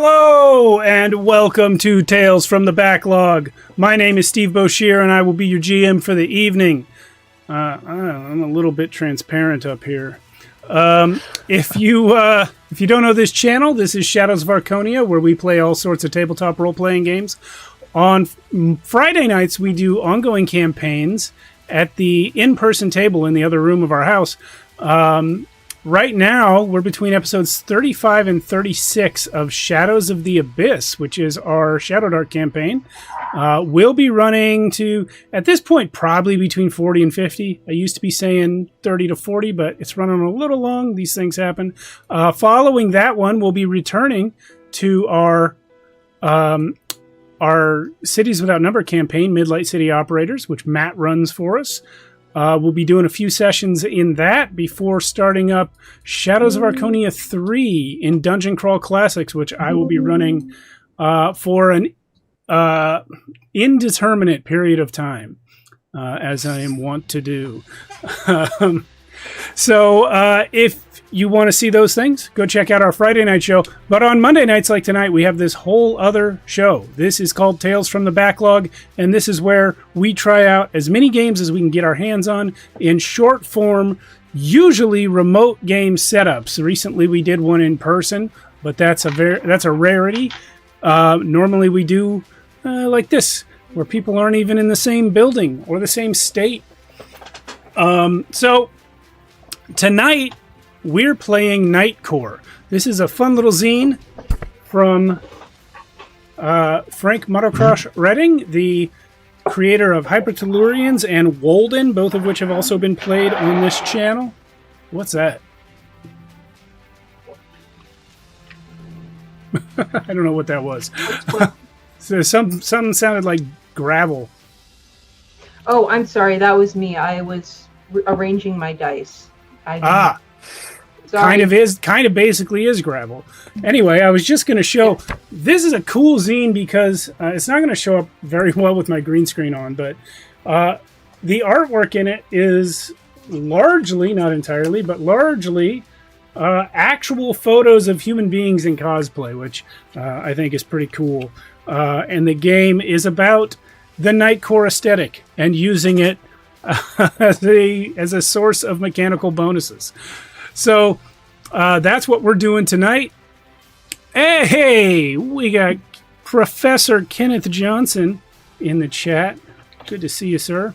Hello and welcome to Tales from the Backlog. My name is Steve Boshier and I will be your GM for the evening. I'm a little bit transparent up here. If you don't know this channel, this is Shadows of Archonia, where we play all sorts of tabletop role-playing games. On Friday nights, we do ongoing campaigns at the in-person table in the other room of our house. Right now, we're between episodes 35 and 36 of Shadows of the Abyss, which is our Shadow Dark campaign. We'll be running to, at this point, probably between 40 and 50. I used to be saying 30 to 40, but it's running a little long. These things happen. Following that one, we'll be returning to our Cities Without Number campaign, Midlight City Operators, which Matt runs for us. We'll be doing a few sessions in that before starting up Shadows of Archonia 3 in Dungeon Crawl Classics, which I will be running for an indeterminate period of time, as I am wont to do. So if you want to see those things, go check out our Friday night show. But on Monday nights like tonight, we have this whole other show. This is called Tales from the Backlog, and this is where we try out as many games as we can get our hands on in short form, usually remote game setups. Recently we did one in person, but that's a rarity. Normally we do like this, where people aren't even in the same building or the same state. So tonight, we're playing Knightcore. This is a fun little zine from Frank Motocross Redding, the creator of Hypertellurians and Walden, both of which have also been played on this channel. What's that? I don't know what that was. So something sounded like gravel. Oh, I'm sorry. That was me. I was arranging my dice. Kind of basically is gravel. Anyway, I was just going to show, this is a cool zine because it's not going to show up very well with my green screen on, but the artwork in it is largely, not entirely, but largely actual photos of human beings in cosplay, which I think is pretty cool. And the game is about the Knightcore aesthetic and using it as a source of mechanical bonuses. So that's what we're doing tonight. Hey, we got Professor Kenneth Johnson in the chat. Good to see you, sir.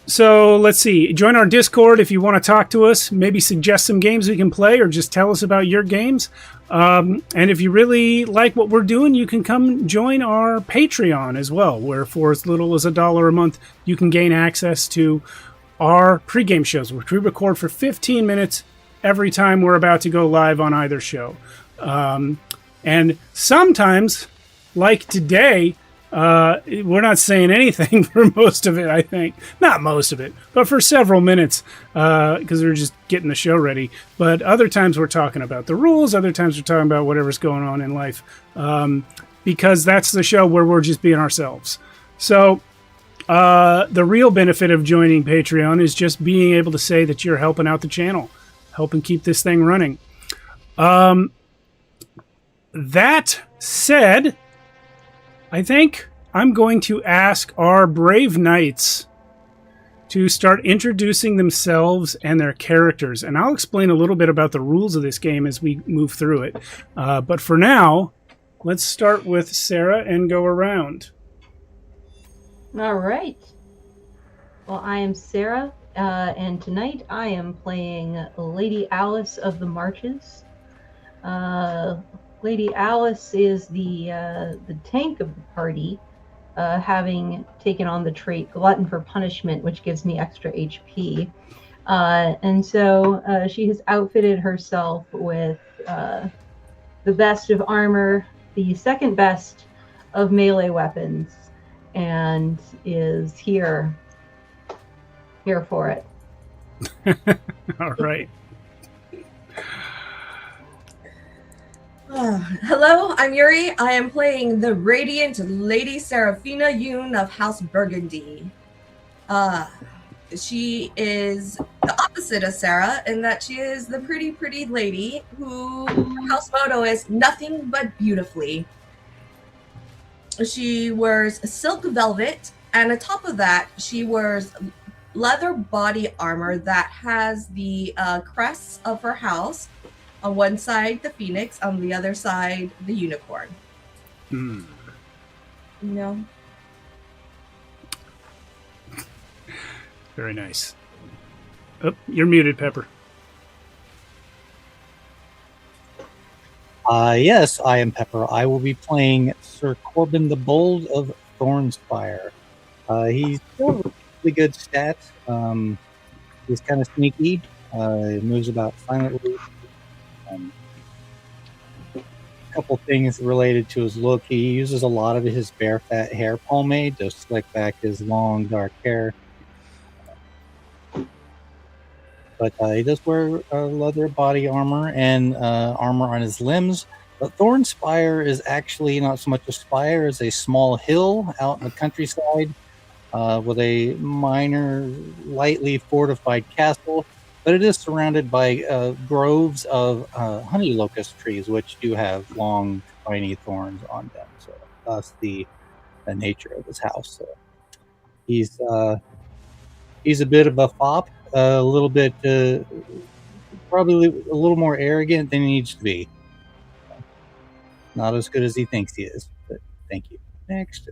So let's see. Join our Discord if you want to talk to us. Maybe suggest some games we can play or just tell us about your games. And if you really like what we're doing, you can come join our Patreon as well, where for as little as $1 a month, you can gain access to our pregame shows, which we record for 15 minutes every time we're about to go live on either show. And sometimes, like today, we're not saying anything for most of it, I think. Not most of it, but for several minutes, because we're just getting the show ready. But other times we're talking about the rules, other times we're talking about whatever's going on in life, because that's the show where we're just being ourselves. So the real benefit of joining Patreon is just being able to say that you're helping out the channel, helping keep this thing running. That said, I think I'm going to ask our brave knights to start introducing themselves and their characters. And I'll explain a little bit about the rules of this game as we move through it. But for now, let's start with Sarah and go around. All right. Well, I am Sarah, and tonight I am playing Lady Alice of the Marches. Lady Alice is the tank of the party, having taken on the trait Glutton for Punishment, which gives me extra HP. And so she has outfitted herself with the best of armor, the second best of melee weapons, and is here for it. All right. Hello, I'm Yuri. I am playing the Radiant Lady Seraphina Yoon of House Burgundy. She is the opposite of Sarah in that she is the pretty, pretty lady who her house motto is nothing but beautifully. She wears silk velvet, and on top of that, she wears leather body armor that has the crests of her house. On one side, the phoenix. On the other side, the unicorn. Mm. No. Very nice. Oh, you're muted, Pepper. Yes, I am Pepper. I will be playing Sir Corbin the Bold of Thornspire. He's got really good stats. He's kind of sneaky. He moves about silently. A couple things related to his look. He uses a lot of his bare fat hair pomade to slick back his long dark hair. But he does wear leather body armor and armor on his limbs. But Thornspire is actually not so much a spire as a small hill out in the countryside with a minor, lightly fortified castle. But it is surrounded by groves of honey locust trees, which do have long, spiny thorns on them. So that's the nature of his house. So he's a bit of a fop. A little bit, probably a little more arrogant than he needs to be. Not as good as he thinks he is, but thank you. Next.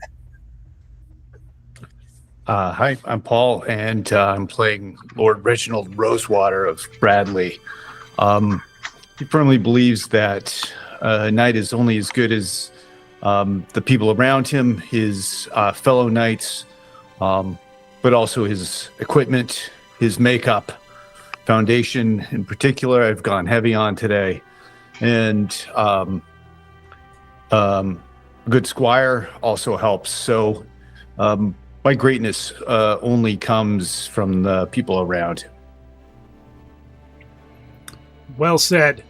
Hi, I'm Paul, and I'm playing Lord Reginald Rosewater of Bradley. He firmly believes that a knight is only as good as the people around him, his fellow knights, but also his equipment, his makeup, foundation in particular. I've gone heavy on today, and a good squire also helps. So my greatness only comes from the people around. Well said.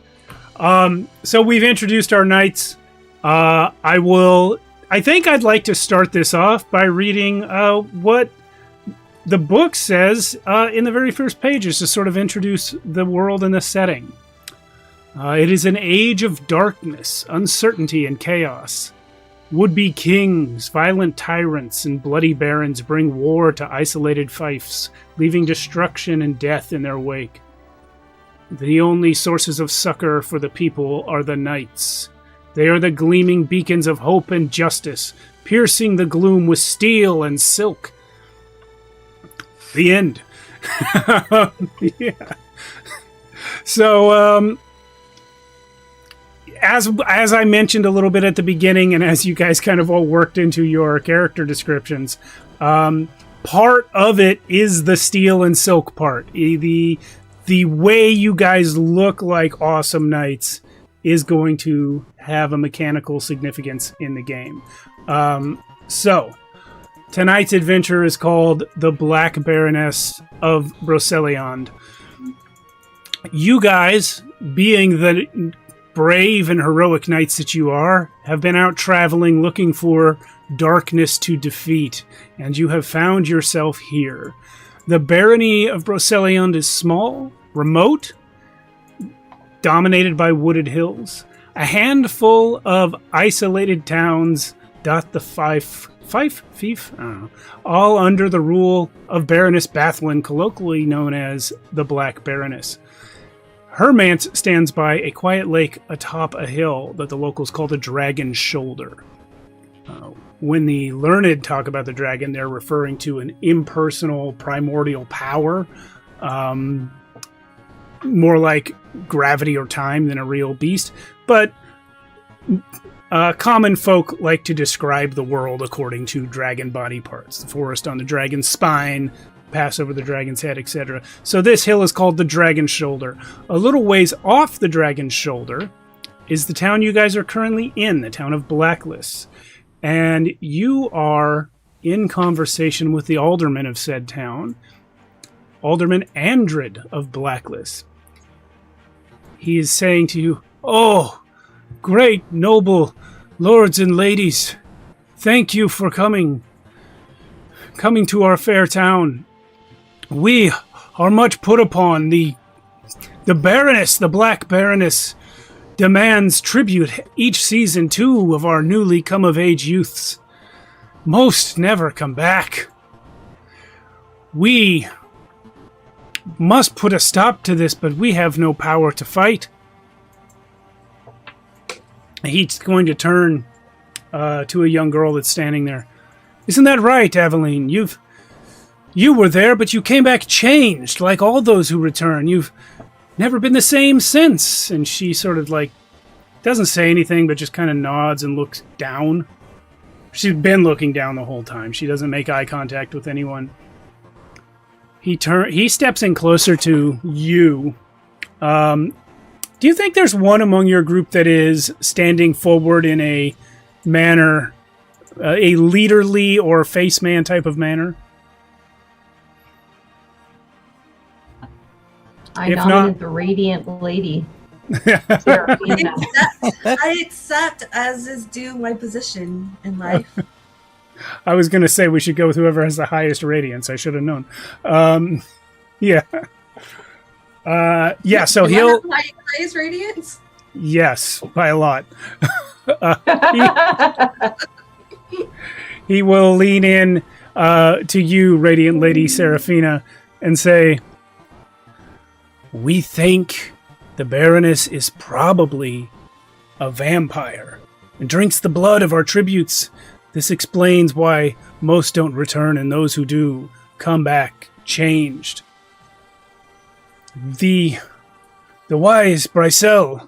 So we've introduced our knights. I think I'd like to start this off by reading what the book says in the very first pages to sort of introduce the world and the setting. It is an age of darkness, uncertainty, and chaos. Would-be kings, violent tyrants, and bloody barons bring war to isolated fiefs, leaving destruction and death in their wake. The only sources of succor for the people are the knights. They are the gleaming beacons of hope and justice, piercing the gloom with steel and silk. The end. Yeah. So, as I mentioned a little bit at the beginning, and as you guys kind of all worked into your character descriptions, part of it is the steel and silk part. The way you guys look like awesome knights is going to have a mechanical significance in the game. So, tonight's adventure is called The Black Baroness of Bryceliande. You guys, being the brave and heroic knights that you are, have been out traveling looking for darkness to defeat, and you have found yourself here. The barony of Bryceliande is small, remote, dominated by wooded hills. A handful of isolated towns dot the fief, I don't know, all under the rule of Baroness Bathlin, colloquially known as the Black Baroness. Her manse stands by a quiet lake atop a hill that the locals call the Dragon's Shoulder. When the learned talk about the dragon, they're referring to an impersonal primordial power, more like gravity or time than a real beast. But common folk like to describe the world according to dragon body parts. The forest on the dragon's spine, pass over the dragon's head, etc. So this hill is called the Dragon's Shoulder. A little ways off the Dragon's Shoulder is the town you guys are currently in, the town of Blacklist. And you are in conversation with the alderman of said town, Alderman Andred of Blacklist. He is saying to you, "Oh, great, noble lords and ladies, thank you for coming to our fair town. We are much put upon. The Baroness, the Black Baroness, demands tribute each season. 2 of our newly come-of-age youths. Most never come back. We must put a stop to this, but we have no power to fight. He's going to turn to a young girl that's standing there. Isn't that right, Aveline? You were there, but you came back changed, like all those who return. You've never been the same since. And she sort of like doesn't say anything, but just kind of nods and looks down. She's been looking down the whole time. She doesn't make eye contact with anyone. He steps in closer to you. Do you think there's one among your group that is standing forward in a manner, a leaderly or face man type of manner? I nominated the radiant lady. I accept as is due my position in life. I was going to say we should go with whoever has the highest radiance. I should have known. Yeah. So he'll... highest radiance? Yes, by a lot. He will lean in to you, Radiant Lady Seraphina, and say, we think the Baroness is probably a vampire and drinks the blood of our tributes. This explains why most don't return, and those who do come back changed. The wise Brycel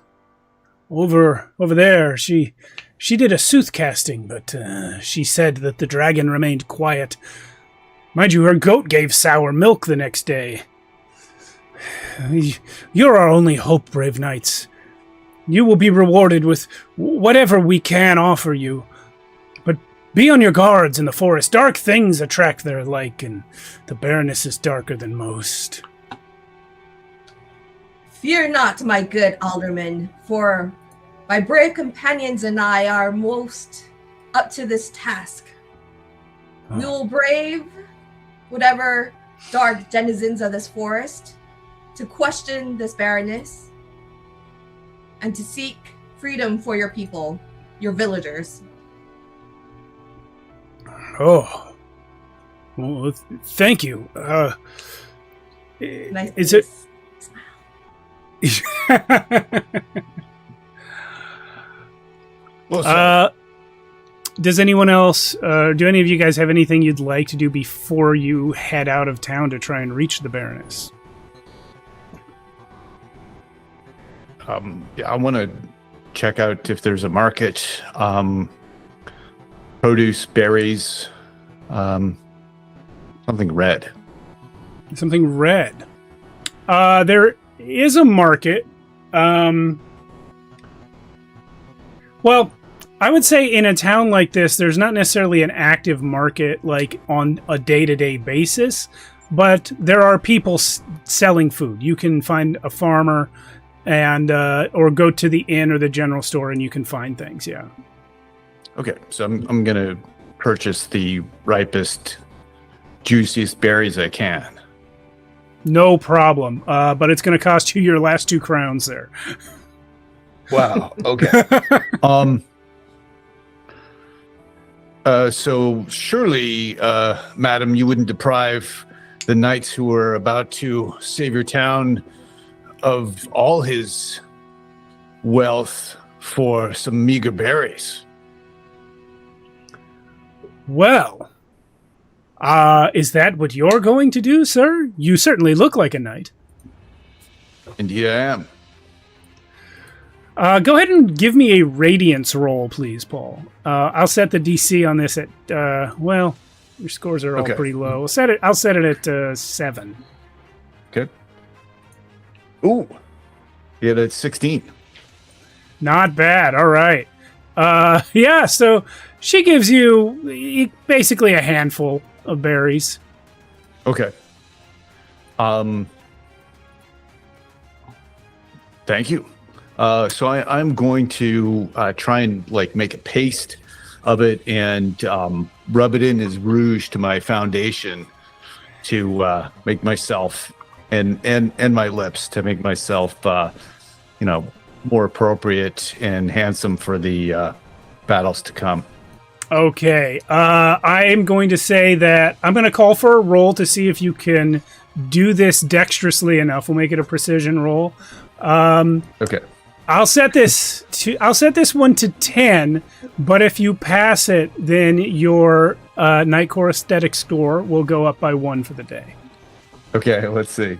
over there, she did a soothcasting, but she said that the dragon remained quiet. Mind you, her goat gave sour milk the next day. You're our only hope, brave knights. You will be rewarded with whatever we can offer you. But be on your guards in the forest. Dark things attract their like, and the Baroness is darker than most. Fear not, my good alderman, for my brave companions and I are most up to this task. We will brave whatever dark denizens of this forest to question this Baroness and to seek freedom for your people, your villagers. Oh. Well, thank you. Nice. Is it... Does anyone else, do any of you guys have anything you'd like to do before you head out of town to try and reach the Baroness? I want to check out if there's a market. Produce, berries, something red. Something red. There is a market. Well, I would say in a town like this, there's not necessarily an active market like on a day-to-day basis, but there are people selling food. You can find a farmer and or go to the inn or the general store and you can find things, yeah. Okay, so I'm going to purchase the ripest, juiciest berries I can. No problem, but it's going to cost you your last 2 crowns there. Wow, okay. So surely, madam, you wouldn't deprive the knights who are about to save your town of all his wealth for some meager berries. Well, is that what you're going to do, sir? You certainly look like a knight. Indeed I am. Go ahead and give me a radiance roll, please, Paul. I'll set the DC on this at, well, your scores are all pretty low. I'll set it at 7. Okay. Ooh. Yeah, that's 16. Not bad. All right. Yeah, so she gives you basically a handful of berries. Okay. Thank you. So I'm going to try and like make a paste of it and rub it in as rouge to my foundation to make myself and my lips to make myself, more appropriate and handsome for the battles to come. Okay. I am going to say that I'm going to call for a roll to see if you can do this dexterously enough. We'll make it a precision roll. Okay. I'll set this one to 10, but if you pass it, then your Knightcore aesthetic score will go up by 1 for the day. Okay, let's see.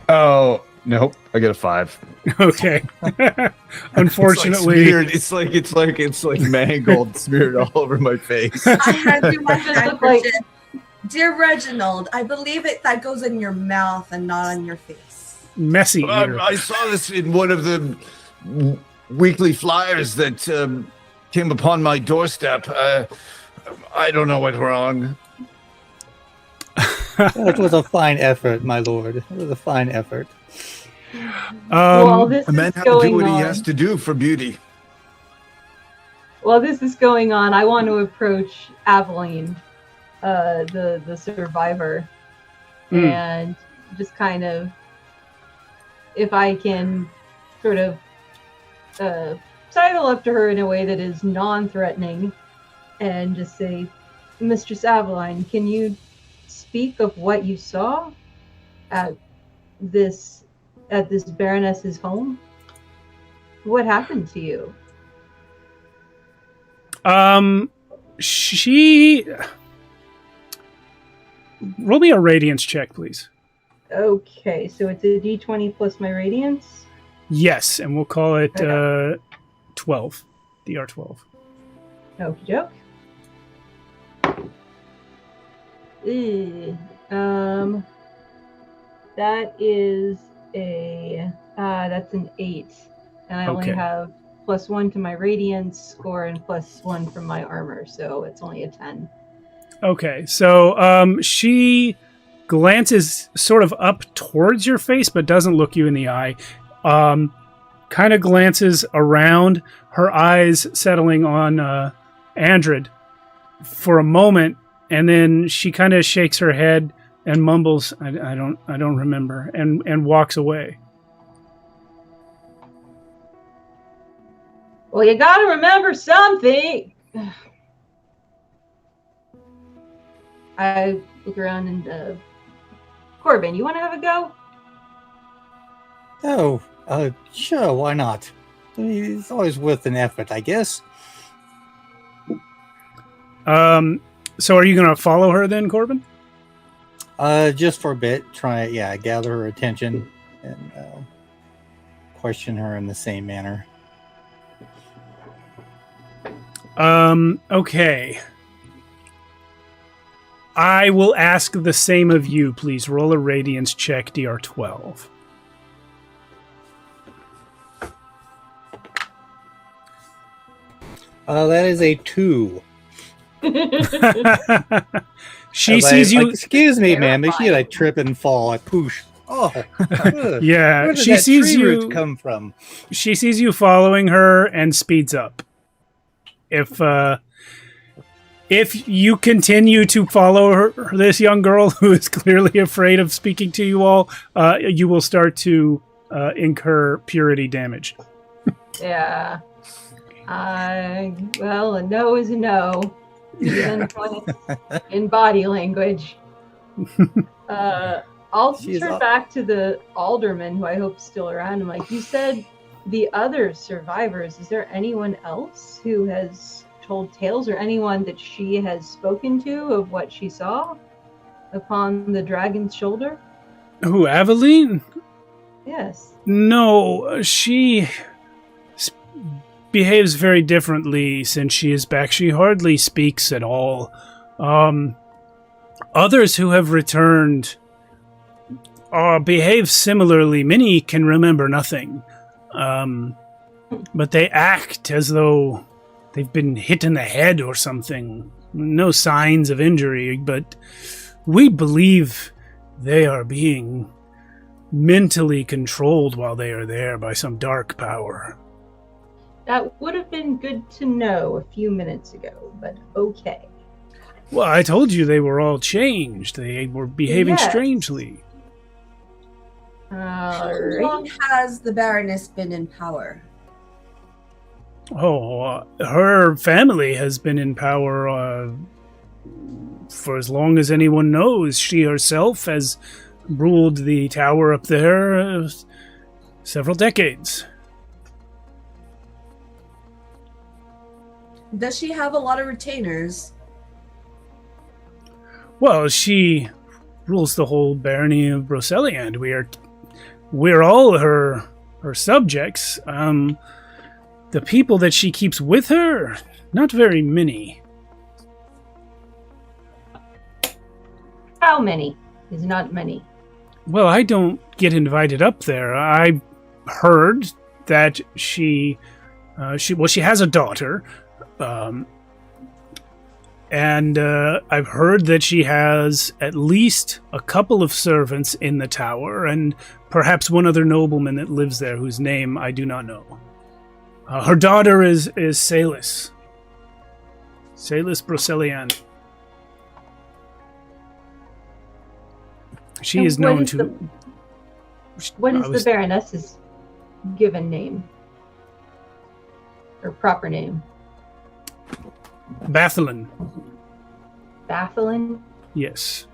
Oh, nope. I get a 5. Okay. Unfortunately, it's like mangled, smeared all over my face. I had to do my Look like- hand. Dear Reginald, I believe that goes in your mouth and not on your face. messy eater. I saw this in one of the weekly flyers that came upon my doorstep. I don't know what's wrong. It was a fine effort, my lord. It was a fine effort. While this A man is has to do going what he on, has to do for beauty. while this is going on, I want to approach Aveline, the survivor, and just kind of, if I can, sort of sidle up to her in a way that is non-threatening, and just say, "Mistress Aveline, can you speak of what you saw at this Baroness's home? What happened to you?" She... Roll me a radiance check, please. Okay, so it's a d20 plus my radiance. Yes, and we'll call it Okay. 12. DR12. Okie doke. That is that's an 8, and I only Okay. have +1 to my radiance score and +1 from my armor, so it's only a 10. Okay, so she glances sort of up towards your face, but doesn't look you in the eye. Kind of glances around, her eyes settling on Andred for a moment, and then she kind of shakes her head and mumbles, "I don't remember," and walks away. Well, you gotta remember something. I look around and Corbin, you want to have a go? Oh, sure, why not? I mean, it's always worth an effort, I guess. So are you going to follow her then, Corbin? Just for a bit, gather her attention and question her in the same manner. Okay. I will ask the same of you, please. Roll a radiance check, DR12. That is a 2. She As sees you. Excuse me, ma'am. Make sure I trip and fall. I poosh. Oh, Yeah, where did she that sees tree root you. come from? She sees you following her and speeds up. If you continue to follow this young girl who is clearly afraid of speaking to you all, you will start to incur purity damage. Yeah. Well, a no is a no. Even in body language. I'll She's turn up. back to the alderman, who I hope is still around. I'm like, you said the other survivors. Is there anyone else who has told tales, or anyone that she has spoken to of what she saw upon the dragon's shoulder? Who, Aveline? Yes. No, she behaves very differently since she is back. She hardly speaks at all. Others who have returned behave similarly. Many can remember nothing, but they act as though they've been hit in the head or something. No signs of injury, but we believe they are being mentally controlled while they are there by some dark power. That would have been good to know a few minutes ago, but okay. Well, I told you they were all changed. They were behaving Yes. strangely. How Alright. long has the Baroness been in power? Oh, her family has been in power for as long as anyone knows. She herself has ruled the tower up there several decades. Does she have a lot of retainers? Well, she rules the whole barony of Bryceliande. We're all her subjects. The people that she keeps with her, not very many. How many? Is not many. Well, I don't get invited up there. I heard that she has a daughter, and I've heard that she has at least a couple of servants in the tower, and perhaps one other nobleman that lives there whose name I do not know. Her daughter is Salis Bryceliande. She And is known to. What is the Baroness's given name? Her proper name? Bathelin. Bathelin? Yes.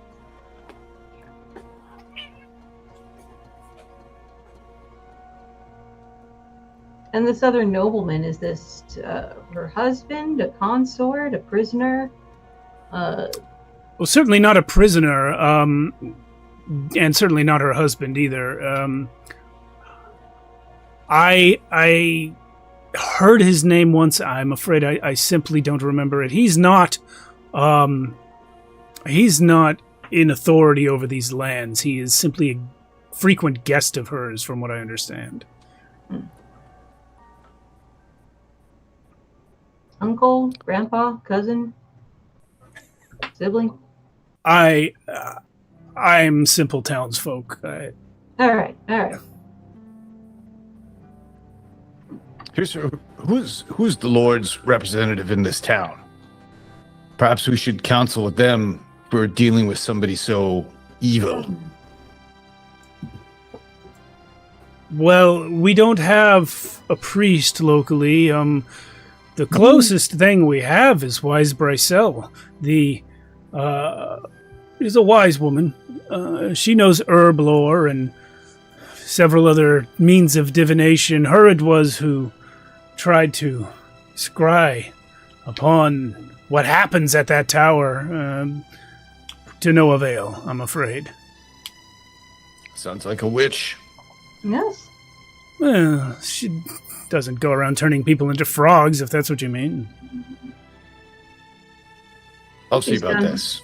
And this other nobleman, is this her husband, a consort, a prisoner? Well, certainly not a prisoner, and certainly not her husband either. I heard his name once. I'm afraid I simply don't remember it. He's not in authority over these lands. He is simply a frequent guest of hers, from what I understand. Uncle, grandpa, cousin, sibling? I'm simple townsfolk. All right. Who's the Lord's representative in this town? Perhaps we should counsel with them if we're dealing with somebody so evil. Well, we don't have a priest locally. The closest thing we have is Wise Brycel. Is a wise woman. She knows herb lore and several other means of divination. Her it was who tried to scry upon what happens at that tower, to no avail, I'm afraid. Sounds like a witch. Yes. Well, she doesn't go around turning people into frogs, if that's what you mean. I'll see She's about done. this.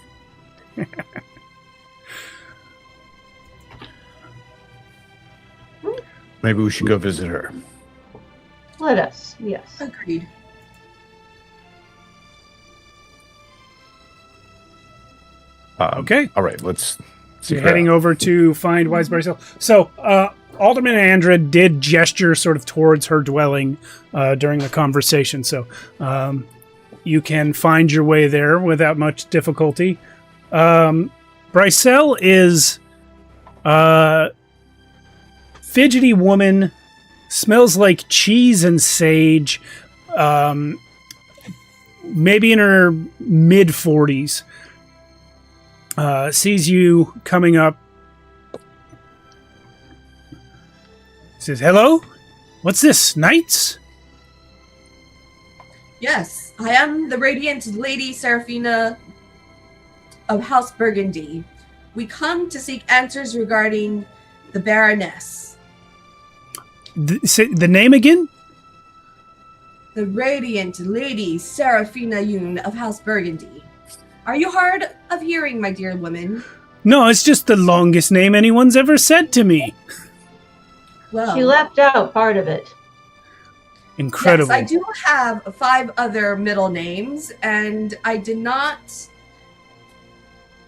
Maybe we should go visit her. Let us, yes. Agreed. Okay. All right, let's So see. you're heading over to find Wise Brycel. So, Alderman Andra did gesture sort of towards her dwelling during the conversation. So, you can find your way there without much difficulty. Brycel is fidgety woman, smells like cheese and sage, maybe in her mid-40s. Sees you coming up. Says, "Hello? What's this, knights?" Yes, I am the radiant Lady Seraphina of House Burgundy. We come to seek answers regarding the Baroness. Say the name again? The radiant Lady Seraphina Yoon of House Burgundy. Are you hard of hearing, my dear woman? No, it's just the longest name anyone's ever said to me. Well, She left out part of it. Incredible. yes, I do have 5 other middle names, and I did not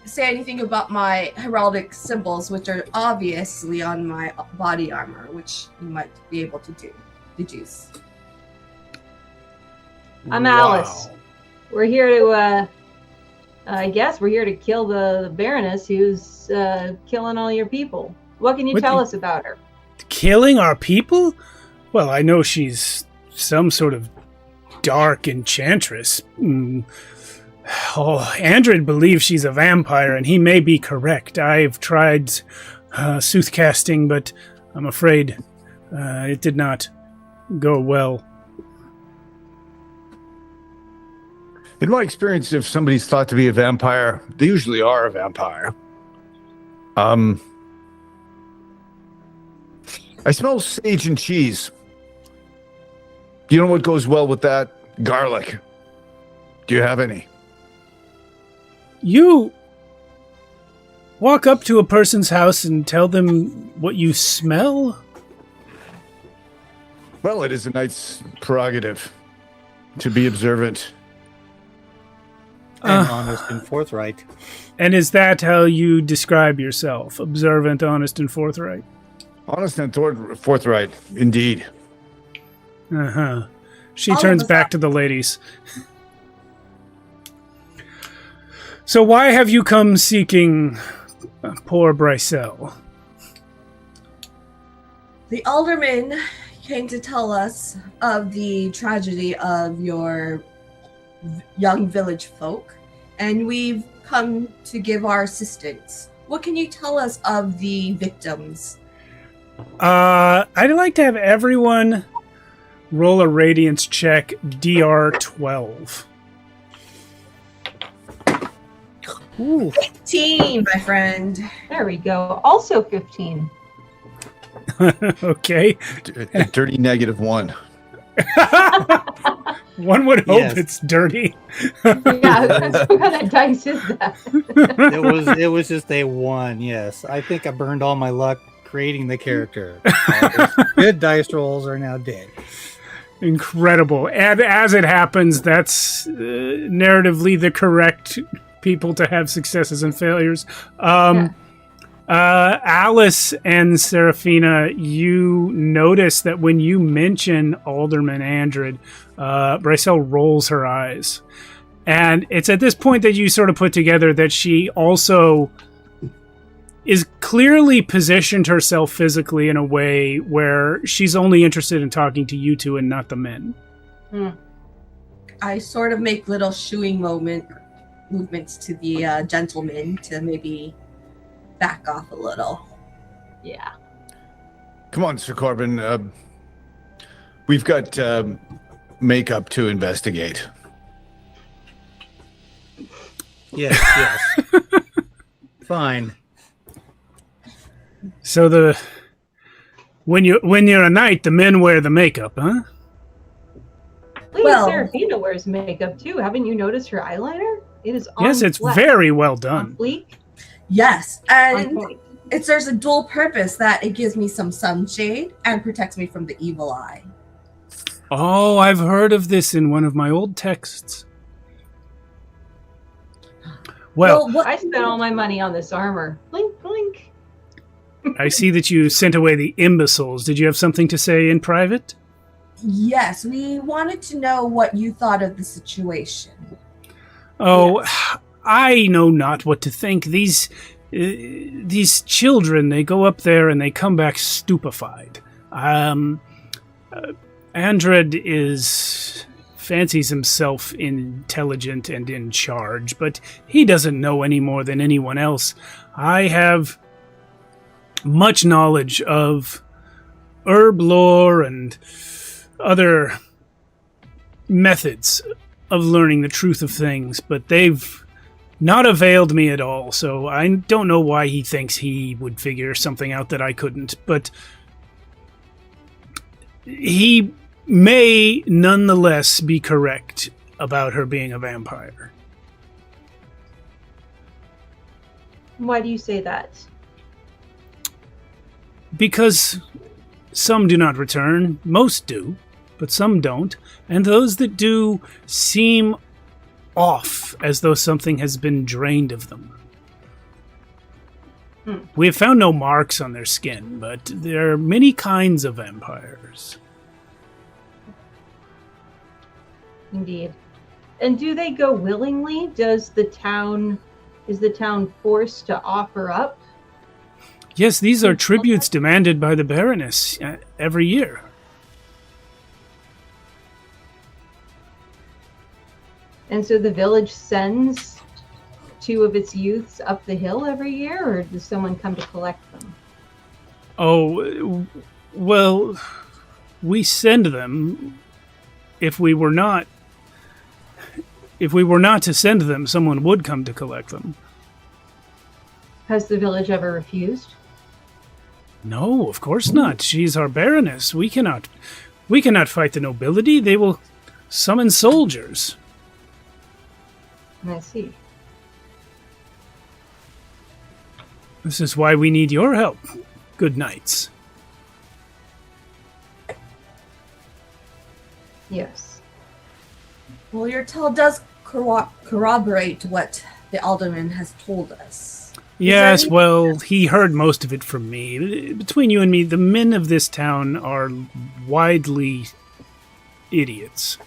say anything about my heraldic symbols, which are obviously on my body armor, which you might be able to deduce. I'm Alice. We're here to, I guess we're here to kill the Baroness who's killing all your people. What can you What tell the- us about her? Killing our people? Well, I know she's some sort of dark enchantress. Oh, Andred believes she's a vampire, and he may be correct. I've tried soothcasting, but I'm afraid it did not go well. In my experience, if somebody's thought to be a vampire, they usually are a vampire. I smell sage and cheese. You know what goes well with that? Garlic. Do you have any? You walk up to a person's house and tell them what you smell? Well, it is a knight's prerogative to be observant. And honest and forthright. And is that how you describe yourself? Observant, honest, and forthright? Honest and forthright, indeed. Uh-huh. She All turns of us back to the ladies. So why have you come seeking poor Brycel? The alderman came to tell us of the tragedy of your young village folk, and we've come to give our assistance. What can you tell us of the victims? I'd like to have everyone roll a radiance check, DR 12. Ooh, 15, my friend. there we go. Also 15. Okay. A dirty -1. One would hope Yes. it's dirty. Yeah, what kind of dice is that? It was just a 1, yes. I think I burned all my luck creating the character. All those good dice rolls are now dead. Incredible. And as it happens, that's narratively the correct people to have successes and failures. Alice and Seraphina, you notice that when you mention Alderman Andred, Brycel rolls her eyes. And it's at this point that you sort of put together that she also is clearly positioned herself physically in a way where she's only interested in talking to you two and not the men. I sort of make little shooing movements to the gentleman to maybe back off a little. Yeah. Come on, Sir Corbin. We've got makeup to investigate. Yes. Fine. So when you're a knight, the men wear the makeup, huh? Lady Well- Seraphina wears makeup too. Haven't you noticed her eyeliner? It is on Yes, it's fleek. very well on done. fleek. Yes, On and point. there's a dual purpose that it gives me some sunshade and protects me from the evil eye. Oh, I've heard of this in one of my old texts. Well, what I spent all my money on this armor. Blink, blink. I see that you sent away the imbeciles. Did you have something to say in private? Yes, we wanted to know what you thought of the situation. Oh, I know not what to think. These children, they go up there and they come back stupefied. Andred fancies himself intelligent and in charge, but he doesn't know any more than anyone else. I have much knowledge of herb lore and other methods of learning the truth of things, but they've not availed me at all, so I don't know why he thinks he would figure something out that I couldn't, but he may nonetheless be correct about her being a vampire. Why do you say that? Because some do not return, most do, but some don't, and those that do seem off, as though something has been drained of them. We have found no marks on their skin, but there are many kinds of vampires. Indeed. And do they go willingly? Is the town forced to offer up? Yes, these are tributes demanded by the Baroness every year. And so the village sends 2 of its youths up the hill every year, or does someone come to collect them? Oh, well, we send them. If we were not to send them, someone would come to collect them. Has the village ever refused? No, of course not. She's our Baroness. We cannot fight the nobility. They will summon soldiers. I see. This is why we need your help, good knights. Yes. Well, your tale does corroborate what the alderman has told us. Yes, well, he heard most of it from me. Between you and me, the men of this town are widely idiots.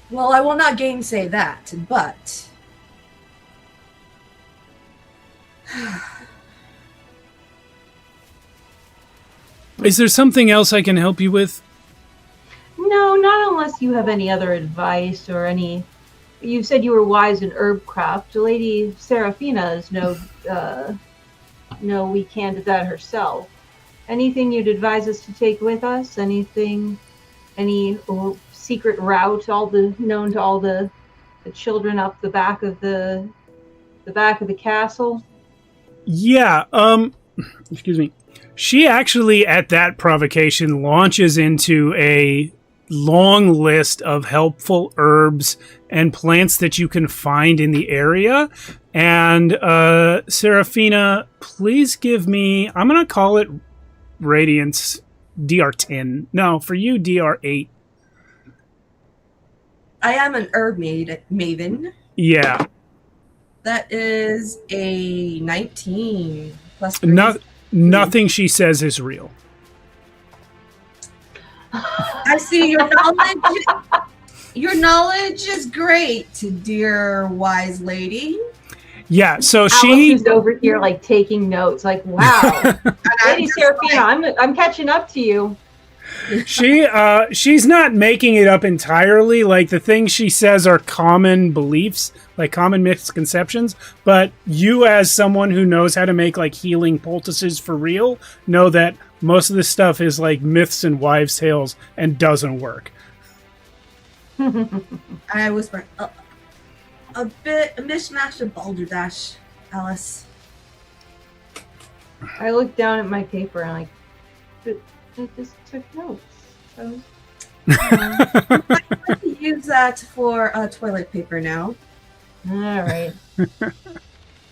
Well, I will not gainsay that, but... Is there something else I can help you with? No, not unless you have any other advice or any... You said you were wise in herb craft. Lady Serafina is no weekend at that herself. Anything you'd advise us to take with us? Anything, any secret route, known to all the children up the back of the castle? Yeah, excuse me. She actually, at that provocation, launches into a long list of helpful herbs and plants that you can find in the area. And Serafina, please give me, I'm going to call it Radiance DR10. No, for you, DR8. I am an herb maven. Yeah. That is a 19 plus 3. Nothing she says is real. I see your knowledge. Your knowledge is great, dear wise lady. Yeah, so Alice over here, like taking notes. Like, wow, Lady Serafina, I'm catching up to you. She's not making it up entirely. Like, the things she says are common beliefs, like common misconceptions. But you, as someone who knows how to make like healing poultices for real, know that most of this stuff is like myths and wives' tales and doesn't work. I whisper, a mishmash of balderdash, Alice. I look down at my paper and like, but I just took notes. So, I can use that for toilet paper now. All right.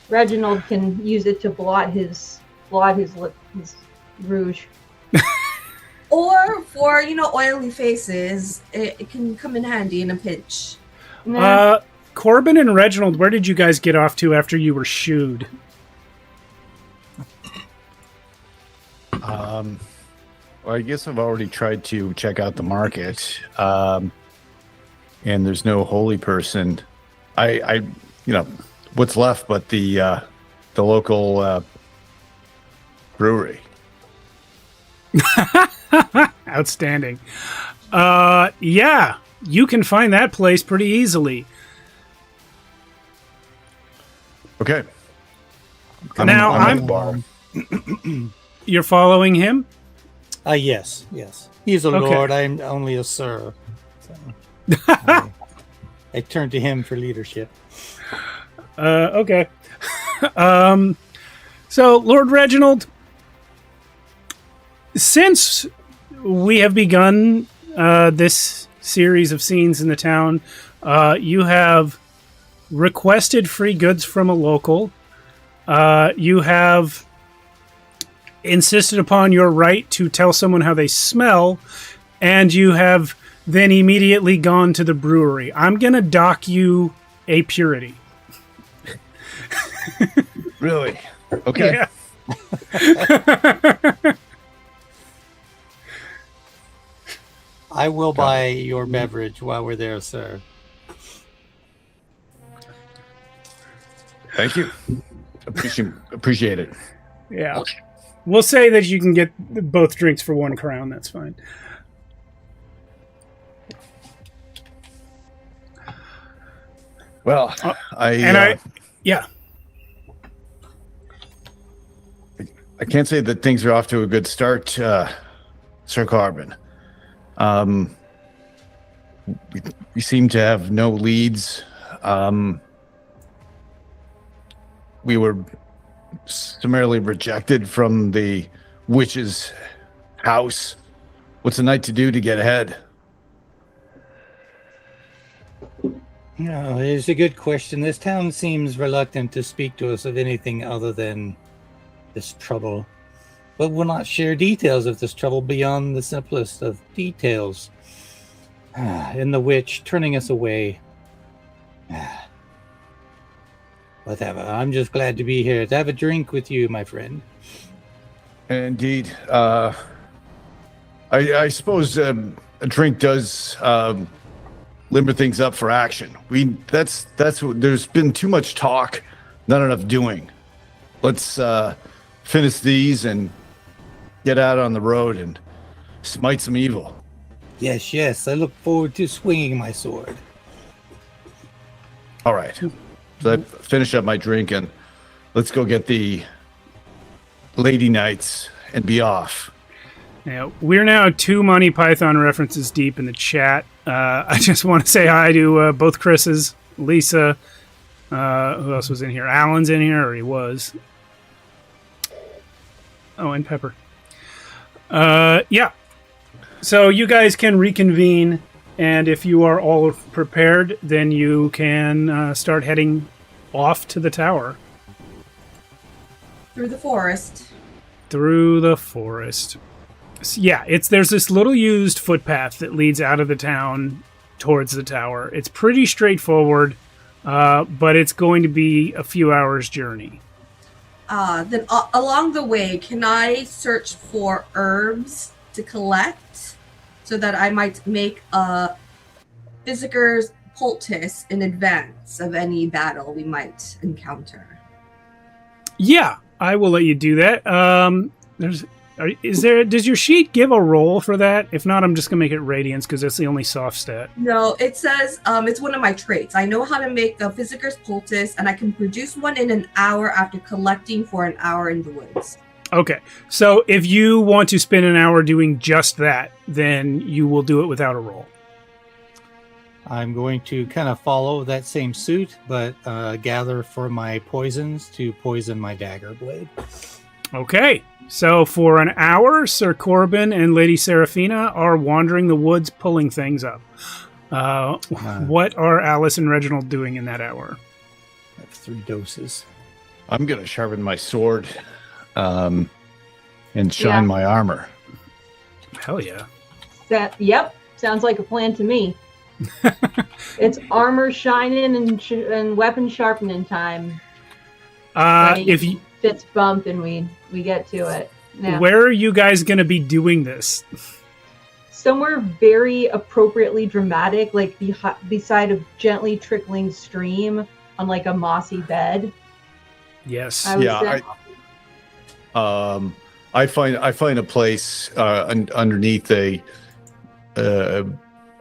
Reginald can use it to blot his rouge. Or for, oily faces, it can come in handy in a pinch. Corbin and Reginald, where did you guys get off to after you were shooed? Well, I guess I've already tried to check out the market, and there's no holy person. I what's left but the local brewery. Outstanding. Yeah, you can find that place pretty easily. Okay. I'm You're following him? Yes. He's a lord. I'm only a sir. So, I turn to him for leadership. Okay. So, Lord Reginald, since we have begun this series of scenes in the town, you have requested free goods from a local. You have insisted upon your right to tell someone how they smell, and you have then immediately gone to the brewery. I'm going to dock you a purity. Really? Okay. Yeah. I will buy your beverage while we're there, sir. Thank you. Appreciate it. Yeah. We'll say that you can get both drinks for 1 crown. That's fine. Well, yeah. I can't say that things are off to a good start, Sir Carbon. We seem to have no leads. We were summarily rejected from the witch's house. What's a knight to do to get ahead? No, it's a good question. This town seems reluctant to speak to us of anything other than this trouble, but will not share details of this trouble beyond the simplest of details. And the witch turning us away. Whatever. I'm just glad to be here to have a drink with you, my friend. Indeed. I suppose a drink does limber things up for action. That's what, there's been too much talk, not enough doing. Let's finish these and get out on the road and smite some evil. Yes, I look forward to swinging my sword. All right. So I finish up my drink and let's go get the lady knights and be off. Yeah, we're now 2 Monty Python references deep in the chat. I just want to say hi to both Chris's, Lisa. Who else was in here? Alan's in here, or he was. Oh, and Pepper. Yeah. So you guys can reconvene, and if you are all prepared, then you can start heading off to the tower. Through the forest. Through the forest. Yeah, there's this little used footpath that leads out of the town towards the tower. It's pretty straightforward, but it's going to be a few hours' journey. Then along the way, can I search for herbs to collect so that I might make a Physiker's poultice in advance of any battle we might encounter? Yeah, I will let you do that. Does your sheet give a roll for that? If not, I'm just gonna make it Radiance because that's the only soft stat. No, it says it's one of my traits. I know how to make the Physiker's poultice, and I can produce one in an hour after collecting for an hour in the woods. Okay, so if you want to spend an hour doing just that, then you will do it without a roll. I'm going to kind of follow that same suit, but gather for my poisons to poison my dagger blade. Okay, so for an hour, Sir Corbin and Lady Seraphina are wandering the woods pulling things up. What are Alice and Reginald doing in that hour? I have 3 doses. I'm going to sharpen my sword and shine my armor. Hell yeah. Yep, sounds like a plan to me. It's armor shining and weapon sharpening time. If you fits bump and we get to it. Yeah. Where are you guys going to be doing this? Somewhere very appropriately dramatic, like beside a gently trickling stream on like a mossy bed. Yes. I find a place underneath a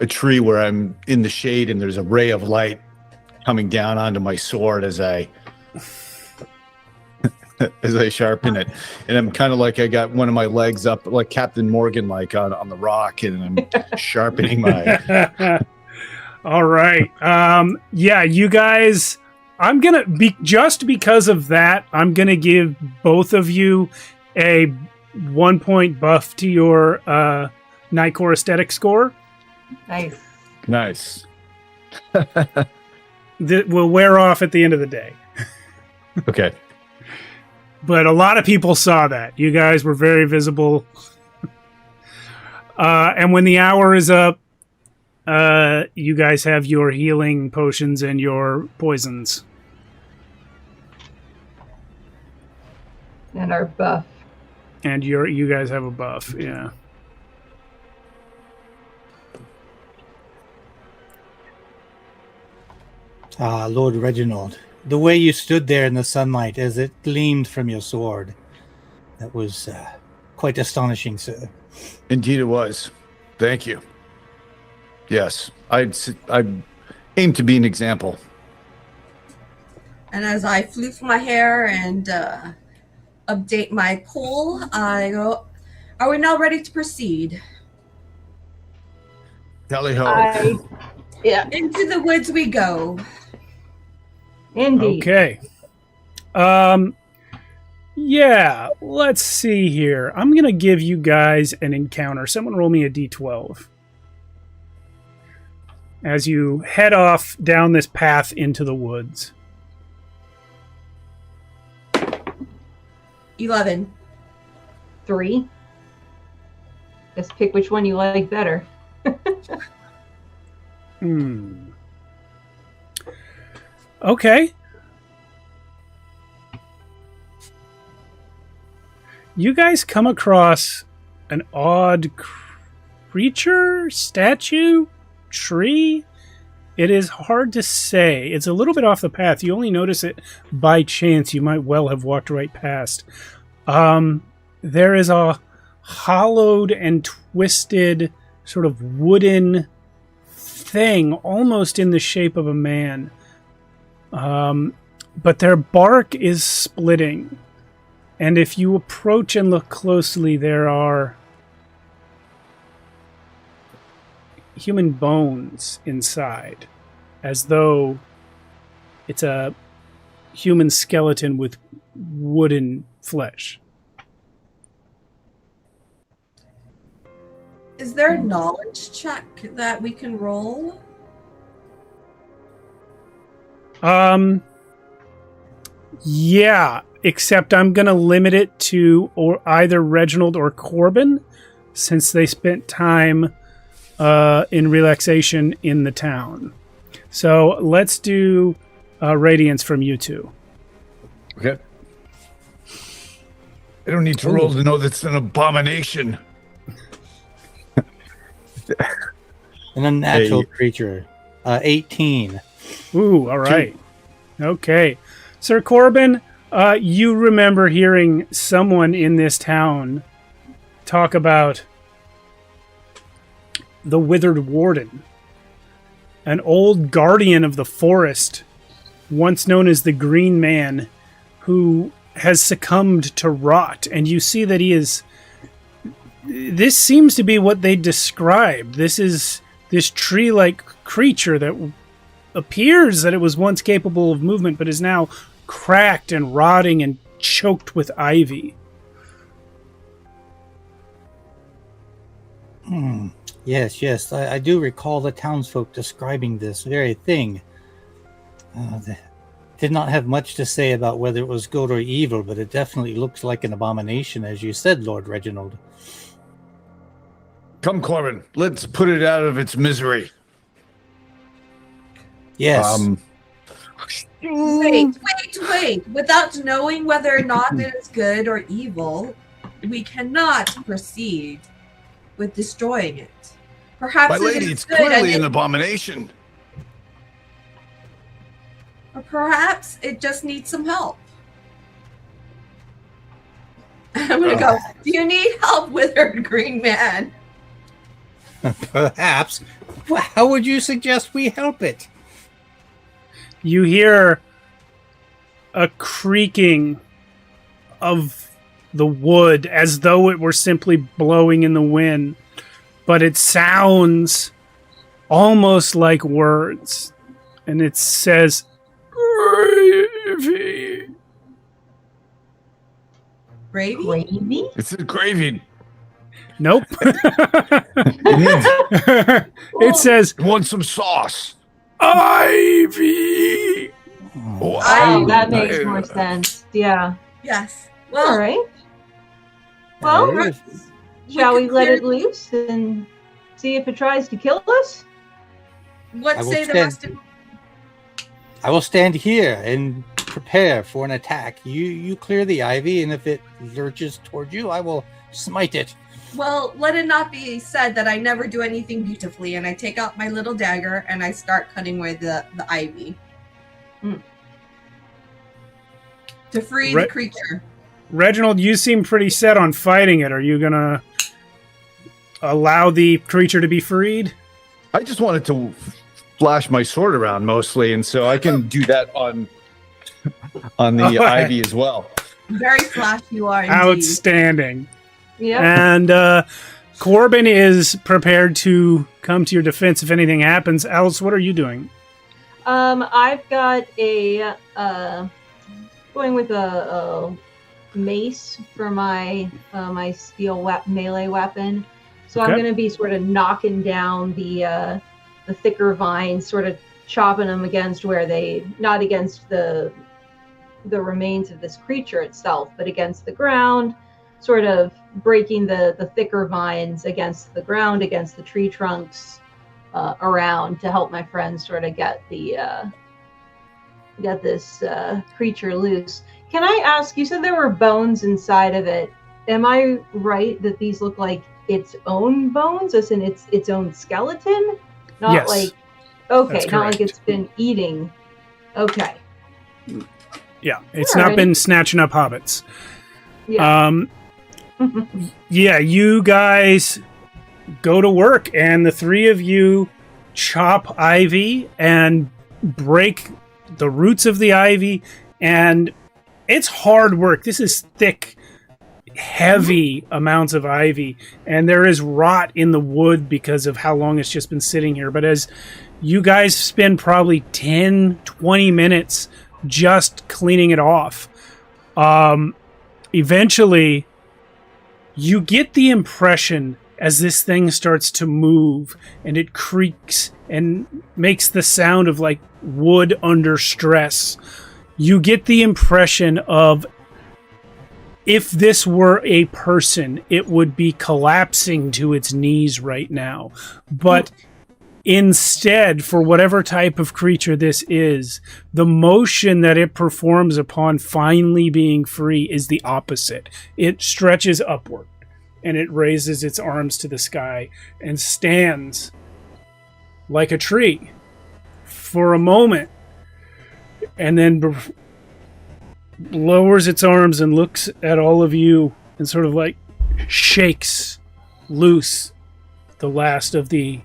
tree where I'm in the shade, and there's a ray of light coming down onto my sword as I sharpen it, and I'm kind of like I got one of my legs up like Captain Morgan, like on the rock, and I'm sharpening my. All right. Yeah, you guys. I'm gonna be just because of that. I'm gonna give both of you a 1 point buff to your Knightcore aesthetic score. Nice. That will wear off at the end of the day. Okay. But a lot of people saw that. You guys were very visible. And when the hour is up, you guys have your healing potions and your poisons. And our buff. And you guys have a buff, yeah. Lord Reginald, the way you stood there in the sunlight as it gleamed from your sword. That was quite astonishing, sir. Indeed it was. Thank you. Yes, I aim to be an example. And as I floof my hair and update my poll, I go, are we now ready to proceed? Tally-ho. Yeah, Into the woods we go. indeed. Okay. Yeah, let's see here. I'm going to give you guys an encounter. Someone roll me a d12. As you head off down this path into the woods. 11. 3. Just pick which one you like better. Okay. You guys come across an odd creature, statue, tree. It is hard to say. It's a little bit off the path. You only notice it by chance. You might well have walked right past. There is a hollowed and twisted sort of wooden thing, almost in the shape of a man. But their bark is splitting. And if you approach and look closely, there are human bones inside, as though it's a human skeleton with wooden flesh. Is there a knowledge check that we can roll? Yeah, except I'm going to limit it to either Reginald or Corbin, since they spent time in relaxation in the town. So let's do Radiance from you two. Okay. I don't need to roll to know that's an abomination. An unnatural creature. 18. Ooh, all right. Okay. Sir Corbin, you remember hearing someone in this town talk about the Withered Warden, an old guardian of the forest, once known as the Green Man, who has succumbed to rot. And you see that he is... This seems to be what they described. This is this tree-like creature that appears that it was once capable of movement, but is now cracked and rotting and choked with ivy. Yes. I do recall the townsfolk describing this very thing. They did not have much to say about whether it was good or evil, but it definitely looks like an abomination, as you said, Lord Reginald. Come, Corbin, let's put it out of its misery. Yes. Wait. Without knowing whether or not it is good or evil, we cannot proceed with destroying it. Perhaps My lady, it's clearly an abomination. Or perhaps it just needs some help. I'm gonna go, do you need help, Withered Green Man? Perhaps. Well, how would you suggest we help it? You hear a creaking of the wood as though it were simply blowing in the wind, but it sounds almost like words, and it says, "Gravy." Gravy? Gravy? It's a gravy. Nope. It says, Want some sauce? Ivy. Oh, that makes more sense. Yeah. Yes. All Well, right. Well, There is. shall we can let clear- it loose and see if it tries to kill us? what I will say the stand- rest of I will stand here and prepare for an attack. You clear the ivy, and if it lurches toward you, I will smite it. Well, let it not be said that I never do anything beautifully, and I take out my little dagger and I start cutting away the ivy. to free the creature. Reginald, you seem pretty set on fighting it. Are you going to allow the creature to be freed? I just wanted to flash my sword around mostly, and so I can do that on the ivy as well. Very flashy you are, indeed. Outstanding. Yeah. And Corbin is prepared to come to your defense if anything happens. Alice, what are you doing? I've got a going with a mace for my my steel melee weapon. So Okay. I'm going to be sort of knocking down the thicker vines, sort of chopping them against where they, not against the remains of this creature itself, but against the ground, sort of breaking the thicker vines against the ground, against the tree trunks around to help my friends sort of get this creature loose. Can I ask, you said there were bones inside of it. Am I right that these look like its own bones, as in its own skeleton? Not Yes. like, okay, That's not like correct. it's been eating. Okay. Yeah, it's Alrighty. not been snatching up hobbits. Yeah. Yeah, you guys go to work, and the three of you chop ivy and break the roots of the ivy, and it's hard work. This is thick, heavy amounts of ivy, and there is rot in the wood because of how long it's just been sitting here. But as you guys spend probably 10, 20 minutes just cleaning it off, eventually you get the impression as this thing starts to move and it creaks and makes the sound of like wood under stress. You get the impression of if this were a person, it would be collapsing to its knees right now. But instead, for whatever type of creature this is, the motion that it performs upon finally being free is the opposite. It stretches upward and it raises its arms to the sky and stands like a tree for a moment, and then lowers its arms and looks at all of you and sort of like shakes loose the last of the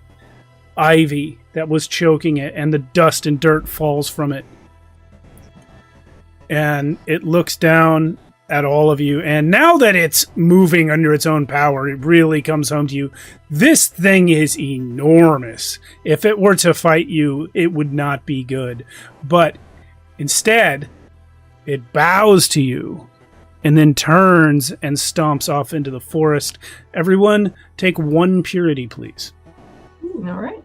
ivy that was choking it, and the dust and dirt falls from it. And it looks down at all of you, and now that it's moving under its own power, it really comes home to you. This thing is enormous. If it were to fight you, it would not be good. But instead, it bows to you and then turns and stomps off into the forest. Everyone, take 1 purity, please. All right.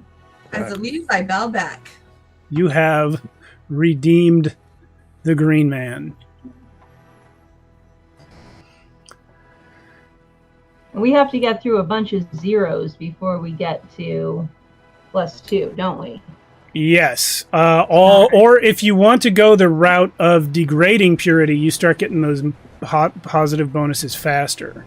As it leaves, I bow back. You have redeemed the Green Man. We have to get through a bunch of zeros before we get to +2, don't we? Yes. Or if you want to go the route of degrading purity, you start getting those positive bonuses faster.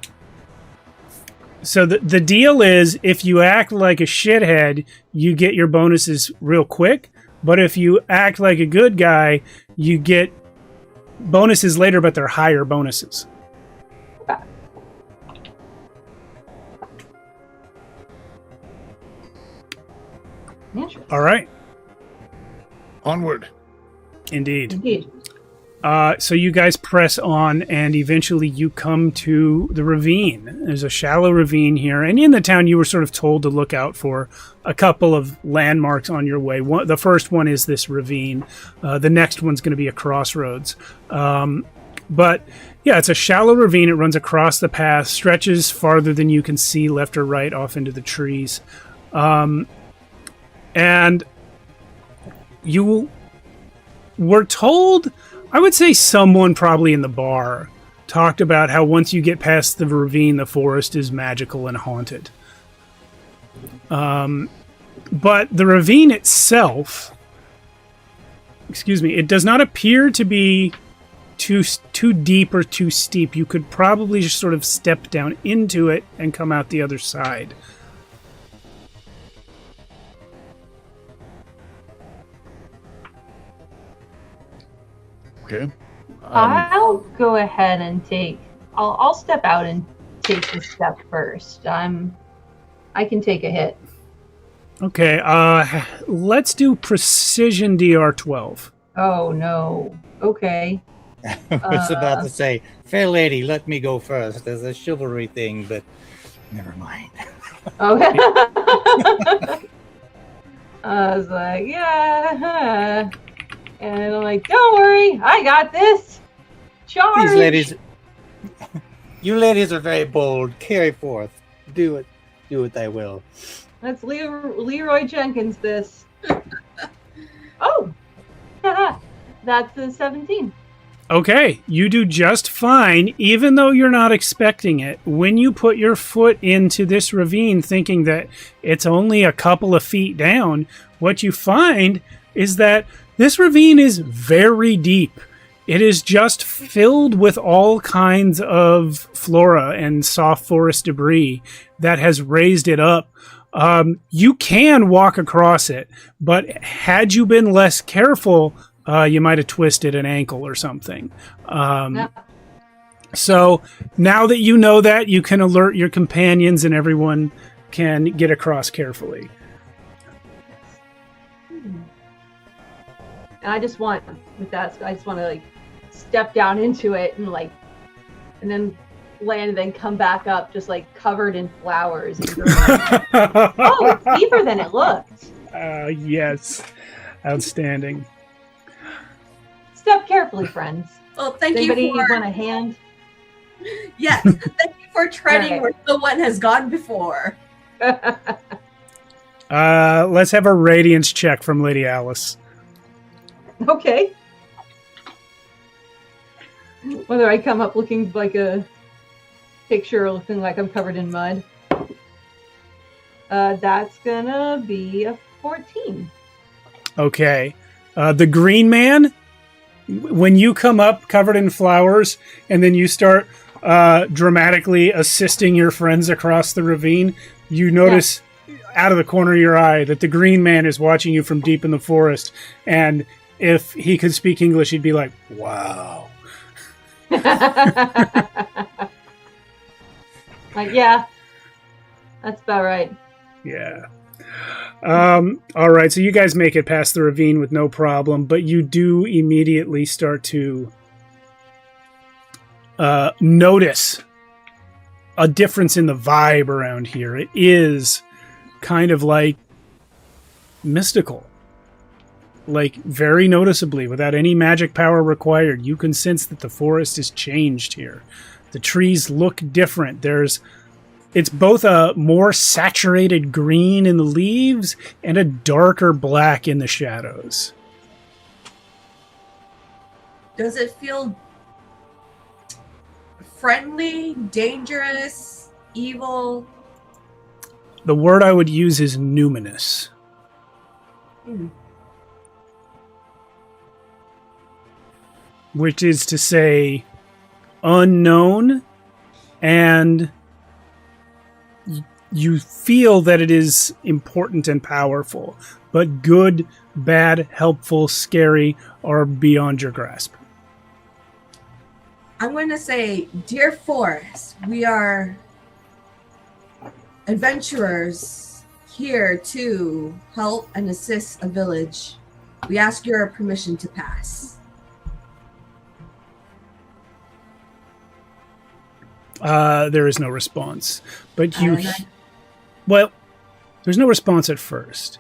So the deal is, if you act like a shithead, you get your bonuses real quick. But if you act like a good guy, you get bonuses later, but they're higher bonuses. All right. Onward. Indeed. Indeed. So you guys press on, and eventually you come to the ravine. There's a shallow ravine here, and in the town you were sort of told to look out for a couple of landmarks on your way. The first one is this ravine. The next one's going to be a crossroads. But yeah, it's a shallow ravine. It runs across the path, stretches farther than you can see left or right off into the trees. And you were told, I would say someone probably in the bar talked about how once you get past the ravine, the forest is magical and haunted. But the ravine itself, it does not appear to be too deep or too steep. You could probably just sort of step down into it and come out the other side. Okay. I'll go ahead and take. I'll step out and take the step first. I can take a hit. Okay, let's do precision DR12. Oh no. Okay. I was about to say, fair lady, let me go first. There's a chivalry thing, but never mind. Okay. I was like, yeah. And I'm like, don't worry, I got this. Charge. These ladies, you ladies are very bold. Carry forth. Do what I will. Let's Leroy Jenkins this. Oh. That's a 17. Okay, you do just fine, even though you're not expecting it. When you put your foot into this ravine thinking that it's only a couple of feet down, what you find is that this ravine is very deep. It is just filled with all kinds of flora and soft forest debris that has raised it up. You can walk across it, but had you been less careful, you might have twisted an ankle or something. So now that you know that, you can alert your companions and everyone can get across carefully. And I just want, with that, I just want to like step down into it and then land and then come back up just like covered in flowers. And go like, oh, it's deeper than it looked. Yes. Outstanding. Step carefully, friends. Well, thank Anybody you for want a hand? yes. Thank you for treading All right. where no one has gone before. Let's have a radiance check from Lady Alice. Okay. Whether I come up looking like a picture or looking like I'm covered in mud. That's gonna be a 14. Okay. The green man, when you come up covered in flowers and then you start dramatically assisting your friends across the ravine, you notice out of the corner of your eye that the green man is watching you from deep in the forest. And if he could speak English, he'd be like, wow. Like, yeah, that's about right. Yeah. All right, so you guys make it past the ravine with no problem, but you do immediately start to notice a difference in the vibe around here. It is kind of like mystical. Like, very noticeably, without any magic power required, you can sense that the forest is changed here. The trees look different. It's both a more saturated green in the leaves and a darker black in the shadows. Does it feel friendly, dangerous, evil? The word I would use is numinous. Which is to say unknown, and you feel that it is important and powerful, but good, bad, helpful, scary are beyond your grasp. I'm going to say, dear forest, we are adventurers here to help and assist a village. We ask your permission to pass. There is no response, but well, there's no response at first.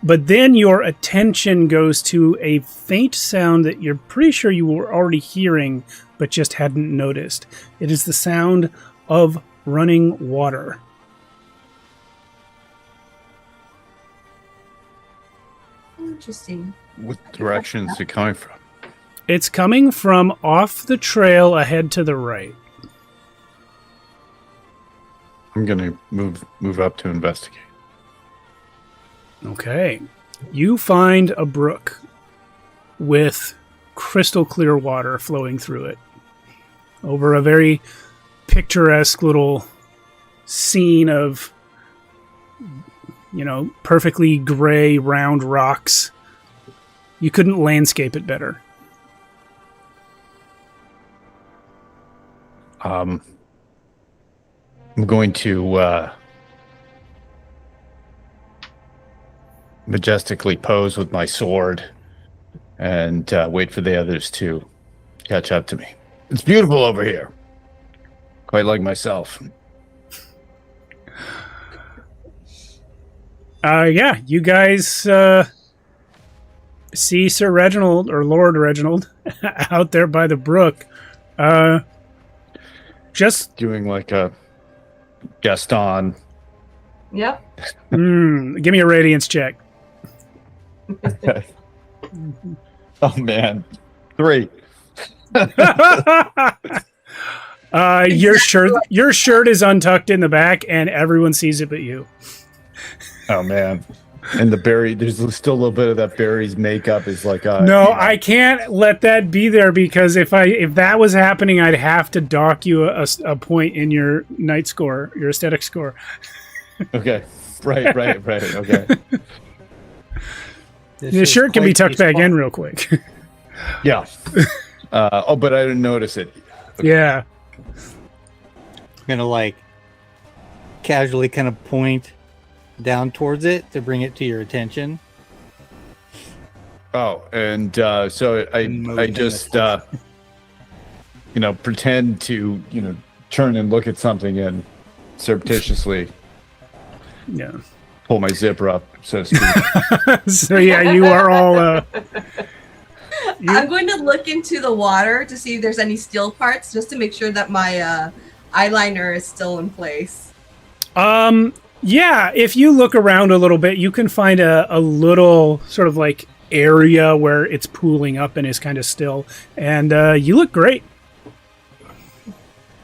But then your attention goes to a faint sound that you're pretty sure you were already hearing, but just hadn't noticed. It is the sound of running water. Interesting. What direction is it coming from? It's coming from off the trail ahead to the right. I'm gonna move up to investigate. Okay. You find a brook with crystal clear water flowing through it over a very picturesque little scene of, perfectly gray, round rocks. You couldn't landscape it better. I'm going to majestically pose with my sword and wait for the others to catch up to me. It's beautiful over here. Quite like myself. Yeah, you guys see Sir Reginald or Lord Reginald out there by the brook. Just Doing like a Gaston. Yep. give me a radiance check. Oh man, 3. Your shirt is untucked in the back, and everyone sees it but you. Oh man, and the berry. There's still a little bit of that Barry's makeup is like. No, I can't let that be there because if that was happening, I'd have to dock you a point in your night score, your aesthetic score. Okay, right. Okay. The shirt can be tucked back in real quick. Yeah. But I didn't notice it. Okay. Yeah. I'm gonna like casually kind of point down towards it to bring it to your attention. Oh, and so I just pretend to turn and look at something and surreptitiously pull my zipper up, so to speak. So yeah, you are all. I'm going to look into the water to see if there's any steel parts, just to make sure that my eyeliner is still in place. Yeah, if you look around a little bit, you can find a little sort of like area where it's pooling up and is kind of still, and you look great.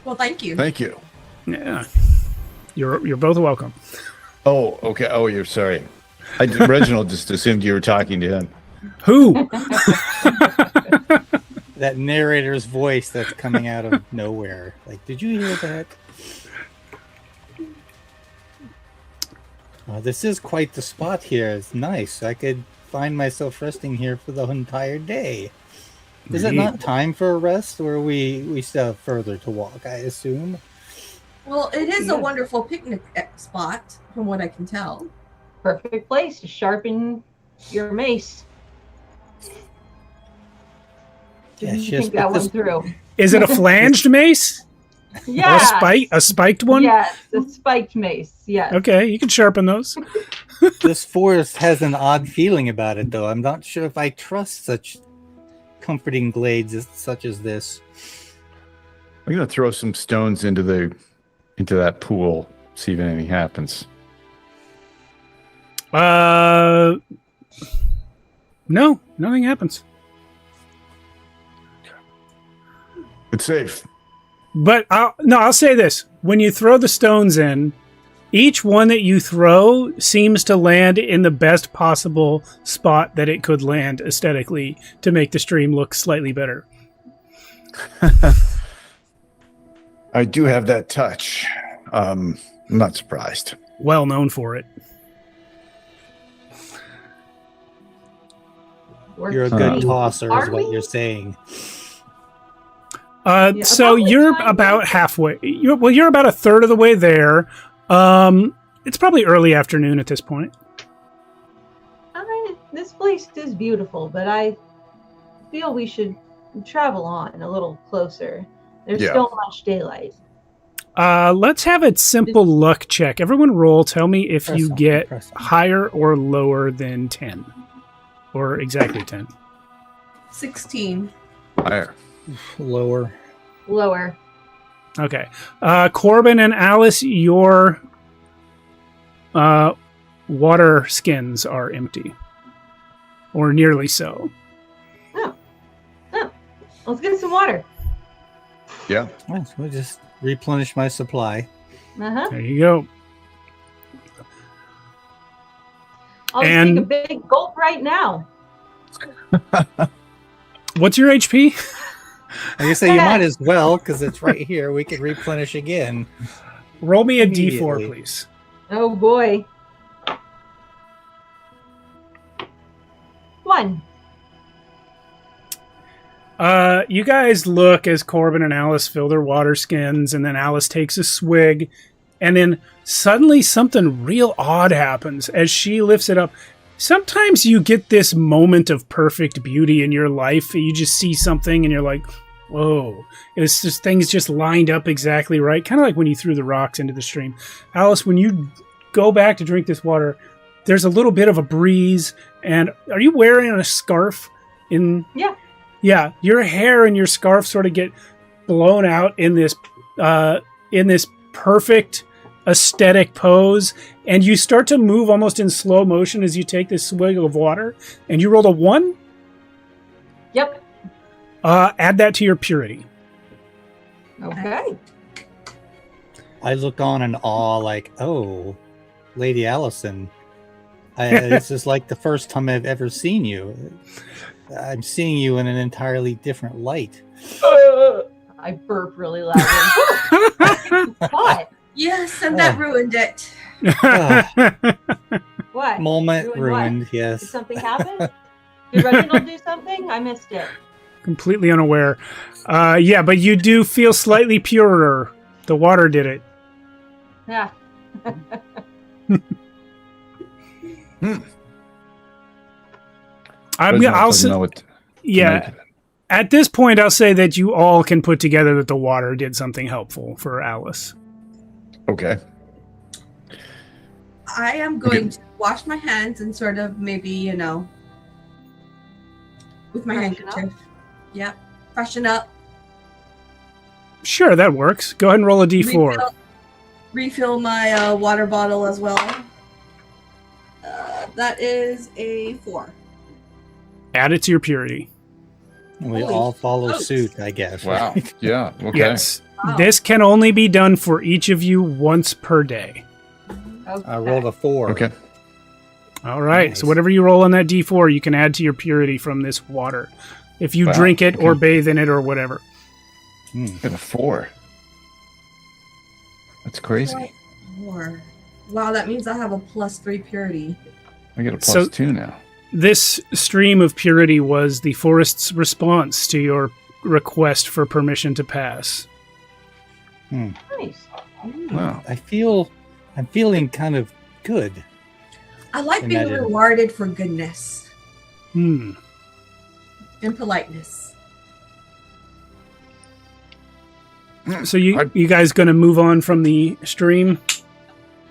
Well, thank you. Thank you. Yeah, you're both welcome. Oh, okay. Oh, you're sorry. Reginald just assumed you were talking to him. Who? That narrator's voice that's coming out of nowhere. Like, did you hear that? This is quite the spot here. It's nice. I could find myself resting here for the entire day. Is it not time for a rest, or we still have further to walk, I assume? Well, it is a wonderful picnic spot, from what I can tell. Perfect place to sharpen your mace. Yes, You think that one through. Is it a flanged mace? Yeah. A spiked one? Yes, a spiked mace. Yes. Okay, you can sharpen those. This forest has an odd feeling about it, though. I'm not sure if I trust such comforting glades such as this. I'm gonna throw some stones into that pool, see if anything happens. No, nothing happens. It's safe. But I'll say this. When you throw the stones in, each one that you throw seems to land in the best possible spot that it could land aesthetically to make the stream look slightly better. I do have that touch. I'm not surprised. Well known for it. You're a good tosser, is Are what we? you're saying. So about you're time. about halfway. You're about a third of the way there. It's probably early afternoon at this point. This place is beautiful, but I feel we should travel on a little closer. There's still much daylight. Let's have a simple luck check. Everyone roll. Tell me if you get higher or lower than 10. Or exactly 10. 16. Higher. Lower. Lower. Okay. Corbin and Alice, your water skins are empty. Or nearly so. Oh. Let's get some water. Yeah. Oh, so we'll just replenish my supply. Uh-huh. There you go. I'll just take a big gulp right now. What's your HP? I guess you might as well, because it's right here. We could replenish again. Roll me a d4, Immediately. please. Oh boy. 1. You guys look as Corbin and Alice fill their water skins, and then Alice takes a swig, and then suddenly something real odd happens as she lifts it up. Sometimes you get this moment of perfect beauty in your life. You just see something and you're like, whoa. It's just things just lined up exactly right. Kind of like when you threw the rocks into the stream. Alice, when you go back to drink this water, there's a little bit of a breeze. And are you wearing a scarf? Yeah. Yeah, your hair and your scarf sort of get blown out in this perfect aesthetic pose, and you start to move almost in slow motion as you take this swig of water, and you rolled a 1? Yep. Add that to your purity. Okay. I look on in awe, like, oh, Lady Allison. This is like the first time I've ever seen you. I'm seeing you in an entirely different light. I burp really loudly. What? Yes, and that ruined it. What? Moment ruined, what? yes. Did something happen? Did Reginald do something? I missed it. Completely unaware. Yeah, but you do feel slightly purer. The water did it. Yeah. At this point, I'll say that you all can put together that the water did something helpful for Alice. Okay. I am going to wash my hands and sort of maybe, with my handkerchief. Yep. Freshen up. Sure, that works. Go ahead and roll a d4. Refill my water bottle as well. That is a 4. Add it to your purity. We all follow suit, I guess. Wow. Right? Yeah. Okay. Yes. Wow. This can only be done for each of you once per day. Okay. I rolled a 4. Okay. All right. Nice. So whatever you roll on that d4, you can add to your purity from this water. If you drink it or bathe in it or whatever. Got a 4. That's crazy. 4. Wow, that means I have a +3 purity. I get a +2 now. This stream of purity was the forest's response to your request for permission to pass. Nice. Wow. I'm feeling kind of good. I like being Imagine. rewarded for goodness Hmm. and politeness. So you guys going to move on from the stream?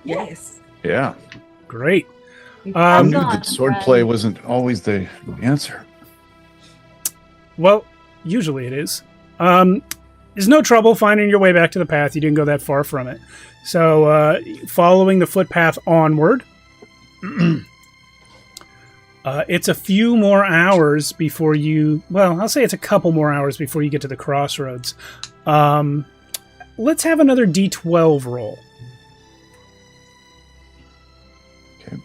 Yes. Yeah. Great. I Um, knew that swordplay wasn't always the answer. Well, usually it is. There's no trouble finding your way back to the path. You didn't go that far from it. So, following the footpath onward, it's a few more hours before you... Well, I'll say it's a couple more hours before you get to the crossroads. Let's have another D12 roll. Okay.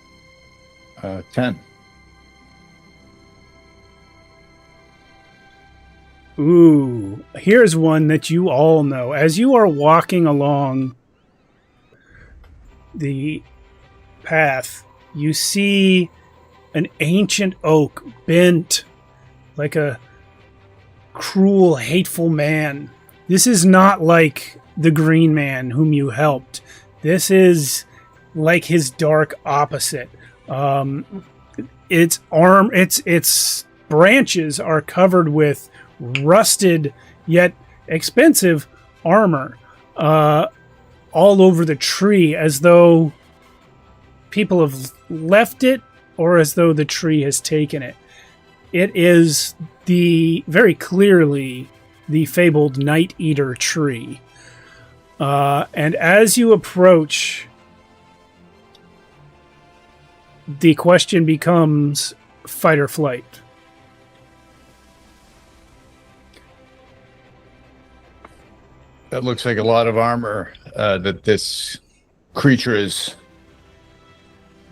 10. Ooh, here's one that you all know. As you are walking along the path, you see an ancient oak bent like a cruel, hateful man. This is not like the green man whom you helped. This is like his dark opposite. Its branches are covered with rusted yet expensive armor all over the tree, as though people have left it or as though the tree has taken it. It is very clearly the fabled Night Eater tree. And as you approach, the question becomes fight or flight. That looks like a lot of armor that this creature is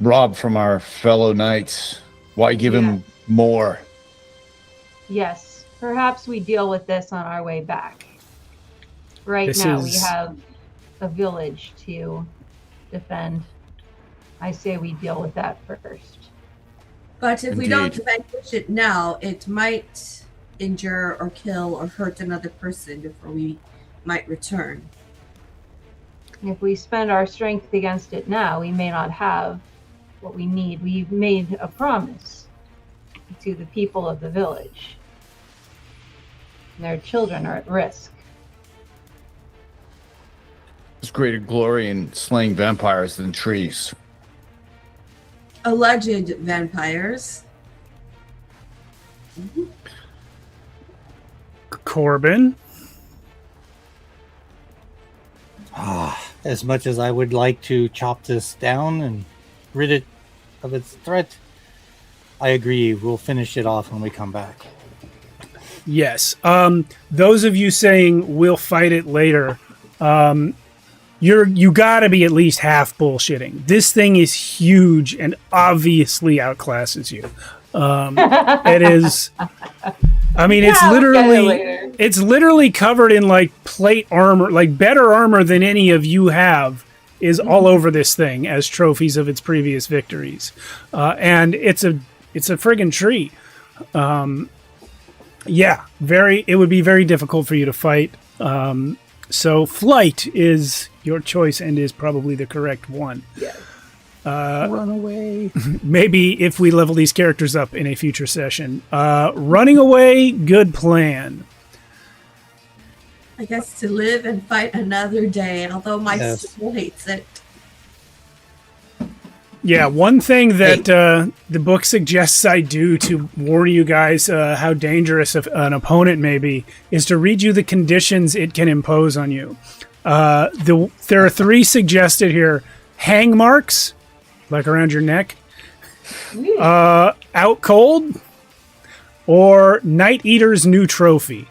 robbed from our fellow knights. Why give him more? Yes. Perhaps we deal with this on our way back. Right This now is- we have a village to defend. I say we deal with that first. But if we don't Indeed. vanquish it now, it might injure or kill or hurt another person before we might return. If we spend our strength against it now, we may not have what we need. We've made a promise to the people of the village. Their children are at risk. There's greater glory in slaying vampires than trees. Alleged vampires. Corbin. As much as I would like to chop this down and rid it of its threat, I agree. We'll finish it off when we come back. Yes. Those of you saying we'll fight it later, you gotta be at least half bullshitting. This thing is huge and obviously outclasses you. It is. I mean, it's literally covered in like plate armor, like better armor than any of you have is all over this thing as trophies of its previous victories. And it's a friggin' tree. It would be very difficult for you to fight. So flight is your choice and is probably the correct one. Yes. Run away. Maybe if we level these characters up in a future session. Running away, good plan. I guess to live and fight another day, although my soul hates it. Yeah, one thing that the book suggests I do to warn you guys how dangerous an opponent may be is to read you the conditions it can impose on you. There are 3 suggested here. Hang marks, like around your neck, out cold, or Night Eater's new trophy.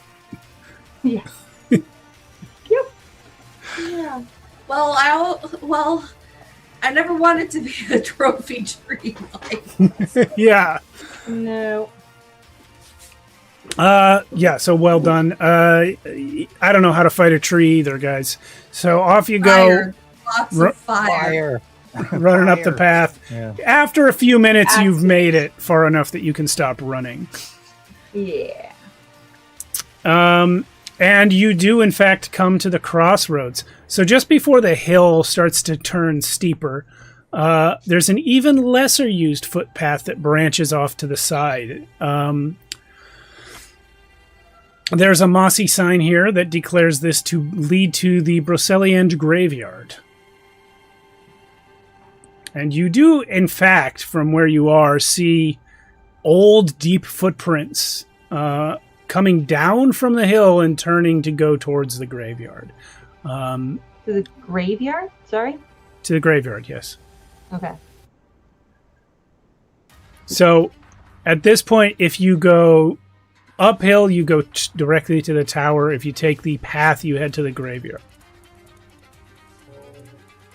Yeah. Yep. Yeah. Well, I never wanted to be a trophy tree. Yeah. No. So well done. I don't know how to fight a tree either, guys. So off you go. Fire. Lots of fire. Running up the path. Yeah. After a few minutes, you've made it far enough that you can stop running. Yeah. And you do, in fact, come to the crossroads. So just before the hill starts to turn steeper, there's an even lesser used footpath that branches off to the side. There's a mossy sign here that declares this to lead to the Bryceliande graveyard. And you do, in fact, from where you are, see old, deep footprints coming down from the hill and turning to go towards the graveyard. To the graveyard? Sorry? To the graveyard, yes. Okay. So, at this point, if you go uphill, you go directly to the tower. If you take the path, you head to the graveyard.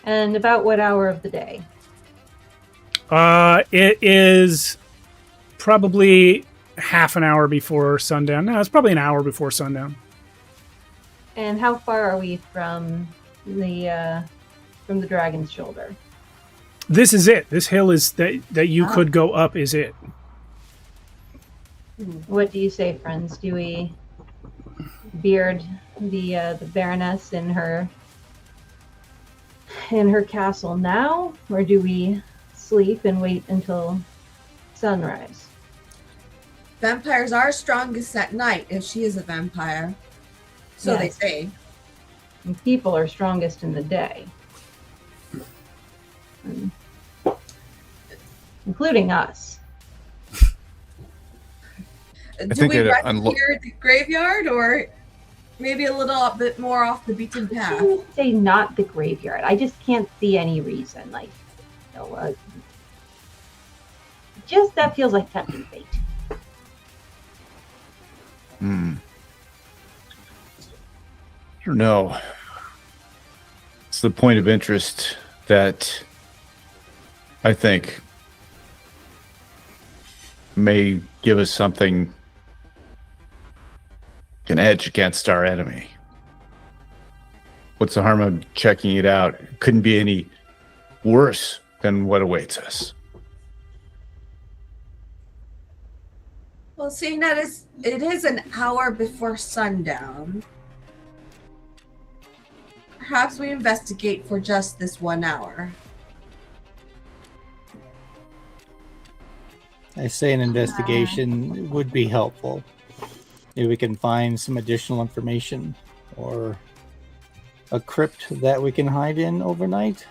And about what hour of the day? It is probably half an hour before sundown. No, it's probably an hour before sundown. And how far are we from the Dragon's Shoulder? This is it. This hill is that you could go up is it. What do you say, friends? Do we beard the Baroness in her castle now, or do we sleep and wait until sunrise? Vampires are strongest at night if she is a vampire. So Yes. they say. And people are strongest in the day. Including us. Do we rest here at the graveyard or maybe a little bit more off the beaten I path? would say not the graveyard. I just can't see any reason. Just that feels like tempting fate. I don't know. It's the point of interest that I think may give us something, an edge against our enemy. What's the harm of checking it out? It couldn't be any worse than what awaits us. Well, seeing that it is an hour before sundown, perhaps we investigate for just this 1 hour. I say an investigation would be helpful. If we can find some additional information or a crypt that we can hide in overnight.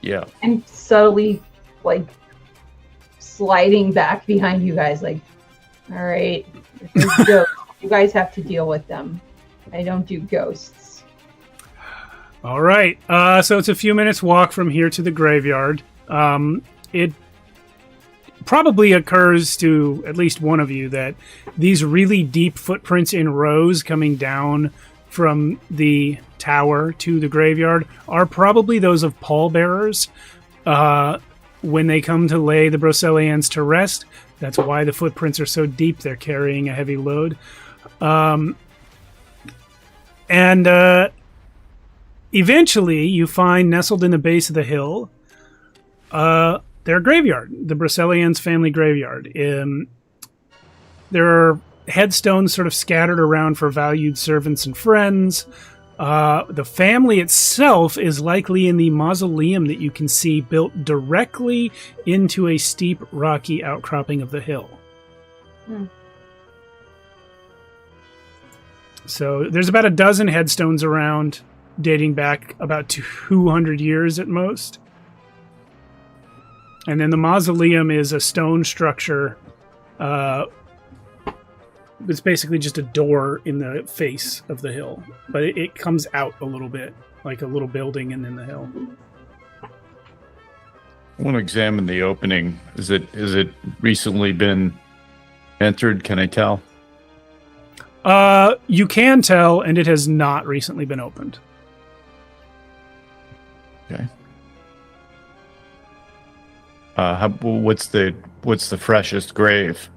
Yeah. I'm subtly, like, sliding back behind you guys, like, all right, if there's ghosts, you guys have to deal with them. I don't do ghosts. All right. So it's a few minutes walk from here to the graveyard. It probably occurs to at least one of you that these really deep footprints in rows coming down from the tower to the graveyard are probably those of pallbearers. When they come to lay the Bryceliande to rest, that's why the footprints are so deep. They're carrying a heavy load. Eventually, you find nestled in the base of the hill their graveyard, the Bryceliande's family graveyard. There are headstones sort of scattered around for valued servants and friends. The family itself is likely in the mausoleum that you can see built directly into a steep, rocky outcropping of the hill. So there's about a dozen headstones around, dating back about 200 years at most. And then the mausoleum is a stone structure. It's basically just a door in the face of the hill, but it comes out a little bit, like a little building and then the hill. I want to examine the opening. Is it recently been entered? Can I tell? You can tell, and it has not recently been opened. Okay. What's the freshest grave?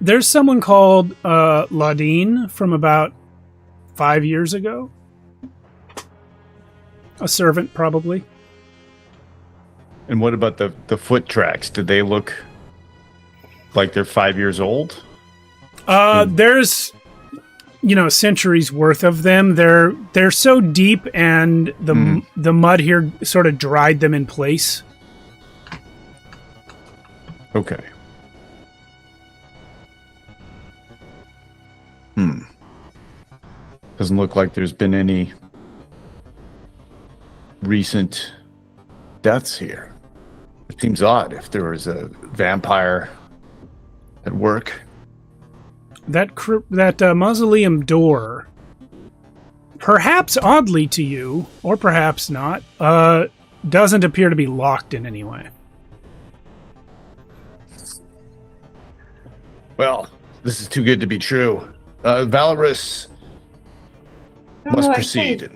There's someone called Ladine from about 5 years ago. A servant, probably. And what about the foot tracks? Did they look like they're 5 years old? There's, centuries worth of them. They're so deep, and the mud here sort of dried them in place. Okay. Doesn't look like there's been any recent deaths here. It seems odd if there was a vampire at work. That mausoleum door, perhaps oddly to you, or perhaps not, doesn't appear to be locked in any way. Well, this is too good to be true. Valorous must proceed.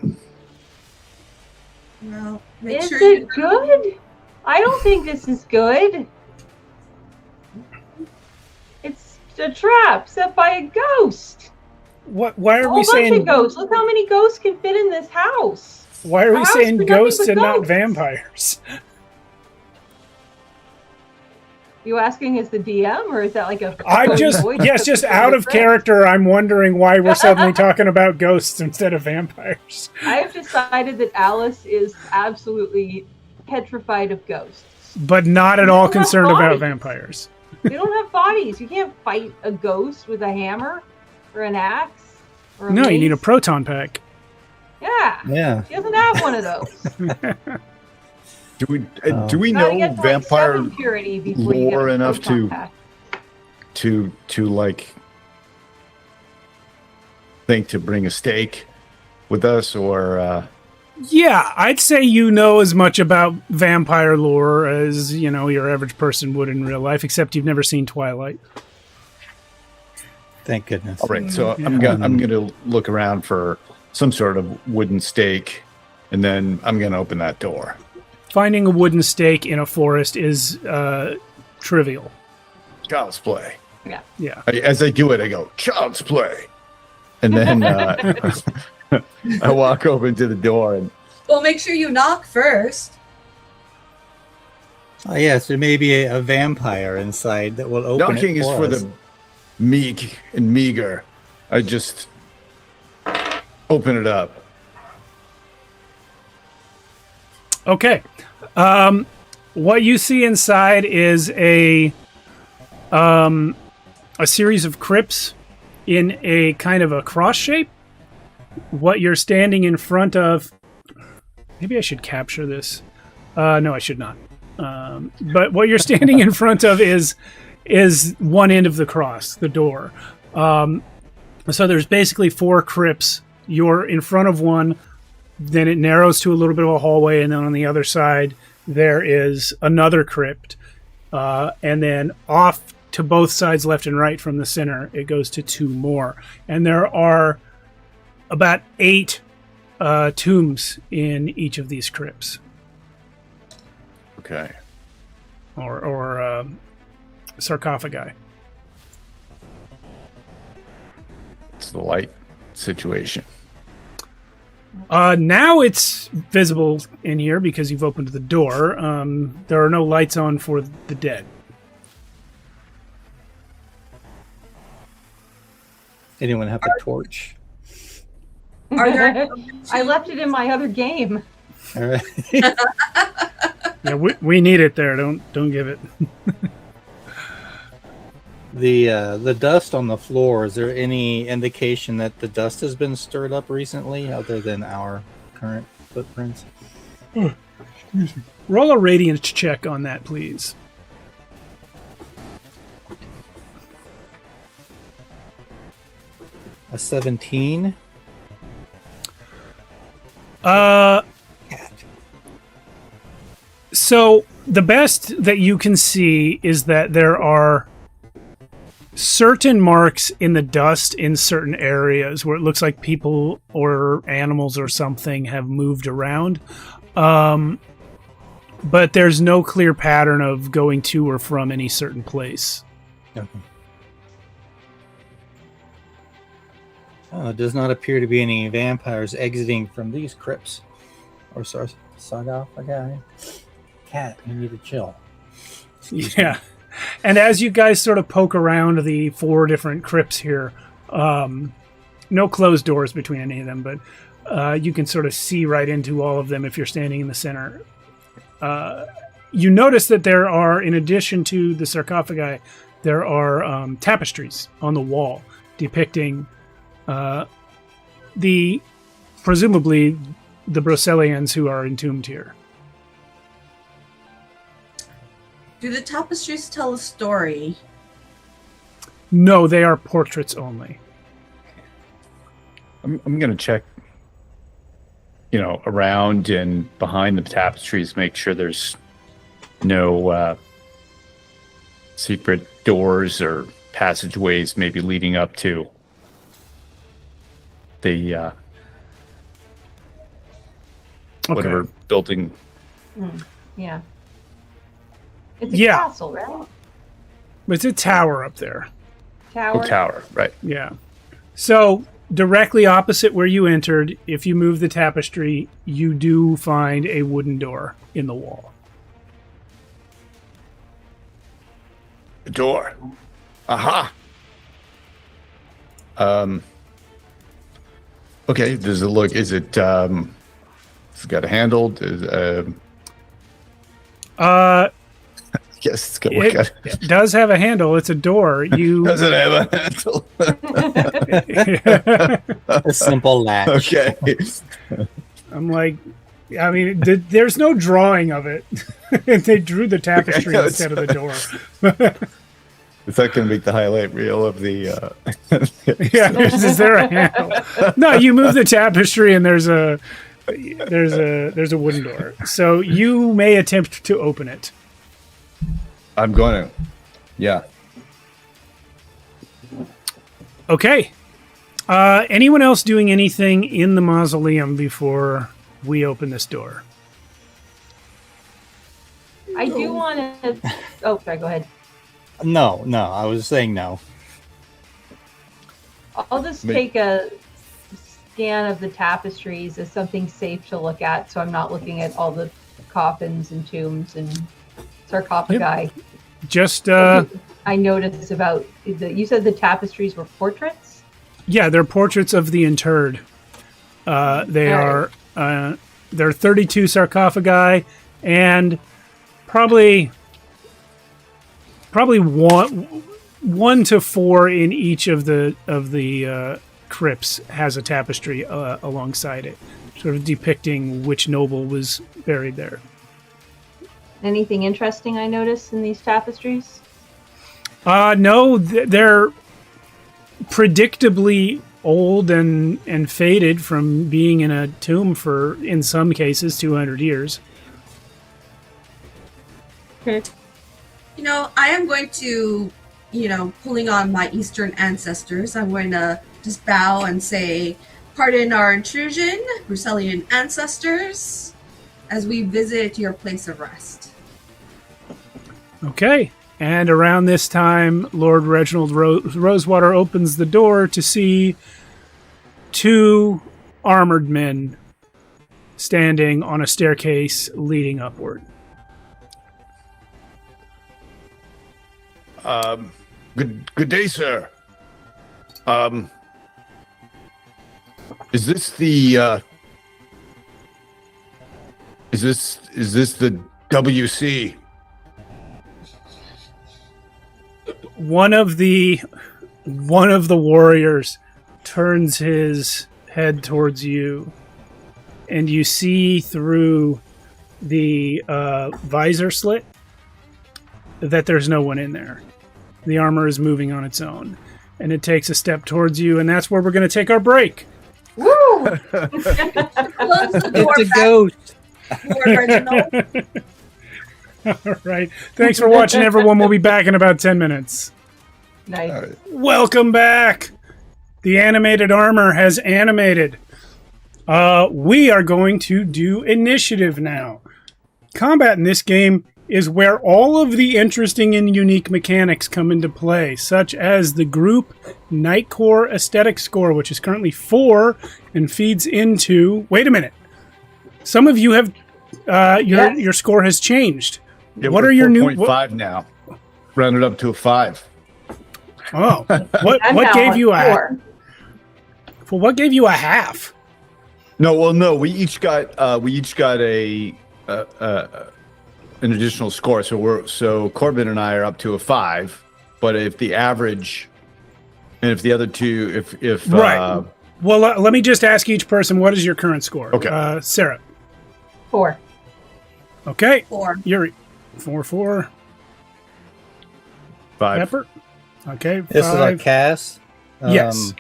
Well, Is it good? I don't think this is good. It's a trap set by a ghost. Why are A we whole bunch saying of ghosts? Look how many ghosts can fit in this house. Why are we House saying with nothing ghosts but and not ghosts. vampires? You asking as the DM, or is that like a? I'm just out of character. I'm wondering why we're suddenly talking about ghosts instead of vampires. I have decided that Alice is absolutely petrified of ghosts. But not at all don't have concerned about bodies. vampires. They don't have bodies. You can't fight a ghost with a hammer or an axe or a No, you need a mace. proton pack. Yeah. She doesn't have one of those. Do we Gotta know get to, like, vampire 7 purity before you get lore a enough proton to pack. to like think to bring a stake with us, or Yeah, I'd say you know as much about vampire lore as, your average person would in real life, except you've never seen Twilight. Thank goodness. all right. So I'm gonna look around for some sort of wooden stake, and then I'm gonna open that door. Finding a wooden stake in a forest is trivial. Child's play. Yeah. As I do it, I go, child's play. And then I walk over to the door and Well, make sure you knock first. Oh, yes, there may be a vampire inside that will open Knocking it is for us. the meek and meager. I just open it up. Okay. What you see inside is a series of crypts in a kind of a cross shape. What you're standing in front of... Maybe I should capture this. No, I should not. But what you're standing in front of is one end of the cross, the door. So there's basically 4 crypts. You're in front of one, then it narrows to a little bit of a hallway, and then on the other side there is another crypt. And then off to both sides, left and right from the center, it goes to 2 more. And there are about 8 tombs in each of these crypts. Okay. Or sarcophagi. It's the light situation. Now it's visible in here because you've opened the door. There are no lights on for the dead. Anyone have a torch? Are there? I left it in my other game. All right. Yeah, we need it there. Don't give it. The dust on the floor, is there any indication that the dust has been stirred up recently other than our current footprints? Roll a radiance check on that, please. A 17? So the best that you can see is that there are certain marks in the dust in certain areas where it looks like people or animals or something have moved around. But there's no clear pattern of going to or from any certain place. Okay. It does not appear to be any vampires exiting from these crypts. Or sarcophagi. Cat, you need to chill. Yeah. And as you guys sort of poke around the 4 different crypts here, no closed doors between any of them, but you can sort of see right into all of them if you're standing in the center. You notice that there are, in addition to the sarcophagi, there are tapestries on the wall depicting presumably the Brycelians who are entombed here. Do the tapestries tell a story? No, they are portraits only. I'm going to check, around and behind the tapestries, make sure there's no secret doors or passageways maybe leading up to the whatever building. Yeah. It's a Yeah. castle, right? It's a tower up there. Tower. Oh, tower, right. Yeah. So directly opposite where you entered, if you move the tapestry, you do find a wooden door in the wall. The door. Aha. Okay, does it look, is it, it's got a handle? Yes, it's got It does have a handle. It's a door. You Does it have a handle? A simple latch. Okay. I'm like, I mean, there's no drawing of it. They drew the tapestry Okay, instead of the door. Is that going to make the highlight reel of the? Yeah, is there a handle? No, you move the tapestry and there's a wooden door. So you may attempt to open it. I'm going to. Yeah. Okay. Anyone else doing anything in the mausoleum before we open this door? I do want to. Oh, sorry. Go ahead. No, I was saying no. I'll just take a scan of the tapestries as something safe to look at, so I'm not looking at all the coffins and tombs and sarcophagi. Just I noticed about you said the tapestries were portraits. yeah, they're portraits of the interred. They are there are 32 sarcophagi, and probably one to four in each of the crypts has a tapestry alongside it, sort of depicting which noble was buried there. Anything interesting I noticed in these tapestries? No, they're predictably old and faded from being in a tomb for, in some cases, 200 years. Okay. You know, I am going to, pulling on my Eastern ancestors, I'm going to just bow and say, pardon our intrusion, Brycelian ancestors, as we visit your place of rest. Okay. And around this time, Lord Reginald Rosewater opens the door to see two armored men standing on a staircase leading upward. Good day, sir. Is this the is this the WC? One of the warriors turns his head towards you, and you see through the visor slit that there's no one in there. The armor is moving on its own, and it takes a step towards you, and that's where we're going to take our break. Woo! Close the door It's a back, ghost. Lord Reginald. All right. Thanks for watching, everyone. We'll be back in about 10 minutes. Nice. Welcome back. The animated armor has animated. We are going to do initiative now. Combat in this game is where all of the interesting and unique mechanics come into play, such as the group Knightcore aesthetic score, which is currently 4 and feeds into... Wait a minute. Some of you have... Your score has changed. Yeah, what we're are your new... 4.5 now? Rounded up to a 5. Oh, what I'm what now gave on you a 4. well, what gave you a half? No. We each got an additional score. So Corbin and I are up to a 5. But if the average, and if the other two, if Right. Well, let me just ask each person, what is your current score? Okay. Sarah. 4. Okay. 4. Yuri. 4. 5. Pepper. Okay. This is 5. a cast. Yes.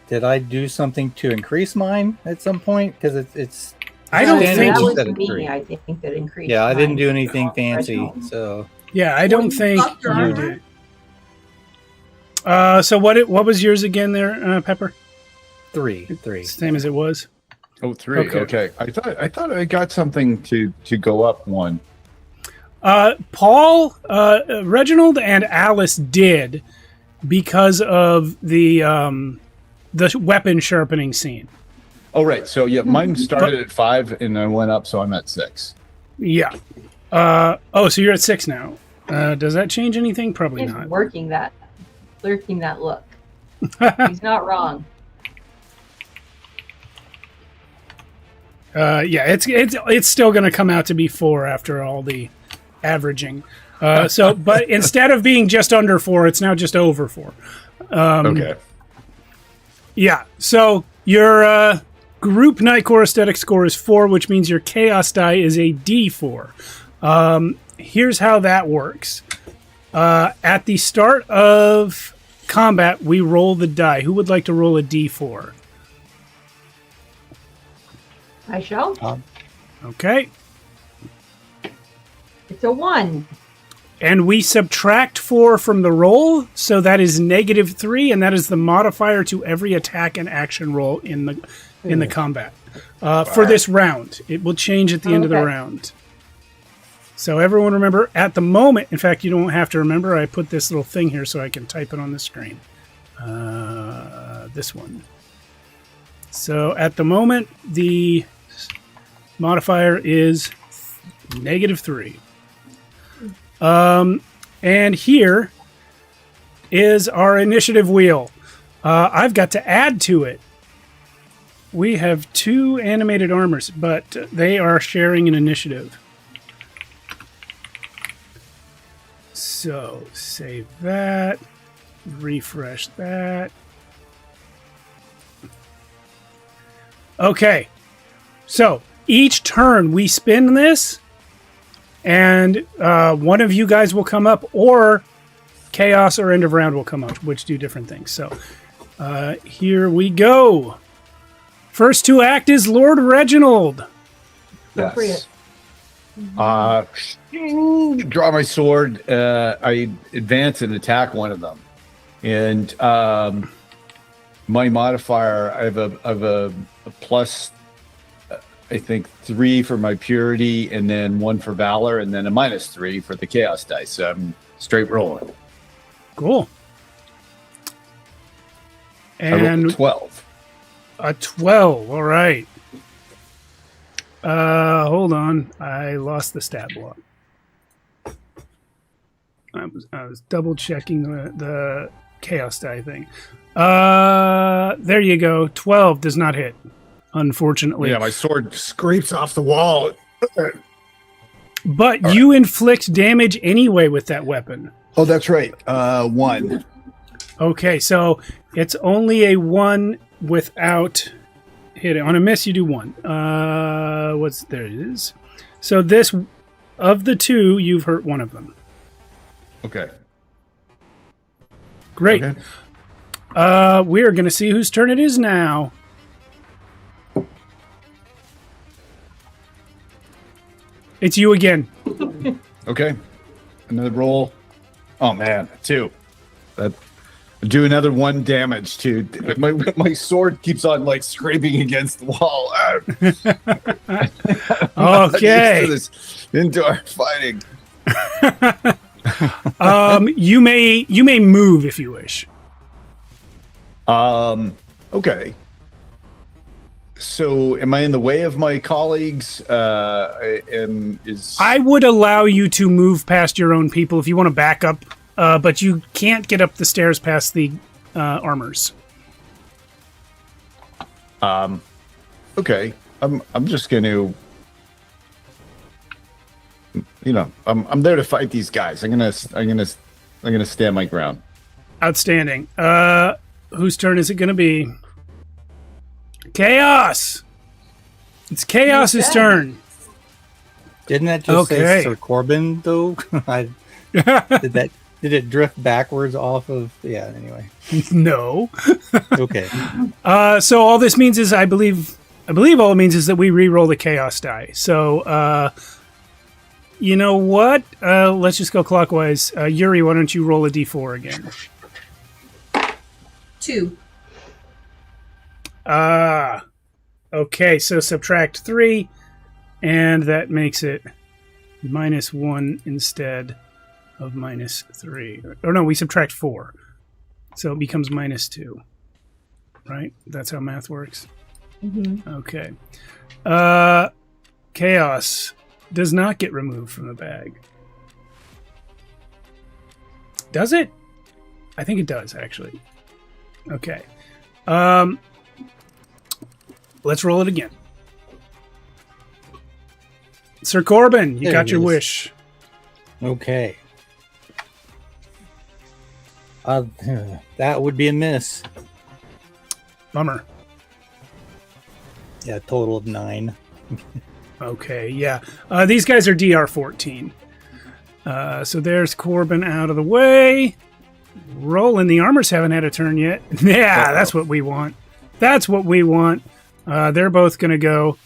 Did I do something to increase mine at some point? Because it's. I don't standard think that you was set at me. 3. I think that increased. Yeah, I didn't mine. do anything fancy. Original. So Yeah, I don't you think upped your you armor? did. So what was yours again there, Pepper? 3. Same as it was. Oh, 3. Okay. I thought I got something to go up 1. Paul, Reginald, and Alice did because of the weapon sharpening scene. Oh, right. So yeah, mine started at 5 and I went up, so I'm at 6. Yeah. So you're at 6 now. Does that change anything? Probably He's not. lurking that look. He's not wrong. Yeah, it's still going to come out to be 4 after all the averaging. But instead of being just under 4, it's now just over 4. Okay. Yeah. So your group Knightcore aesthetic score is 4, which means your chaos die is a D4. Here's how that works. At the start of combat, we roll the die. Who would like to roll a D4? I shall. Okay. It's a 1. And we subtract 4 from the roll, so that is -3, and that is the modifier to every attack and action roll in the combat. For this round. It will change at the end of the Okay. round. So everyone remember, at the moment, in fact, you don't have to remember, I put this little thing here so I can type it on the screen. This one. So at the moment, the modifier is -3. And here is our initiative wheel. I've got to add to it. We have 2 animated armors, but they are sharing an initiative. So save that, refresh that. Okay, so each turn we spin this, and one of you guys will come up, or Chaos or End of Round will come up, which do different things. So here we go. First to act is Lord Reginald. Appropriate. Draw my sword. I advance and attack one of them, and my modifier. I have a plus. I think 3 for my purity, and then 1 for valor, and then a -3 for the chaos dice. So I'm straight rolling. Cool. I rolled And a 12. a 12. All right. Hold on. I lost the stat block. I was double checking the chaos die thing. There you go. 12 does not hit, unfortunately. Yeah, my sword scrapes off the wall. But you inflict damage anyway with that weapon. Oh, that's right. 1. Okay, so it's only a 1 without hitting. On a miss, you do 1. There it is. So this, of the 2, you've hurt one of them. Okay. Great. Okay. We're going to see whose turn it is now. It's you again. Okay. Another roll. Oh man, 2. That do another 1 damage to my sword keeps on like scraping against the wall. Okay. This indoor fighting. You may move if you wish. Okay. So, am I in the way of my colleagues? I would allow you to move past your own people if you want to back up, but you can't get up the stairs past the armors. Okay. I'm just going to, I'm there to fight these guys. I'm gonna stand my ground. Outstanding. Whose turn is it going to be? Chaos. It's Chaos's turn. Didn't that just say Okay. Sir Corbin though? Did it drift backwards off of? Yeah. Anyway. No. Okay. So all this means is, I believe all it means is that we re-roll the chaos die. So, you know what? Let's just go clockwise. Yuri, why don't you roll a d4 again? 2. Okay, so subtract 3, and that makes it -1 instead of -3. Or no, we subtract 4. So it becomes -2. Right? That's how math works? Mm-hmm. Okay. Chaos does not get removed from the bag. Does it? I think it does, actually. Okay. Let's roll it again. Sir Corbin, you There got it your is. wish. Okay. That would be a miss. Bummer. Yeah, total of 9. Okay, yeah. These guys are DR 14. So there's Corbin out of the way. Rolling. The armors haven't had a turn yet. Yeah, Uh-oh. that's what we want. That's what we want. They're both going to go.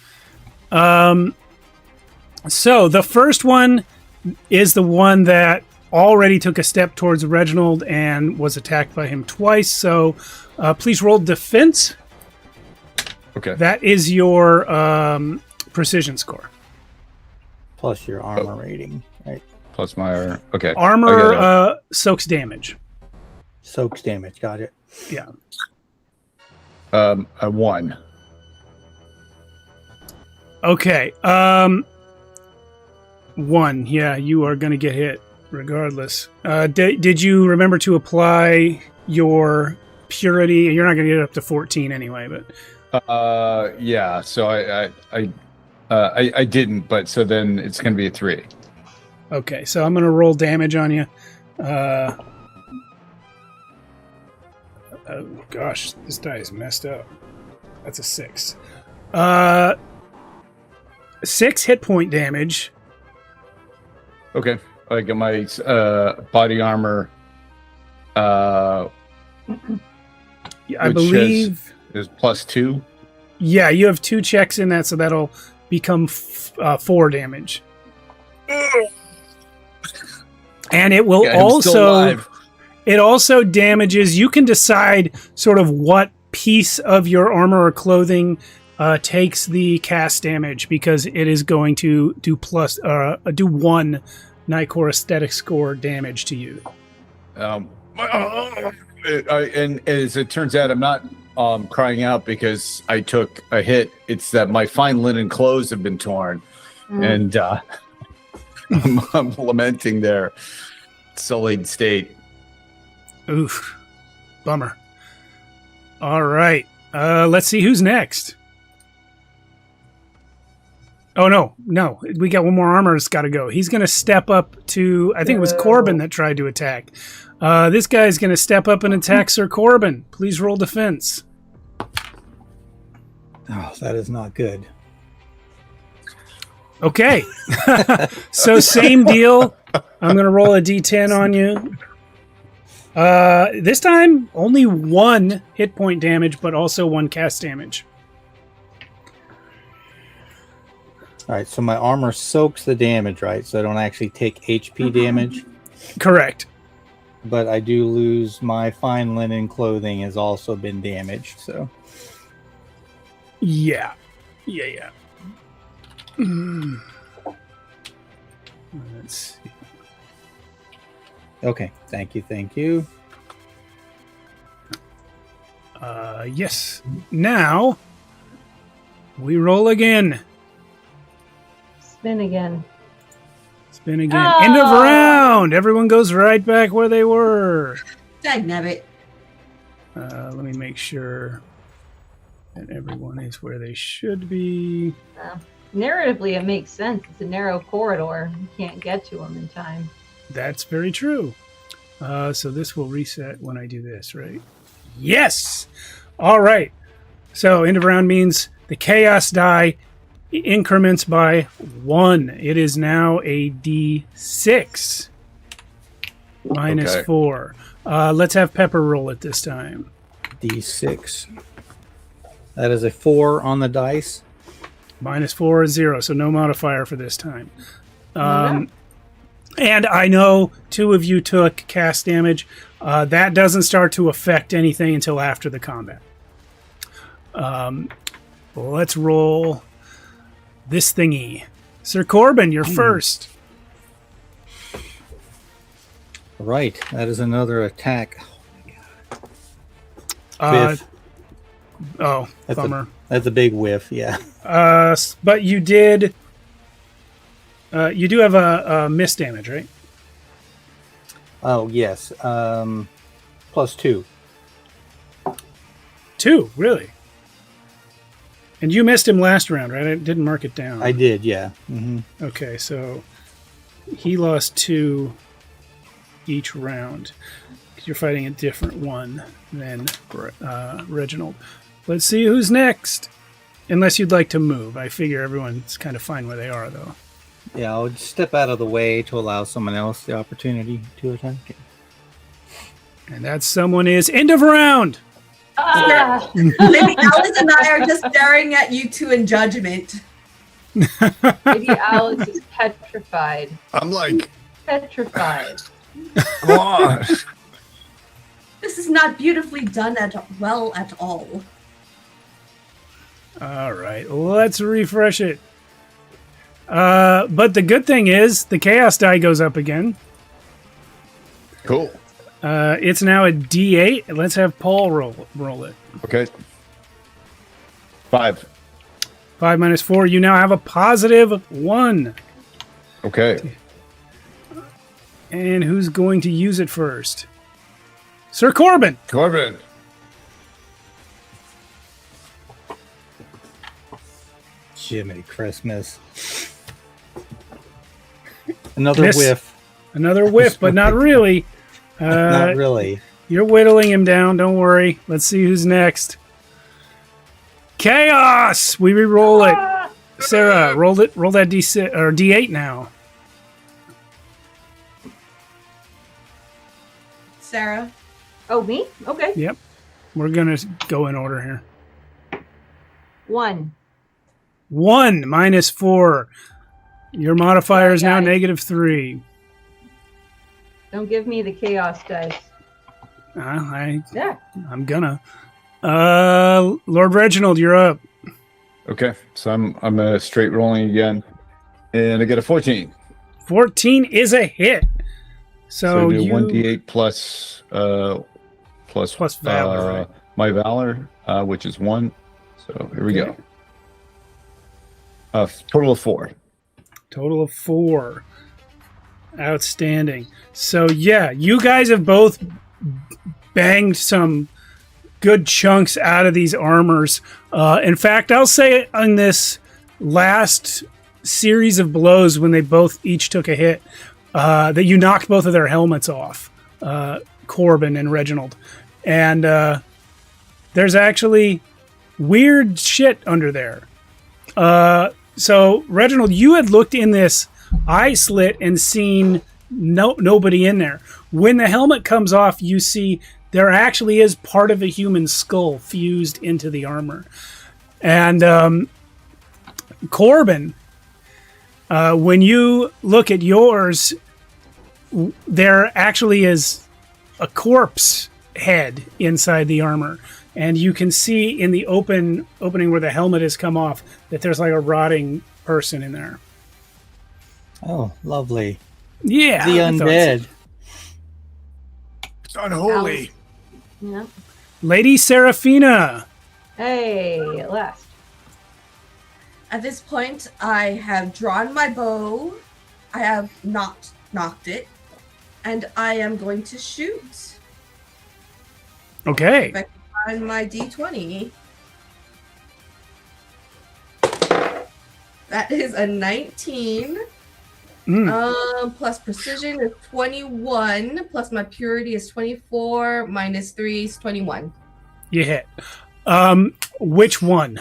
So the first one is the one that already took a step towards Reginald and was attacked by him twice. So please roll defense. Okay. That is your precision score. Plus your armor rating, right? Plus my okay. Armor soaks damage. Soaks damage. Got it. Yeah. A 1. Okay. 1. Yeah, you are going to get hit. regardless. Did you remember to apply your purity? You're not going to get up to 14 anyway, but yeah. So I didn't, but so then it's going to be a 3. okay. So I'm going to roll damage on you. Oh gosh, this die is messed up. That's a 6. 6 hit point damage. Okay. I get my body armor. I believe is +2. Yeah, you have 2 checks in that, so that'll become 4 damage. And it will it also damages. You can decide sort of what piece of your armor or clothing takes the cast damage, because it is going to do 1 Knightcore aesthetic score damage to you. And as it turns out, I'm not crying out because I took a hit. It's that my fine linen clothes have been torn, and I'm lamenting their sullied state. Oof, bummer. All right, let's see who's next. Oh, no. We got one more armor that's got to go. He's going to step up to... I think it was Corbin that tried to attack. This guy's going to step up and attack Sir Corbin. Please roll defense. Oh, that is not good. Okay. So same deal. I'm going to roll a d10 on you. This time, only 1 hit point damage, but also 1 cast damage. All right, so my armor soaks the damage, right? So I don't actually take HP damage. Correct. But I do lose my fine linen clothing has also been damaged, so. Yeah. Let's see. Okay, thank you. Yes. Now, we roll again. Spin again. Oh! End of round. Everyone goes right back where they were. Dagnabbit. Let me make sure that everyone is where they should be. Narratively, it makes sense. It's a narrow corridor. You can't get to them in time. That's very true. So this will reset when I do this, right? Yes! All right. So end of round means the chaos die increments by 1. It is now a d6 minus 4. Let's have Pepper roll it this time. D6. That is a 4 on the dice. Minus 4 is 0, so no modifier for this time. And I know 2 of you took cast damage. That doesn't start to affect anything until after the combat. Let's roll this thingy. Sir Corbin, you're first. Right, that is another attack. Whiff. That's Bummer. That's a big whiff, yeah. But you did... you do have a miss damage, right? Oh, yes. +2. 2, really? And you missed him last round, right? I didn't mark it down. I did, yeah. Mm-hmm. Okay, so he lost 2 each round. Because you're fighting a different one than Reginald. Let's see who's next. Unless you'd like to move. I figure everyone's kind of fine where they are, though. Yeah, I'll just step out of the way to allow someone else the opportunity to attack. And that someone is end of round. Maybe Alice and I are just staring at you two in judgment. Maybe Alex is petrified. I'm like, Petrified. come on. This is not beautifully done at all. All right, let's refresh it. But the good thing is the chaos die goes up again. Cool. It's now a D8. Let's have Paul roll it. Okay. 5. 5 minus 4. You now have a positive 1. Okay. And who's going to use it first? Sir Corbin. Corbin. Jiminy Christmas. Another Miss. whiff. Another whiff, but not really. Not really. You're whittling him down. Don't worry. Let's see who's next. Chaos. We re-roll it. Sarah, roll it. Roll that D6 or D8 now. Sarah. Oh, me? Okay. Yep. We're gonna go in order here. 1. 1 minus 4. Your modifier is now Got it. -3. Don't give me the chaos dice. Yeah. I'm gonna. Lord Reginald, you're up. Okay, so I'm straight rolling again, and I get a 14. 14 is a hit. So I do you 1d8 plus valor, right? my valor, which is 1. So here we go. Total of 4. Total of 4. Outstanding. So yeah, you guys have both banged some good chunks out of these armors. In fact, I'll say on this last series of blows when they both each took a hit, that you knocked both of their helmets off, Corbin and Reginald. And there's actually weird shit under there. So, Reginald, you had looked in this eye slit and seen nobody in there. When the helmet comes off, you see there actually is part of a human skull fused into the armor. And Corbin, when you look at yours, there actually is a corpse head inside the armor. And you can see in the opening where the helmet has come off that there's like a rotting person in there. Oh, lovely. Yeah. The I thought so. undead. It's unholy. Yeah. Lady Serafina. Hey, last. At this point, I have drawn my bow. I have not knocked it. And I am going to shoot. Okay. If I can find my D20. That is a 19. Plus precision is 21. Plus my purity is 24. Minus 3 is 21. You hit. Which one?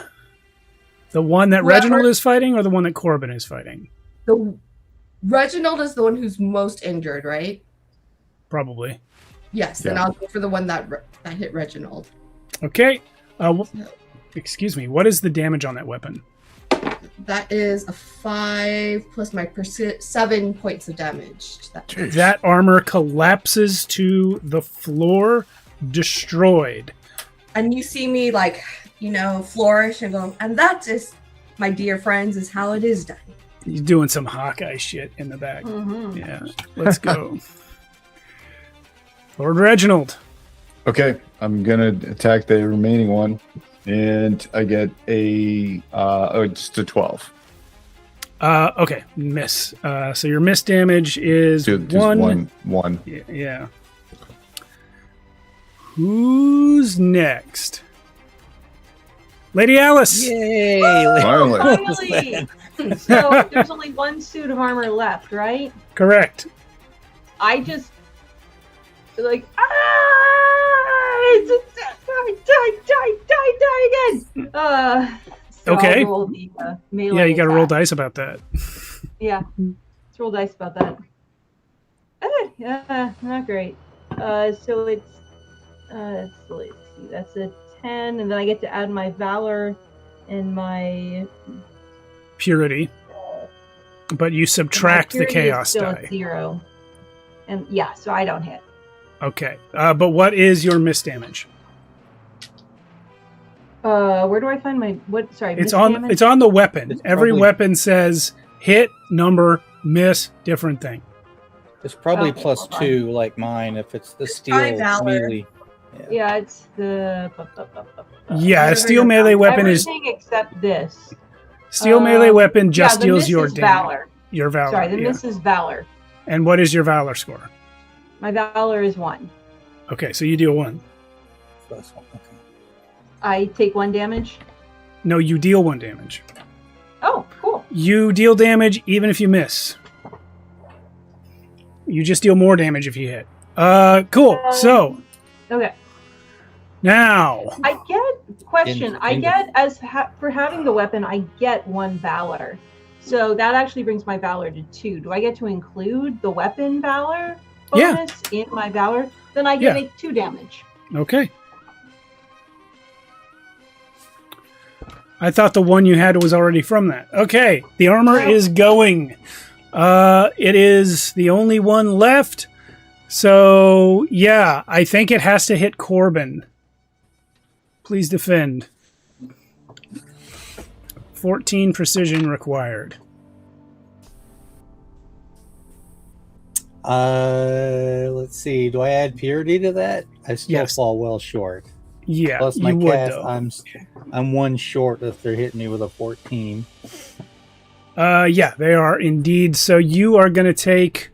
The one that Whoever- Reginald is fighting or the one that Corbin is fighting? The Reginald is the one who's most injured, right? Probably. Yes, then Yeah. I'll go for the one that hit Reginald. Okay. Excuse me. What is the damage on that weapon? That is a 5 plus my 7 points of damage. That armor collapses to the floor, destroyed. And you see me flourish and go, and that is, my dear friends, is how it is done. He's doing some Hawkeye shit in the back. Mm-hmm. Yeah. Let's go. Lord Reginald. Okay, I'm gonna attack the remaining one, and I get just a 12. Okay. Miss. So your miss damage is Just 1. One. Yeah. Who's next? Lady Alice. Yay! Finally. Finally! So there's only one suit of armor left, right? Correct. I just die again. So Okay. I'll roll the, melee Yeah, you got to roll attack. dice about that. Yeah, let's roll dice about that. Not great. So it's let's see, that's a 10, and then I get to add my valor and my Purity. But you subtract the purity is chaos still at die. 0. And yeah, so I don't hit. Okay. But what is your miss damage? Where do I find my It's miss on damage? it's on the weapon. It's Every probably- weapon says hit, number, miss, different thing. It's probably Okay, plus hold on. 2, like mine, if it's the steel high valor. melee. Yeah, it's the Yeah, a whatever steel your melee weapon is everything except this. steel melee weapon just the deals miss your is damage. valor. Your valor. Sorry, the yeah. miss is valor. And what is your Valor score? My Valor is 1. Okay, so you deal 1. Plus one, okay. I take 1 damage. No, you deal 1 damage. Oh, cool. You deal damage even if you miss. You just deal more damage if you hit. Cool. So Okay. now, I get question. I in- get for having the weapon, I get 1 Valor. So that actually brings my Valor to 2. Do I get to include the weapon Valor Yeah. bonus in my Valor? Then I Yeah. can make 2 damage. okay. I thought the one you had was already from that. Okay, the armor is going. It is the only one left. So, yeah, I think it has to hit Corbin. Please defend. 14 precision required. Let's see. Do I add purity to that? I still Yes. fall well short. Yeah, Plus my you would, cast, though. I'm 1 short if they're hitting me with a 14. Yeah, they are indeed. So you are going to take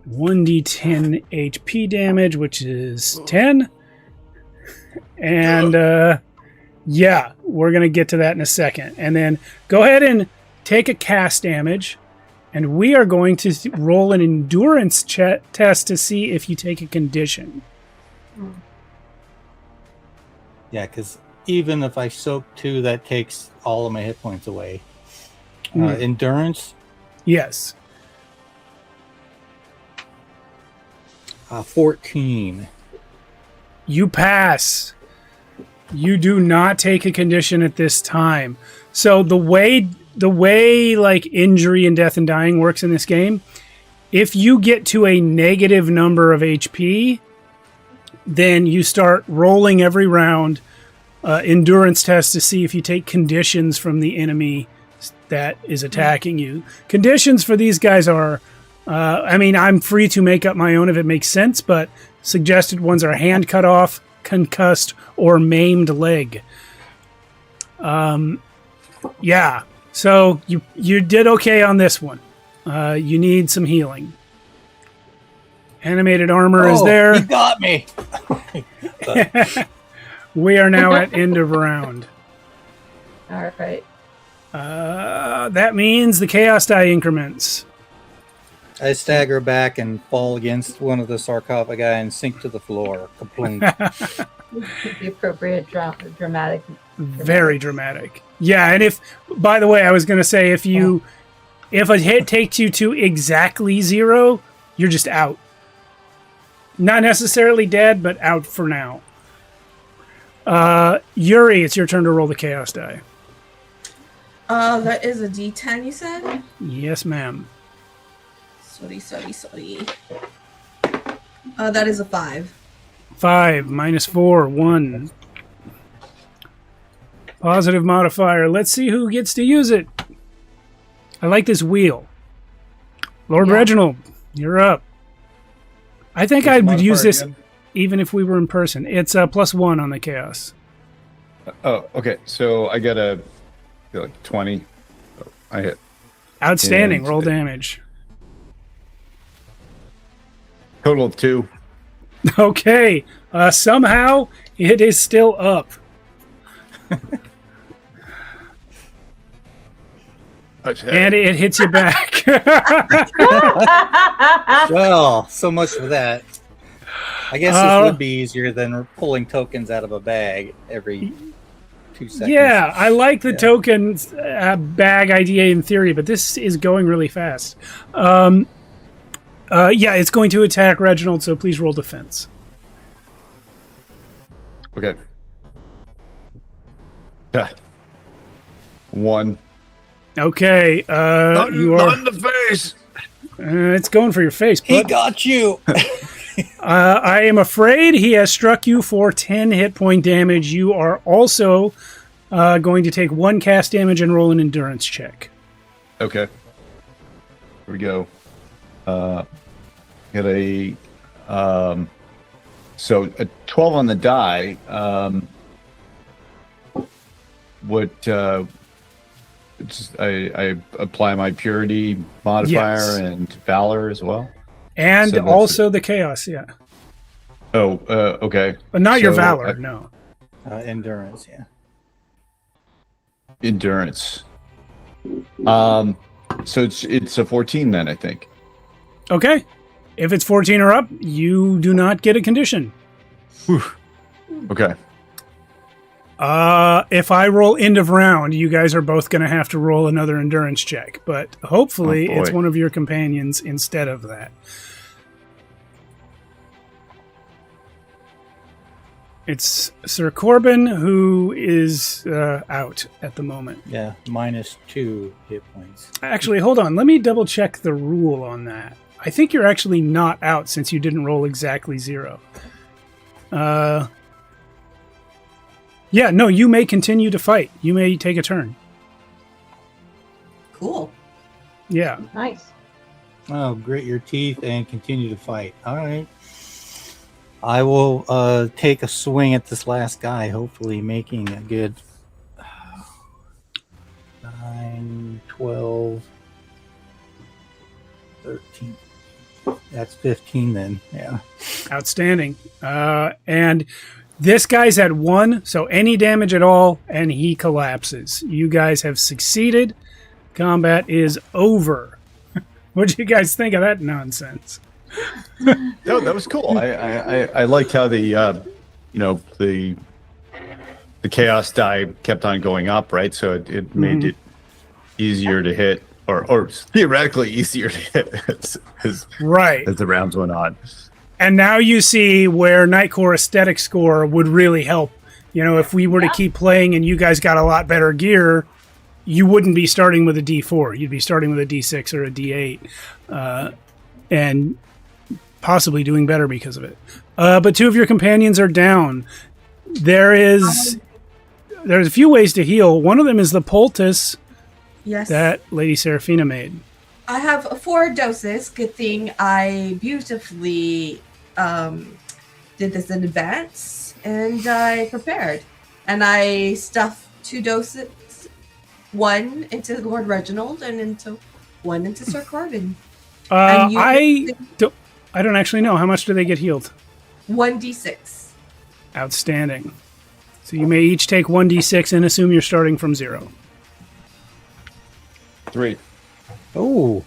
1d10 HP damage, which is 10. And, yeah, we're going to get to that in a second. And then go ahead and take a cast damage. And we are going to roll an endurance test to see if you take a condition. Yeah, because even if I soak 2, that takes all of my hit points away. Endurance, Yes. 14. You pass. You do not take a condition at this time. So the way like injury and death and dying works in this game, if you get to a negative number of HP, then you start rolling every round endurance tests to see if you take conditions from the enemy that is attacking you. Conditions for these guys are, I mean, I'm free to make up my own if it makes sense, but suggested ones are hand cut off, concussed, or maimed leg. Yeah, so you did okay on this one. You need some healing. Animated armor is there. He got me. We are now at end of round. All right. That means the chaos die increments. I stagger back and fall against one of the sarcophagi and sink to the floor. Kaplunk. The appropriate dramatic. Very dramatic. Yeah, and if, by the way, I was going to say, if a hit takes you to exactly 0, you're just out. Not necessarily dead, but out for now. Yuri, it's your turn to roll the chaos die. That is a D10, you said? Yes, ma'am. Sorry. That is a 5. 5 minus 4, 1. Positive modifier. Let's see who gets to use it. I like this wheel. Lord Reginald, you're up. I think I would use this even if we were in person. It's +1 on the chaos. Oh, okay. So I got a 20. Oh, I hit. Outstanding. And- Roll damage. Total of 2. Okay. Somehow it is still up. And it hits you back. Well, so much for that. I guess this would be easier than pulling tokens out of a bag every 2 seconds. Yeah, I like the token bag idea in theory, but this is going really fast. Yeah, it's going to attack Reginald, so please roll defense. Okay. 1. Okay, you are. On the face. It's going for your face. He But, got you. I am afraid he has struck you for 10 hit point damage. You are also going to take 1 cast damage and roll an endurance check. Okay. Here we go. Get a so a 12 on the die. What I apply my purity modifier Yes. and valor as well. And So that's also the chaos, yeah. Oh, okay. But not your So, valor, no. Endurance, yeah. Endurance. So it's a 14 then, I think. Okay. If it's 14 or up, you do not get a condition. Okay. If I roll end of round, you guys are both going to have to roll another endurance check. But hopefully Oh, boy. it's one of your companions instead of that. It's Sir Corbin who is out at the moment. Yeah, -2 hit points. Actually, hold on. Let me double check the rule on that. I think you're actually not out since you didn't roll exactly 0. Yeah, no, you may continue to fight. You may take a turn. Cool. Yeah. Nice. Oh, grit your teeth and continue to fight. All right. I will take a swing at this last guy, hopefully making a good 9, 12, 13. That's 15 then. Yeah. Outstanding. And this guy's at 1, so any damage at all, and he collapses. You guys have succeeded. Combat is over. What'd you guys think of that nonsense? No, that was cool. I liked how the chaos die kept on going up, right? So it made it easier to hit, or theoretically easier to hit as Right. the rounds went on. And now you see where Knightcore aesthetic score would really help. You know, if we were to keep playing and you guys got a lot better gear, you wouldn't be starting with a D4. You'd be starting with a D6 or a D8. And possibly doing better because of it. But 2 of your companions are down. There's a few ways to heal. One of them is the poultice Yes. that Lady Seraphina made. I have 4 doses. Good thing I beautifully did this in advance, and I prepared. And I stuffed 2 doses, 1 into Lord Reginald and 1 into Sir Corbin. And you I don't actually know. How much do they get healed? 1d6. Outstanding. So you may each take 1d6 and assume you're starting from 0. 3. Oh.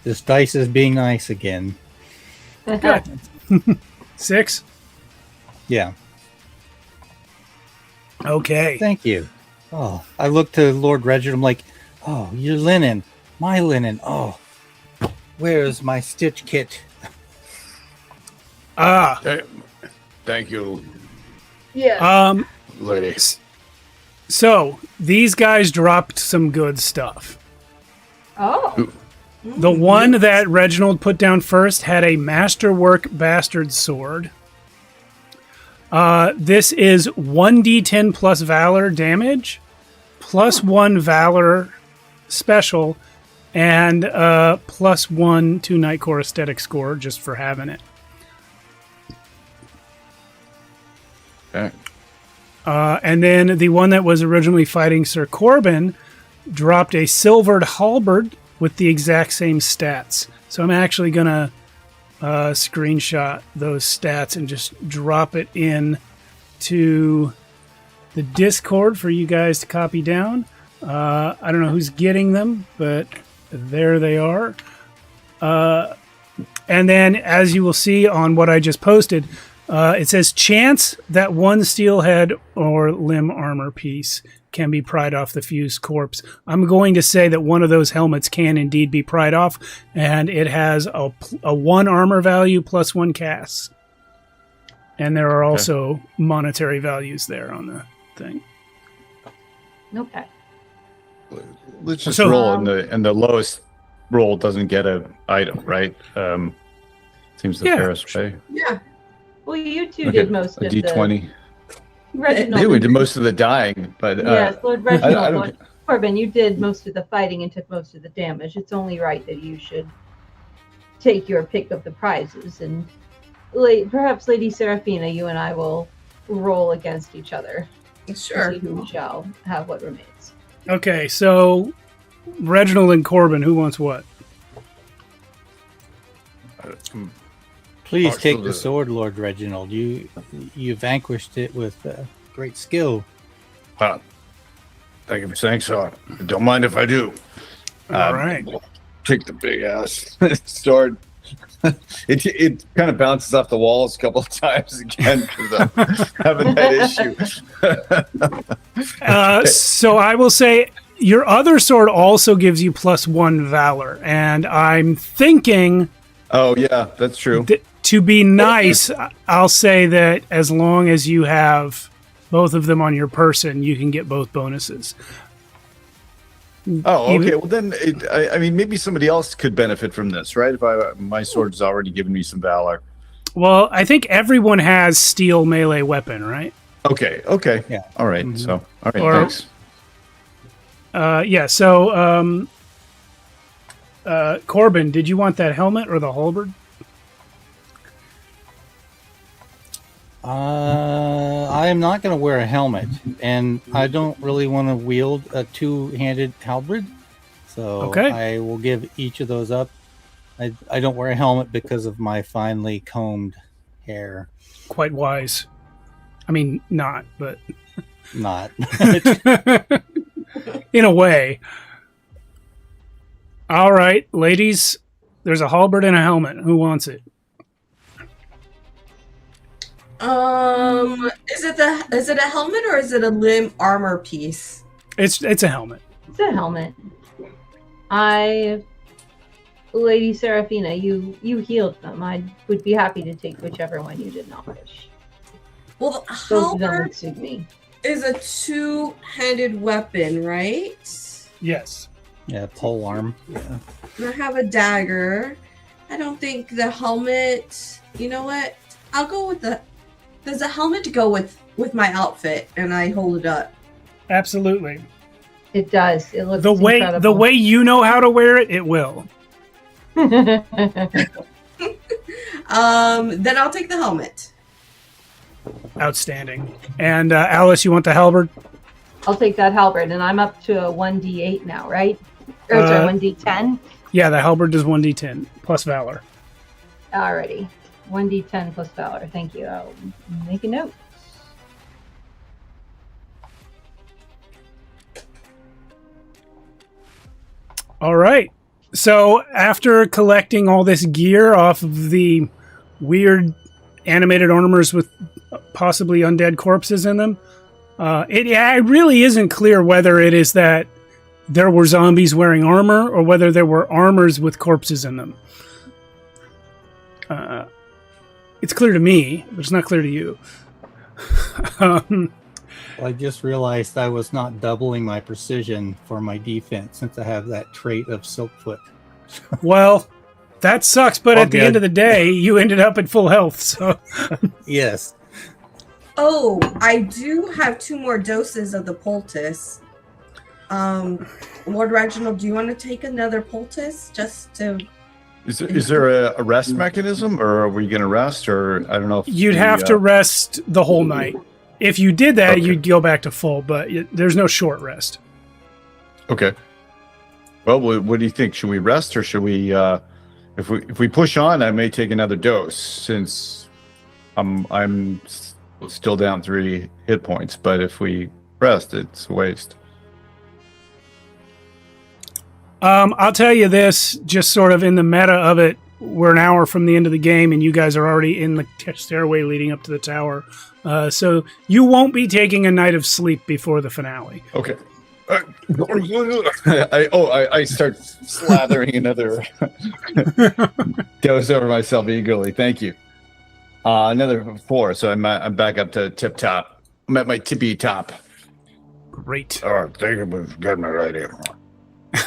This dice is being nice again. Good. 6? Yeah. Okay. Thank you. Oh, I look to Lord Reginald. I'm like, oh, your linen. My linen. Oh, where's my stitch kit? Thank you, Yeah. ladies. So these guys dropped some good stuff. Oh. The one that Reginald put down first had a masterwork bastard sword. This is 1d10 plus valor damage, plus 1 valor special, and plus 1 to Knightcore aesthetic score just for having it. Okay. And then the one that was originally fighting Sir Corbin dropped a silvered halberd with the exact same stats. So I'm actually going to screenshot those stats and just drop it in to the Discord for you guys to copy down. I don't know who's getting them, but there they are. And then, as you will see on what I just posted, it says chance that one steelhead or limb armor piece can be pried off the fused corpse. I'm going to say that one of those helmets can indeed be pried off, and it has a 1 armor value plus 1 cast. And there are also monetary values there on the thing. Okay. Let's just So- roll, and the lowest roll doesn't get an item, right? Seems the Yeah. fairest way. Yeah. Well, you two Okay, did most a of D20. the Reginald. Yeah, we did most of the dying, but Yes, Lord I Reginald, don't- Lord Corbin, you did most of the fighting and took most of the damage. It's only right that you should take your pick of the prizes. And perhaps Lady Seraphina, you and I will roll against each other to Sure. see who shall have what remains. Okay, so Reginald and Corbin, who wants what? Please take the sword, Lord Reginald. You vanquished it with great skill. Thank you for saying so. Don't mind if I do. All right. Take the big ass sword. It kind of bounces off the walls a couple of times again because I'm having that issue. So I will say your other sword also gives you +1 valor, and I'm thinking. Oh yeah, that's true. To be nice, I'll say that as long as you have both of them on your person, you can get both bonuses. Oh, okay. Well, then, I mean, maybe somebody else could benefit from this, right? If my sword's already given me some valor. Well, I think everyone has steel melee weapon, right? Okay. Yeah. All right. Mm-hmm. So, all right. Thanks. Yeah. So, Corbin, did you want that helmet or the halberd? I am not going to wear a helmet, and I don't really want to wield a two-handed halberd, so I will give each of those up. I don't wear a helmet because of my finely combed hair. Quite wise. I mean, not, but... Not. In a way. All right, ladies, there's a halberd and a helmet. Who wants it? Is it a helmet or is it a limb armor piece? It's a helmet. It's a helmet. Lady Seraphina, you healed them. I would be happy to take whichever one you did not wish. Well, the Both of them halberd would suit me. is a two-handed weapon, right? Yes. Yeah, pole arm. Yeah. And I have a dagger. I don't think the helmet. You know what? I'll go with the. Does the helmet go with my outfit? And I hold it up. Absolutely. It does. It looks incredible. The way you know how to wear it, it will. Then I'll take the helmet. Outstanding. And Alice, you want the halberd? I'll take that halberd, and I'm up to a 1d8 now, right? Or sorry, 1d10? Yeah, the halberd does 1d10 plus valor. Alrighty. 1d10 plus valor. Thank you. I'll make a note. All right. So after collecting all this gear off of the weird animated armors with possibly undead corpses in them, it really isn't clear whether it is that there were zombies wearing armor or whether there were armors with corpses in them. It's clear to me, but it's not clear to you. I just realized I was not doubling my precision for my defense since I have that trait of Silkfoot. Well, that sucks, but at the end of the day, you ended up at full health, so... Yes. Oh, I do have 2 more doses of the poultice. Lord Reginald, do you want to take another poultice just to... Is there a rest mechanism, or are we going to rest, or I don't know if... You'd have to rest the whole night. If you did that, you'd go back to full, but there's no short rest. Okay. Well, what do you think? Should we rest, or should we... If we push on, I may take another dose, since I'm still down 3 hit points, but if we rest, it's a waste. I'll tell you this, just sort of in the meta of it, we're an hour from the end of the game, and you guys are already in the stairway leading up to the tower. So you won't be taking a night of sleep before the finale. Okay. I start slathering another dose over myself eagerly. Thank you. Another 4, so I'm back up to tip top. I'm at my tippy top. Great. All right, thank you for getting me right here.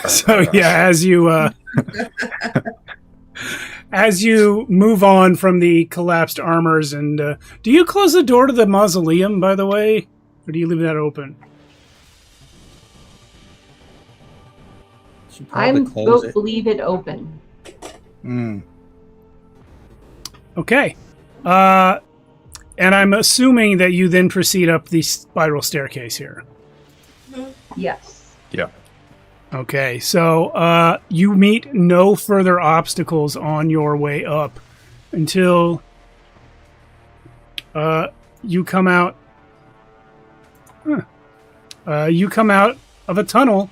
So yeah, as you move on from the collapsed armors, and do you close the door to the mausoleum, by the way, or do you leave that open? I believe it open. Okay. And I'm assuming that you then proceed up the spiral staircase here. Yes. Yeah. Okay, so you meet no further obstacles on your way up until you come out. You come out of a tunnel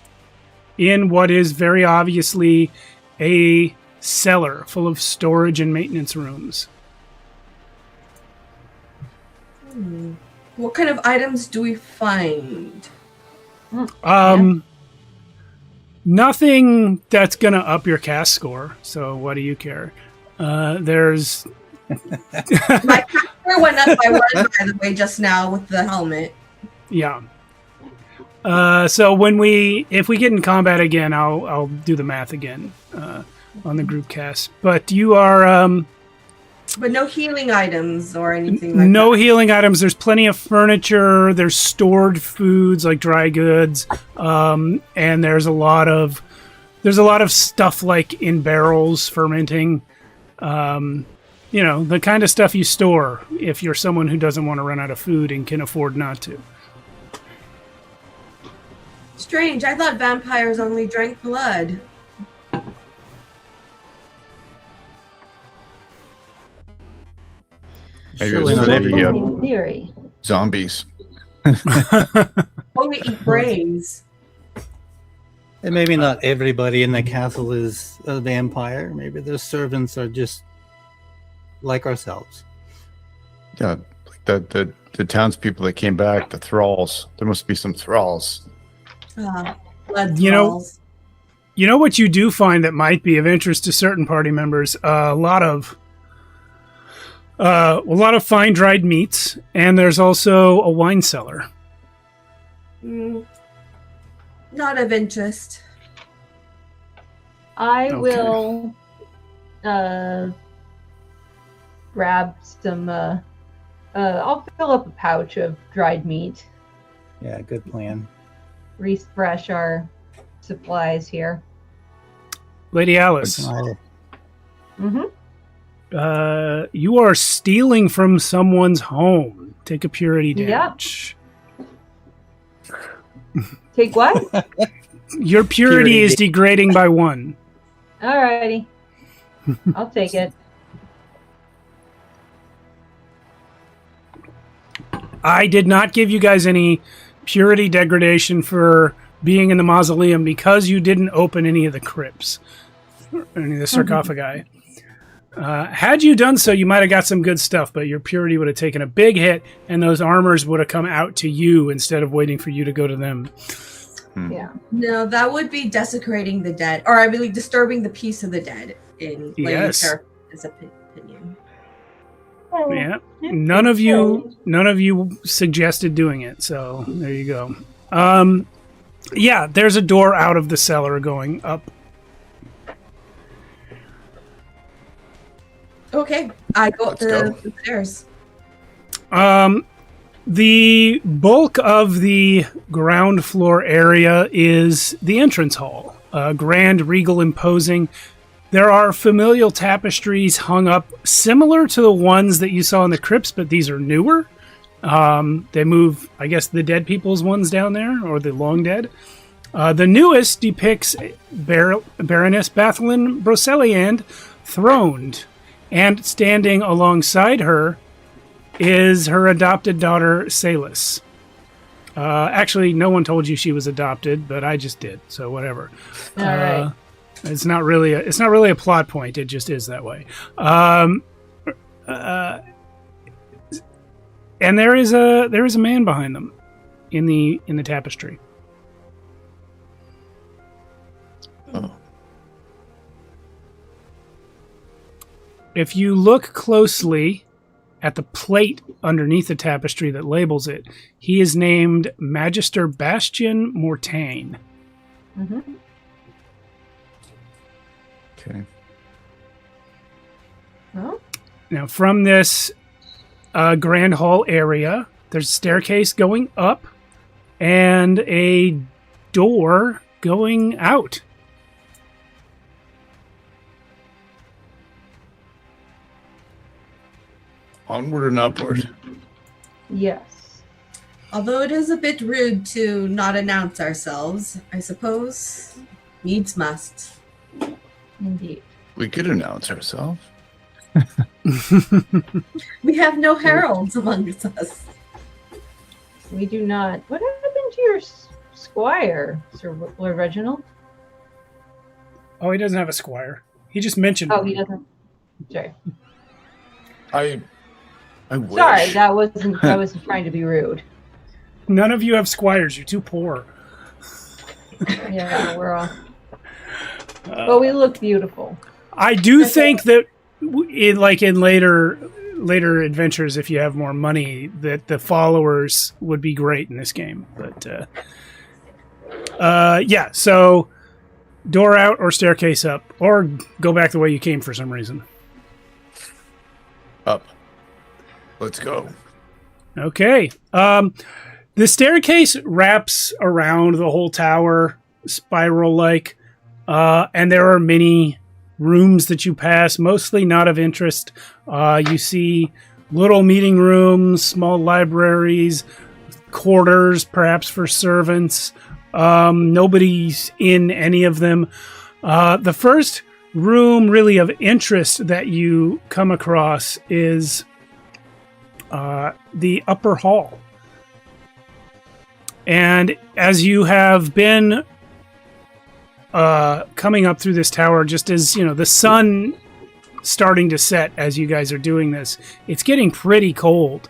in what is very obviously a cellar full of storage and maintenance rooms. What kind of items do we find? Nothing that's gonna up your cast score. So what do you care? There's My character went up by 1, by the way, just now with the helmet. yeah. So if we get in combat again, I'll do the math again on the group cast. But you are But no healing items or anything like that. no healing items. There's plenty of furniture. There's stored foods like dry goods, and there's a lot of stuff like in barrels fermenting. The kind of stuff you store if you're someone who doesn't want to run out of food and can afford not to. Strange. I thought vampires only drank blood. Maybe Surely it was not for every- the In theory. zombies. Only eat brains. And maybe not everybody in the castle is a vampire. Maybe their servants are just like ourselves. Yeah, like the townspeople that came back, the thralls. There must be some thralls. Blood You know- thralls. You know what you do find that might be of interest to certain party members? A lot of fine dried meats, and there's also a wine cellar. Not of interest. I Okay. will grab some. I'll fill up a pouch of dried meat. Yeah, good plan. Refresh our supplies here. Lady Alice, Mm-hmm. you are stealing from someone's home. Take a purity Yeah. damage. Take what? Your purity Purity is degrading by 1. Alrighty. I'll take it. I did not give you guys any purity degradation for being in the mausoleum because you didn't open any of the crypts, any of the sarcophagi. Had you done so, you might have got some good stuff, but your purity would have taken a big hit, and those armors would have come out to you instead of waiting for you to go to them. Yeah. No, that would be desecrating the dead, or I believe disturbing the peace of the dead, in Lady Yes. Character's opinion. Yeah, none of you suggested doing it, so there you go. Yeah, there's a door out of the cellar going up. Okay, I go up Let's go. the stairs. The bulk of the ground floor area is the entrance hall. Grand, regal, imposing. There are familial tapestries hung up similar to the ones that you saw in the crypts, but these are newer. They move, I guess, the dead people's ones down there, or the long dead. The newest depicts Baroness Bryceliande throned, and standing alongside her is her adopted daughter, Salis. Actually, no one told you she was adopted, but I just did, so whatever. All right. It's not really a plot point. It just is that way. And there is a man behind them in the tapestry. Oh. If you look closely at the plate underneath the tapestry that labels it, he is named Magister Bastian Mortain. Mm-hmm. Okay. Well, Now, from this grand hall area, there's a staircase going up and a door going out. Onward and upward. yes. Although it is a bit rude to not announce ourselves, I suppose. Needs must. Indeed. We could announce ourselves. We have no heralds amongst us. We do not. What happened to your squire, Sir Lord Reginald? Oh, he doesn't have a squire. He just mentioned. Oh, one. he doesn't. Sorry. I wish. Sorry, that wasn't. I wasn't trying to be rude. None of you have squires. You're too poor. Yeah, we're all. But we look beautiful. I do think that, in later adventures, if you have more money, that the followers would be great in this game. But yeah. So, door out or staircase up, or go back the way you came for some reason. Up. Let's go. Okay. The staircase wraps around the whole tower, spiral-like, and there are many rooms that you pass, mostly not of interest. You see little meeting rooms, small libraries, quarters, perhaps for servants. Nobody's in any of them. The first room really of interest that you come across is the upper hall. And as you have been coming up through this tower, just as the sun starting to set as you guys are doing this, it's getting pretty cold.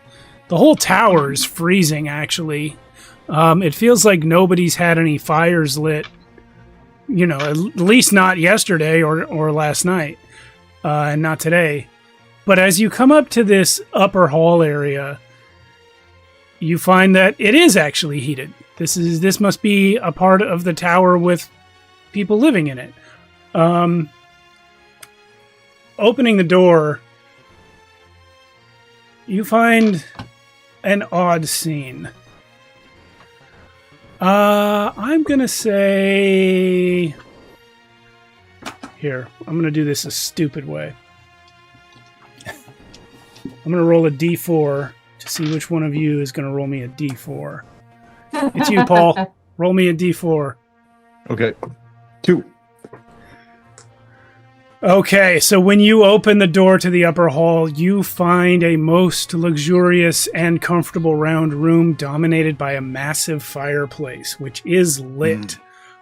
The whole tower is freezing, actually. It feels like nobody's had any fires lit, at least not yesterday or last night, and not today. But as you come up to this upper hall area, you find that it is actually heated. This must be a part of the tower with people living in it. Opening the door, you find an odd scene. I'm gonna say... Here, I'm gonna do this a stupid way. I'm gonna roll a d4 to see which one of you is gonna roll me a d4. It's you, Paul. Roll me a d4. Okay. 2. Okay, so when you open the door to the upper hall, you find a most luxurious and comfortable round room dominated by a massive fireplace, which is lit.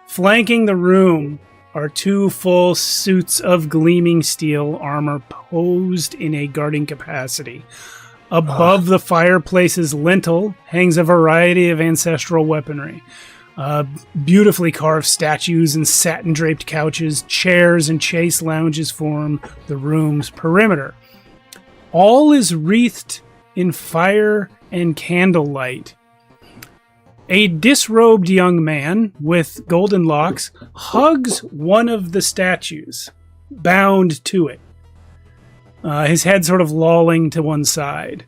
Flanking the room are 2 full suits of gleaming steel armor posed in a guarding capacity. Above the fireplace's lintel hangs a variety of ancestral weaponry. Beautifully carved statues and satin-draped couches, chairs, and chaise lounges form the room's perimeter. All is wreathed in fire and candlelight. A disrobed young man with golden locks hugs one of the statues, bound to it, his head sort of lolling to one side.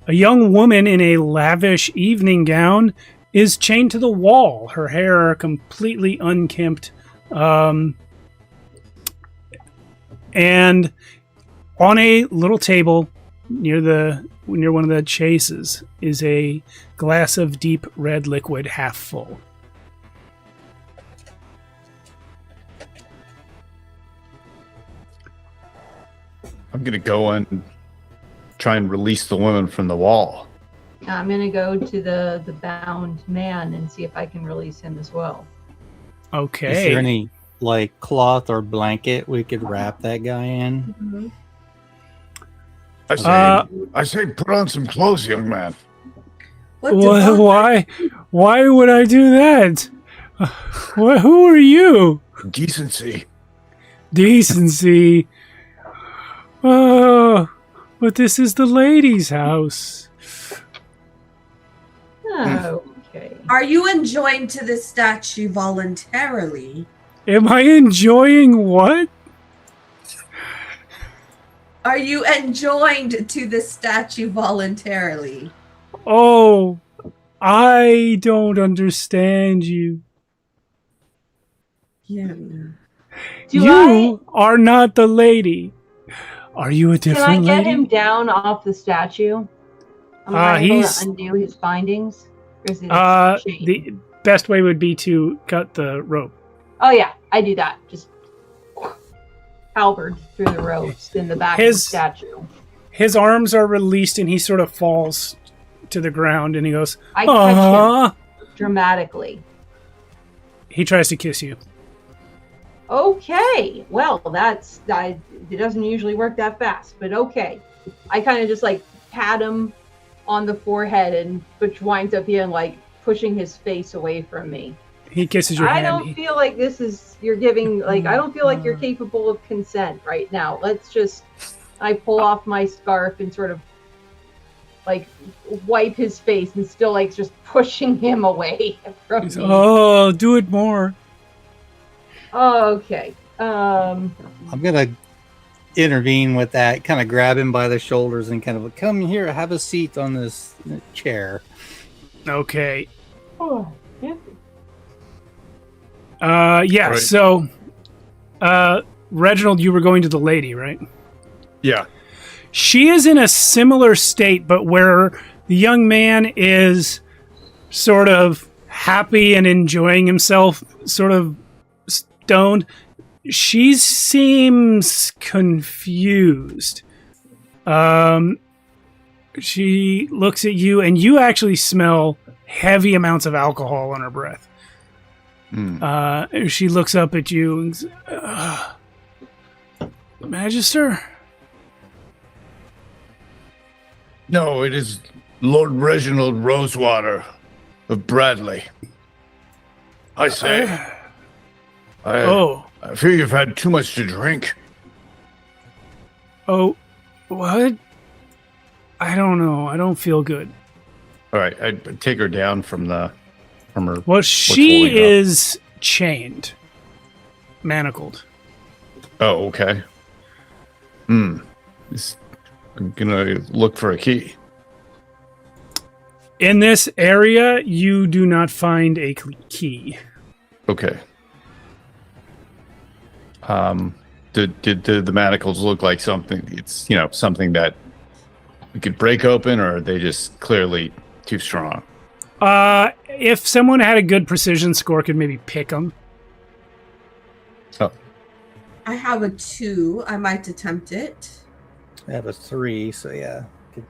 A young woman in a lavish evening gown is chained to the wall, her hair completely unkempt, and on a little table near one of the chases is a glass of deep red liquid, half full. I'm gonna go and try and release the woman from the wall. I'm going to go to the bound man and see if I can release him as well. Okay. Is there any cloth or blanket we could wrap that guy in? Mm-hmm. I say, put on some clothes, young man. Why would I do that? Who are you? Decency. Decency. Oh, but this is the lady's house. Oh, okay. Are you enjoined to this statue voluntarily? Am I enjoying what? Are you enjoined to this statue voluntarily? Oh, I don't understand you. Yeah. You are not the lady. Are you a different lady? Can I get him down off the statue? I'm able to undo his bindings. Or is it a chain? The best way would be to cut the rope. Oh yeah, I do that. Just halberd through the ropes in the back of the statue. His arms are released and he sort of falls to the ground and he goes, I catch him dramatically. He tries to kiss you. Okay, well, it doesn't usually work that fast, but okay. I kind of just like pat him on the forehead, and which winds up being like pushing his face away from me. He kisses your hand. I don't feel like you're giving, like, I don't feel like you're capable of consent right now. I pull off my scarf and sort of like wipe his face and still like just pushing him away from me. Oh, do it more. Okay. I'm gonna intervene with that, kind of grab him by the shoulders and kind of come here, have a seat on this chair. Okay. Oh, yeah. Yeah. Right. So, Reginald, you were going to the lady, right? Yeah. She is in a similar state, but where the young man is sort of happy and enjoying himself, sort of stoned. She seems confused. She looks at you, and you actually smell heavy amounts of alcohol on her breath. She looks up at you and says, Magister? No, it is Lord Reginald Rosewater of Bradley. I say. I fear you've had too much to drink. Oh, what? I don't know. I don't feel good. All right, I'd take her down from her. Well, she is chained, manacled. Oh, okay. I'm gonna look for a key. In this area, you do not find a key. Okay. Did the manacles look like something? It's something that we could break open, or are they just clearly too strong? If someone had a good precision score, could maybe pick them. Oh. I have a 2. I might attempt it. I have a 3, so yeah.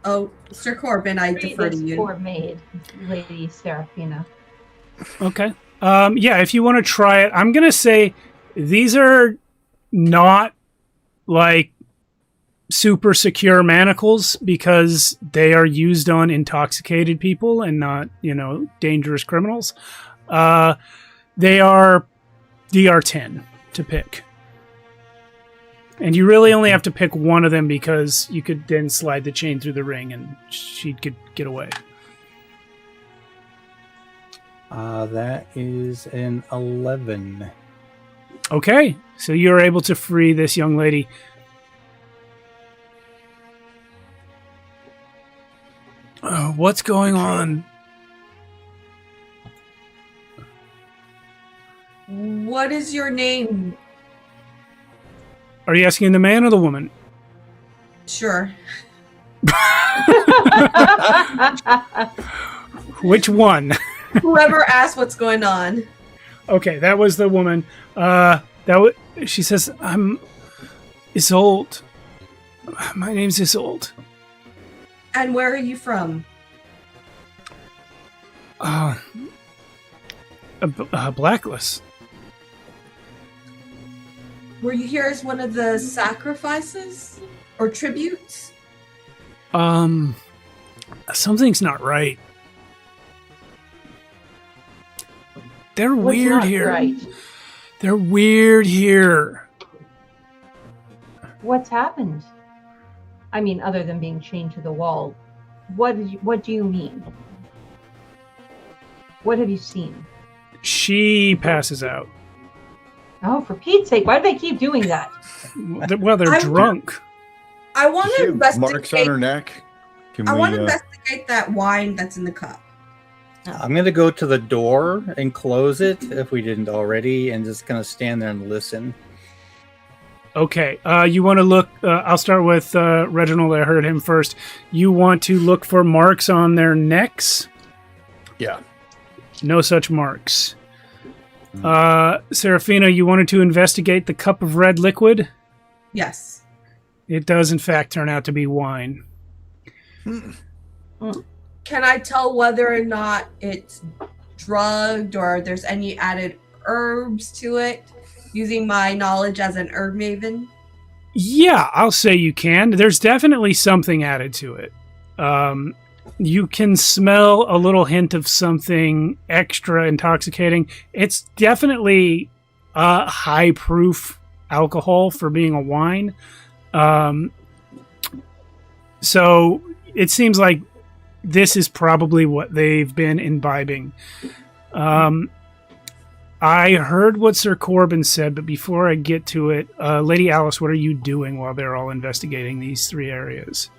Oh, Sir Corbin, I defer to you. Made, Lady Serafina. Okay. Yeah, if you want to try it, I'm gonna say these are not like super secure manacles because they are used on intoxicated people and not, dangerous criminals. They are DR10 to pick. And you really only have to pick one of them because you could then slide the chain through the ring and she could get away. That is an 11. Okay, so you're able to free this young lady. What's going on? What is your name? Are you asking the man or the woman? Sure. Which one? Whoever asked what's going on. Okay, that was the woman. She says, "I'm Isolde. My name's Isolde." And where are you from? Blacklist. Were you here as one of the sacrifices or tributes? Something's not right. They're weird here. Right? They're weird here. What's happened? I mean, other than being chained to the wall, what do you mean? What have you seen? She passes out. Oh, for Pete's sake, why do they keep doing that? Well, they're drunk. I want to investigate. Marks on her neck. I want to investigate that wine that's in the cup. I'm going to go to the door and close it, if we didn't already, and just kind of stand there and listen. Okay, you want to look... I'll start with Reginald. I heard him first. You want to look for marks on their necks? Yeah. No such marks. Serafina, you wanted to investigate the cup of red liquid? Yes. It does, in fact, turn out to be wine. Can I tell whether or not it's drugged or there's any added herbs to it using my knowledge as an herb maven? Yeah, I'll say you can. There's definitely something added to it. You can smell a little hint of something extra intoxicating. It's definitely high proof alcohol for being a wine. So it seems like this is probably what they've been imbibing. I heard what Sir Corbin said, but before I get to it, Lady Alice, what are you doing while they're all investigating these 3 areas?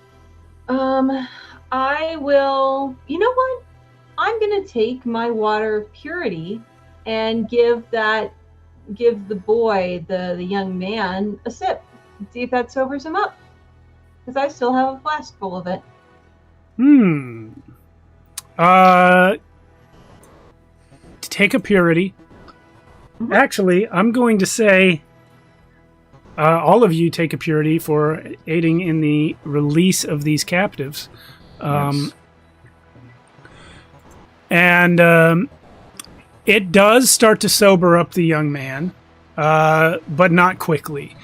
I will. You know what? I'm gonna take my water of purity and give the boy, the young man, a sip. See if that sobers him up. Because I still have a flask full of it. Take a purity. Mm-hmm. Actually, I'm going to say all of you take a purity for aiding in the release of these captives. Yes. And it does start to sober up the young man, but not quickly.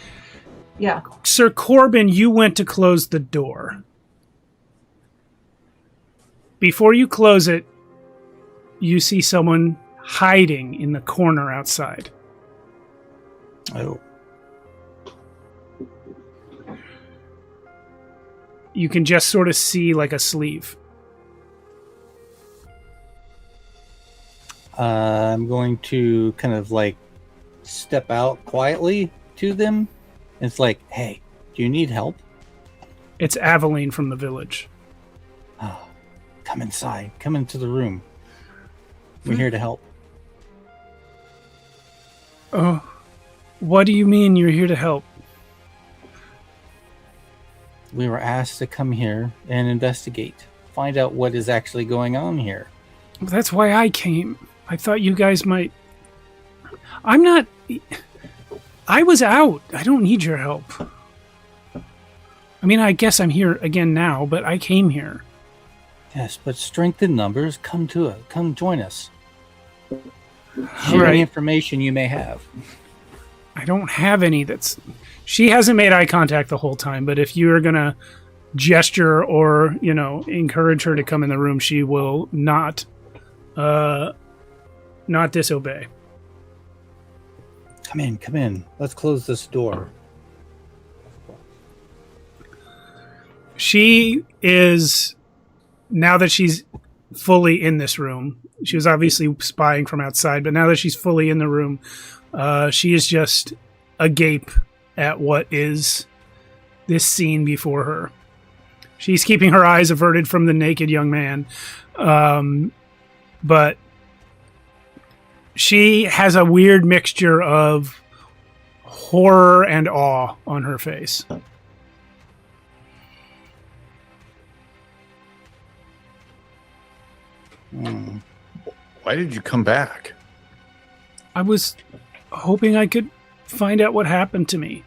Yeah. Sir Corbin, you went to close the door. Before you close it, you see someone hiding in the corner outside. Oh. You can just sort of see like a sleeve. I'm going to kind of like step out quietly to them. It's like, hey, do you need help? It's Aveline from the village. Oh, come inside. Come into the room. We're here to help. Oh, what do you mean you're here to help? We were asked to come here and investigate. Find out what is actually going on here. That's why I came. I thought you guys might... I'm not... I was out. I don't need your help. I mean, I guess I'm here again now, but I came here. Yes, but strength in numbers. Come join us. Share any information you may have. I don't have any that's... She hasn't made eye contact the whole time, but if you're going to gesture or, encourage her to come in the room, she will not disobey. Come in. Let's close this door. She is, now that she's fully in this room, she was obviously spying from outside, but now that she's fully in the room, she is just agape at what is this scene before her. She's keeping her eyes averted from the naked young man, but she has a weird mixture of horror and awe on her face. Why did you come back? I was hoping I could find out what happened to me.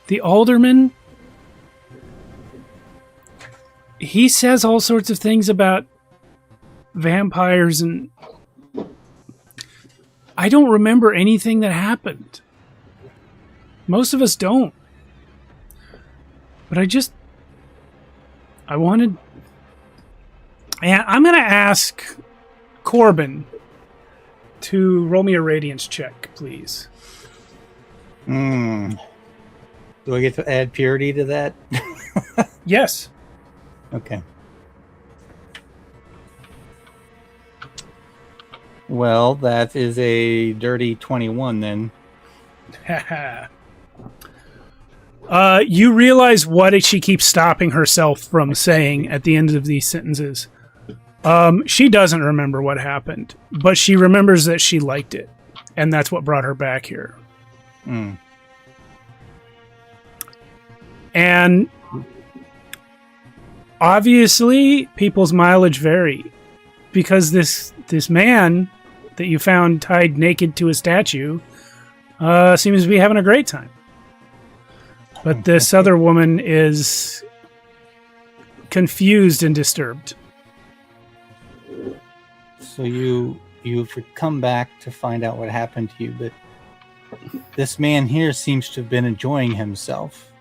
The alderman, he says all sorts of things about vampires, and I don't remember anything that happened. Most of us don't. But I wanted... And I'm going to ask Corbin to roll me a radiance check, please. Do I get to add purity to that? Yes. Okay. Well, that is a dirty 21 then. You realize what she keeps stopping herself from saying at the end of these sentences. She doesn't remember what happened, but she remembers that she liked it, and that's what brought her back here. And obviously, people's mileage vary because this man that you found tied naked to a statue seems to be having a great time. But this other woman is confused and disturbed. So you've come back to find out what happened to you, but this man here seems to have been enjoying himself.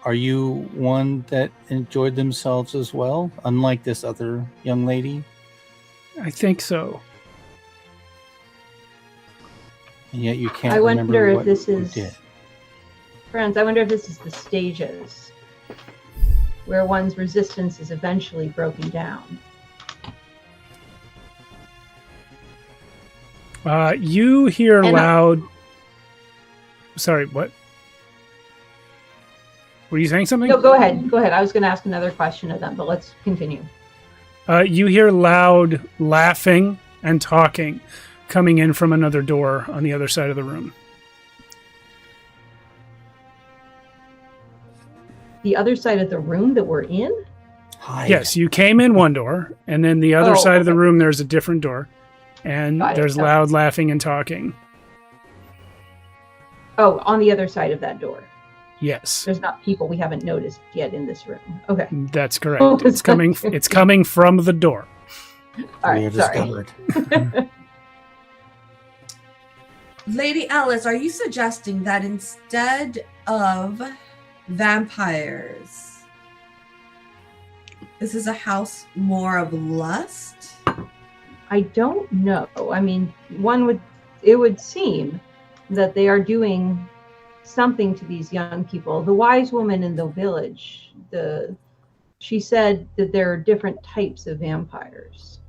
Are you one that enjoyed themselves as well, unlike this other young lady? I think so. And yet you can't I remember wonder if what this you is... did. Friends, I wonder if this is the stages where one's resistance is eventually broken down. You hear And loud... Sorry, what? Were you saying something? No, go ahead. Go ahead. I was going to ask another question of them, but let's continue. You hear loud laughing and talking coming in from another door on the other side of the room. The other side of the room that we're in? Hide. Yes, you came in one door, and then the other side of the okay. room, there's a different door. And Got it. there's Okay. loud laughing and talking. Oh, on the other side of that door. Yes, There's not people we haven't noticed yet in this room. Okay. that's correct. It's coming from the door. All We right. are Sorry. discovered. Lady Alice, are you suggesting that instead of vampires, this is a house more of lust? I don't know. I mean, it would seem that they are doing something to these young people. The wise woman in the village, she said that there are different types of vampires.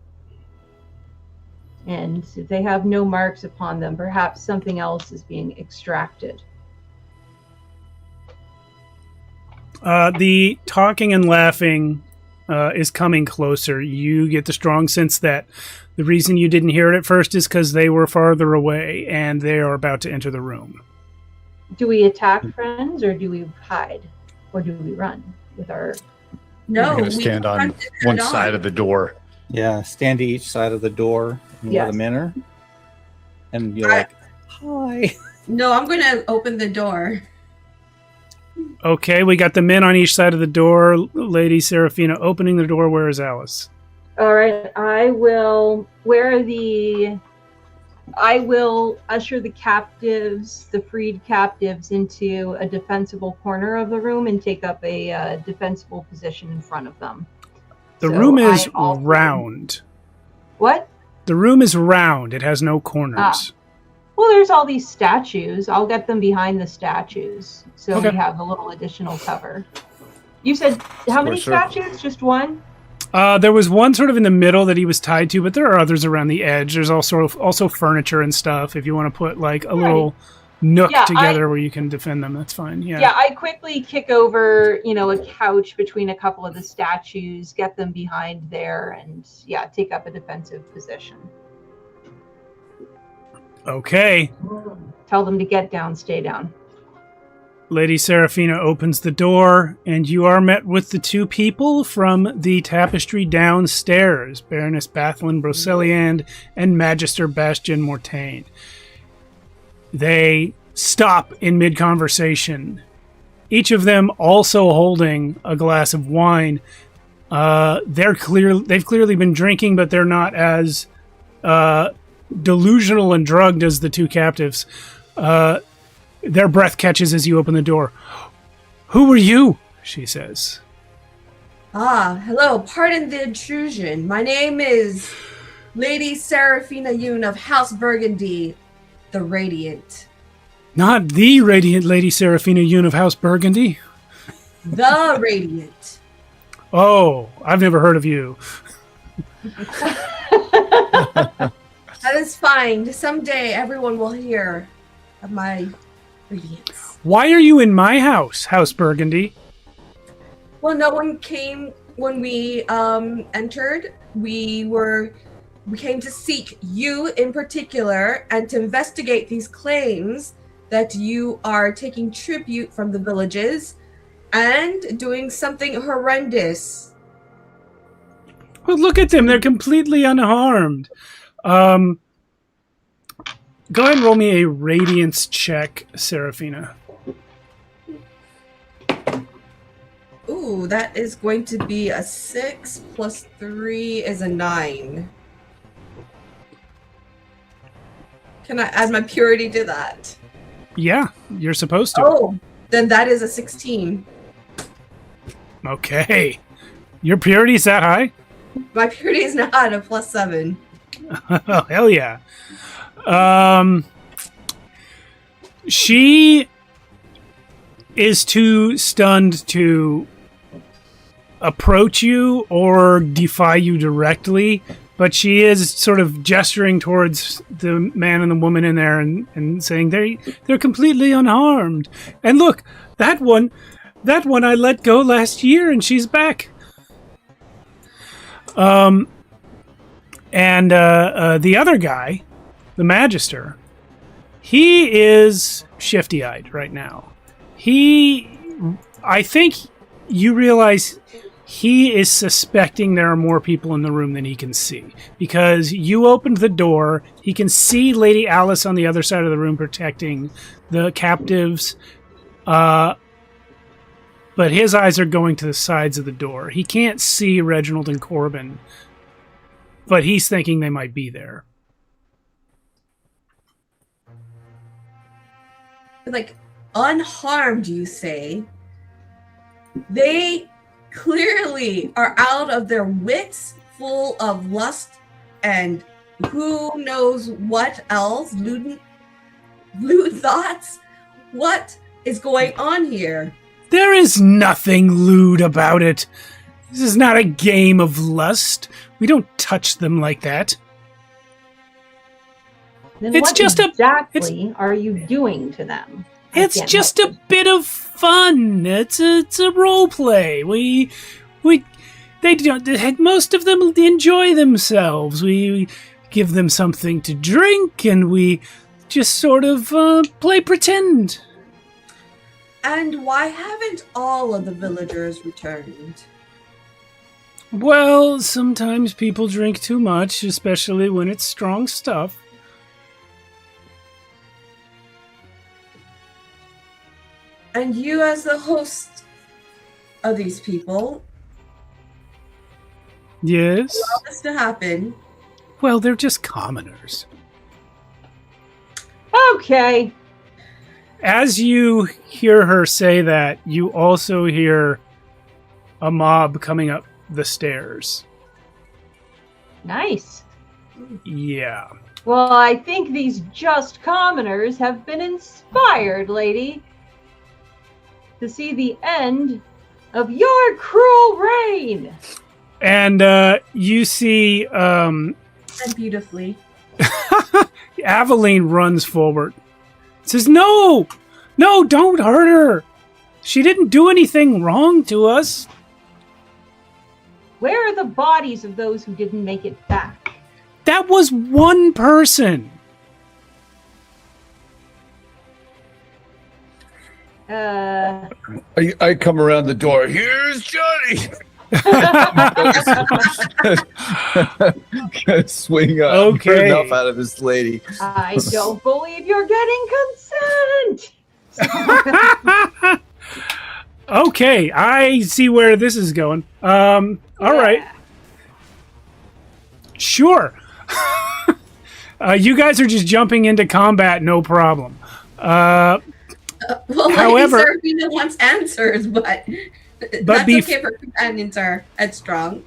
And if they have no marks upon them, perhaps something else is being extracted. The talking and laughing is coming closer. You get the strong sense that the reason you didn't hear it at first is because they were farther away and they are about to enter the room. Do we attack friends, or do we hide, or do we run with our... No, I'm going to we stand on confronted one head on. side of the door. Yeah, stand to each side of the door and let Yes. them enter. And you're I- like, hi. No, I'm going to open the door. Okay, we got the men on each side of the door. Lady Serafina opening the door. Where is Alice? All right, I will usher the captives, the freed captives, into a defensible corner of the room and take up a defensible position in front of them. The So room is I also- round. What? The room is round. It has no corners. Well, there's all these statues. I'll get them behind the statues, so Okay. we have a little additional cover. You said how many Square circle. statues? Just one? There was one sort of in the middle that he was tied to, but there are others around the edge. There's also furniture and stuff. If you want to put like a little nook Yeah, together where you can defend them, that's fine. Yeah. Yeah, I quickly kick over, a couch between a couple of the statues, get them behind there, and take up a defensive position. Okay. Tell them to get down, stay down. Lady Serafina opens the door, and you are met with the two people from the tapestry downstairs, Baroness Bryceliande and Magister Bastien Mortain. They stop in mid-conversation, each of them also holding a glass of wine. They've clearly been drinking, but they're not as delusional and drugged as the two captives. Their breath catches as you open the door. "Who are you?" she says. Hello. Pardon the intrusion. My name is Lady Serafina Yoon of House Burgundy, the Radiant. "Not the radiant Lady Serafina Yoon of House Burgundy." The Radiant. "Oh, I've never heard of you." That is fine. Someday everyone will hear of my radiance. "Why are you in my house, House Burgundy?" Well, no one came when we entered. We came to seek you in particular and to investigate these claims that you are taking tribute from the villages and doing something horrendous. Well, look at them. They're completely unharmed. Go ahead and roll me a radiance check, Seraphina. Ooh, that is going to be a 6 plus 3 is a 9. Can I add my purity to that? Yeah, you're supposed to. Oh, then that is a 16. Okay. Your purity's that high? My purity is not a plus 7. Oh, hell yeah. She is too stunned to approach you or defy you directly, but she is sort of gesturing towards the man and the woman in there and saying they're completely unharmed. And look, that one I let go last year and she's back. And the other guy, the Magister, he is shifty-eyed right now. I think you realize he is suspecting there are more people in the room than he can see. Because you opened the door, he can see Lady Alice on the other side of the room protecting the captives. But his eyes are going to the sides of the door. He can't see Reginald and Corbin, but he's thinking they might be there. Like, unharmed, you say? They clearly are out of their wits, full of lust and who knows what else, lewd thoughts. What is going on here? There is nothing lewd about it. This is not a game of lust. We don't touch them like that. Then It's what just exactly are you doing to them? I It's can't just help a bit of fun. It's a role play. Most of them enjoy themselves. We give them something to drink, and we just sort of play pretend. And why haven't all of the villagers returned? Well, sometimes people drink too much, especially when it's strong stuff. And you, as the host of these people, Yes. allow this to happen. Well, they're just commoners. Okay. As you hear her say that, you also hear a mob coming up the stairs. Nice. Yeah. Well, I think these just commoners have been inspired, lady, to see the end of your cruel reign. And you see And beautifully. Aveline runs forward. Says, No, don't hurt her. She didn't do anything wrong to us. Where are the bodies of those who didn't make it back? That was one person. I come around the door. Here's Johnny. Swing up. Okay. Enough out of this lady. I don't believe you're getting consent. Okay, I see where this is going. All right. Sure. You guys are just jumping into combat, no problem. Well, However- Lady Seraphina wants answers, but that's okay if her companions are headstrong.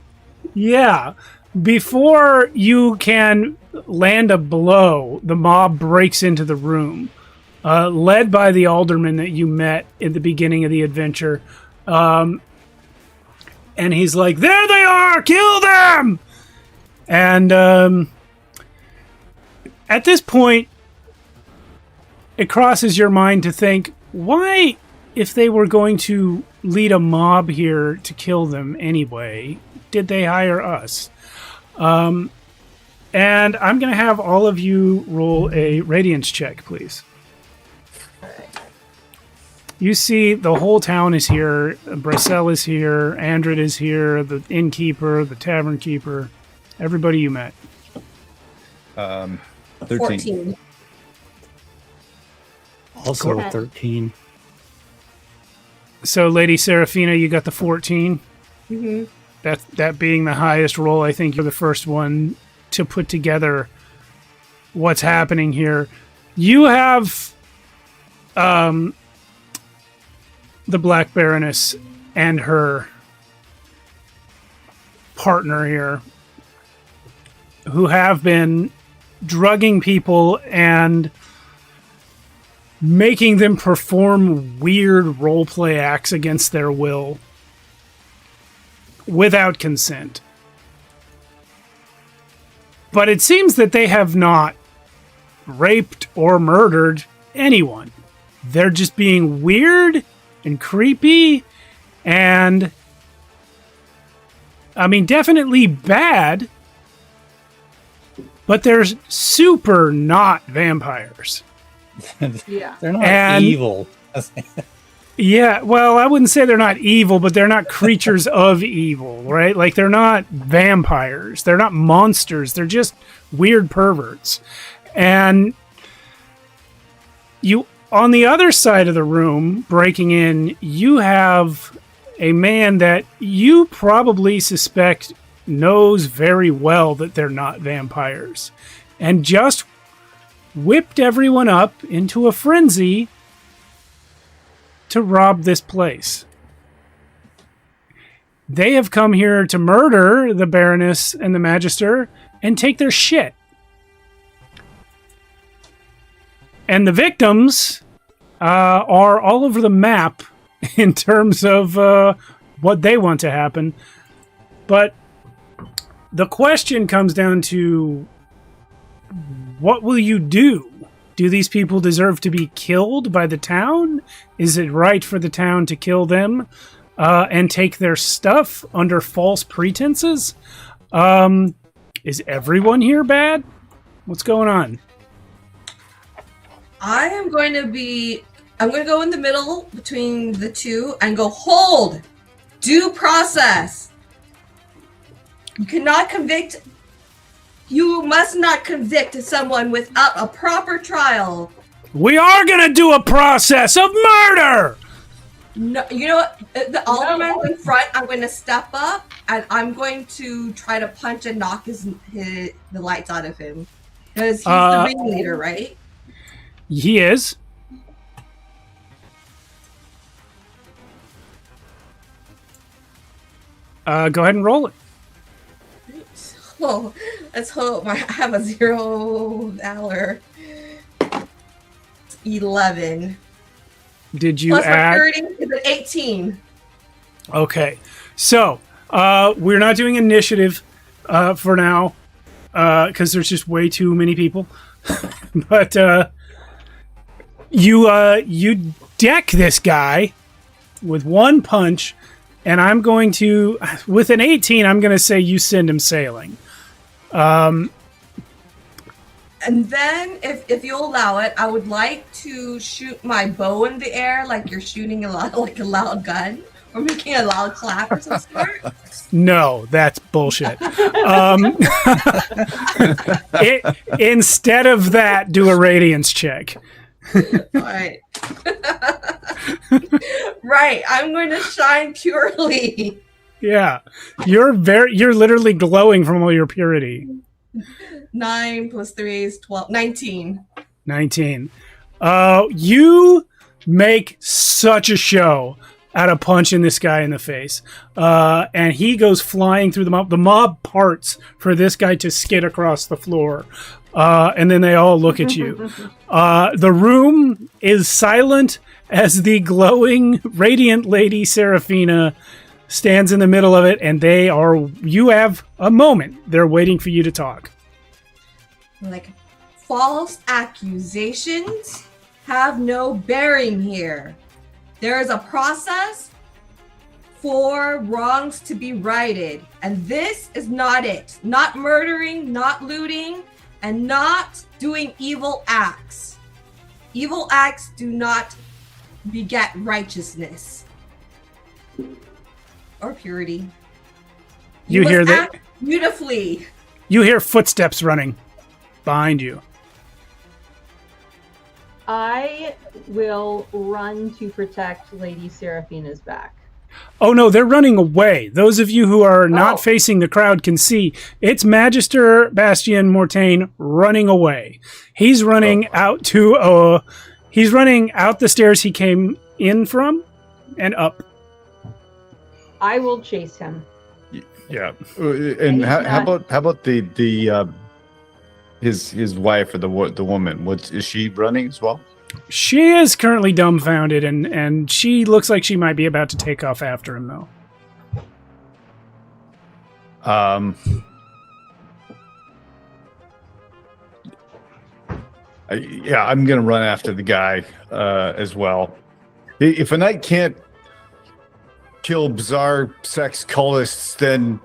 Yeah. Before you can land a blow, the mob breaks into the room, led by the alderman that you met in the beginning of the adventure. And he's like, there they are! Kill them! And at this point, it crosses your mind to think, why, if they were going to lead a mob here to kill them anyway, did they hire us? And I'm going to have all of you roll a radiance check, please. You see the whole town is here. Brycel is here. Andred is here. The innkeeper, the tavern keeper. Everybody you met. 13. 14. Also Cool. 13. So, Lady Seraphina, you got the 14. Mm-hmm. That being the highest roll, I think you're the first one to put together what's happening here. You have the Black Baroness and her partner here who have been drugging people and making them perform weird roleplay acts against their will without consent. But it seems that they have not raped or murdered anyone. They're just being weird and creepy and, I mean, definitely bad, but they're super not vampires. Yeah. They're not And- evil. Yeah, well, I wouldn't say they're not evil, but they're not creatures of evil, right? Like, they're not vampires. They're not monsters. They're just weird perverts. And you, on the other side of the room, breaking in, you have a man that you probably suspect knows very well that they're not vampires. And just whipped everyone up into a frenzy to rob this place. They have come here to murder the Baroness and the Magister and take their shit. And the victims are all over the map in terms of what they want to happen. But the question comes down to, what will you do? Do these people deserve to be killed by the town? Is it right for the town to kill them and take their stuff under false pretenses? Is everyone here bad? What's going on? I'm going to go in the middle between the two and go, hold! Due process! You must not convict someone without a proper trial. We are going to do a process of murder! No, you know what? The alderman in front, I'm going to step up and I'm going to try to punch and knock the lights out of him. Because he's the ringleader, right? He is. Go ahead and roll it. Oh, let's hope I have a 0 valor. 11. Did you Plus my add? purity is an 18. Okay. So, we're not doing initiative for now because there's just way too many people. But you deck this guy with one punch, and I'm going to, with an 18, I'm going to say you send him sailing. And then, if you'll allow it, I would like to shoot my bow in the air like you're shooting a loud gun, or making a loud clap or some sort. No, that's bullshit. Instead of that, do a radiance check. Right. Right. I'm going to shine purely. Yeah, you're literally glowing from all your purity. 9 plus 3 is 12. 19. 19. You make such a show out of punching this guy in the face. And he goes flying through the mob. The mob parts for this guy to skid across the floor. And then they all look at you. The room is silent as the glowing, radiant Lady Seraphina stands in the middle of it, and you have a moment. They're waiting for you to talk. Like, false accusations have no bearing here. There is a process for wrongs to be righted, and this is not it. Not murdering, not looting, and not doing evil acts. Evil acts do not beget righteousness or purity. You hear must that? act beautifully. You hear footsteps running behind you. I will run to protect Lady Seraphina's back. Oh no, they're running away. Those of you who are not facing the crowd can see it's Magister Bastien Mortain running away. He's running out to he's running out the stairs he came in from and up. I will chase him. Yeah, and how about the his wife or the woman? Is she running as well? She is currently dumbfounded, and she looks like she might be about to take off after him, though. I'm gonna run after the guy as well. If a knight can't kill bizarre sex cultists, then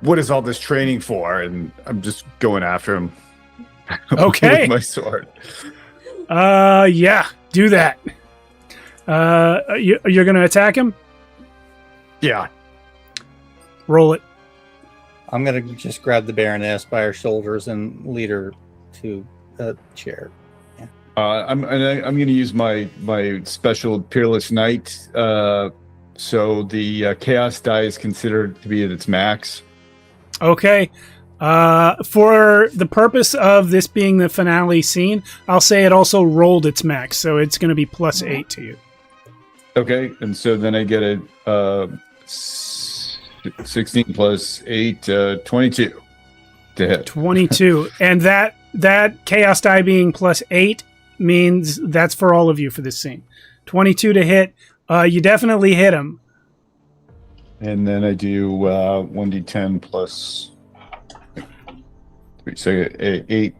what is all this training for? And I'm just going after him. Okay. With my sword. Yeah, do that. You're gonna attack him? Yeah. Roll it. I'm gonna just grab the Baroness by her shoulders and lead her to a chair. Yeah. I'm gonna use my special Peerless Knight. So the chaos die is considered to be at its max. Okay. For the purpose of this being the finale scene, I'll say it also rolled its max, so it's going to be +8 to you. Okay, and so then I get a 16 plus 8, 22 to hit. 22, and that chaos die being +8 means that's for all of you for this scene. 22 to hit. You definitely hit him. And then I do 1d10 plus 3, so 8,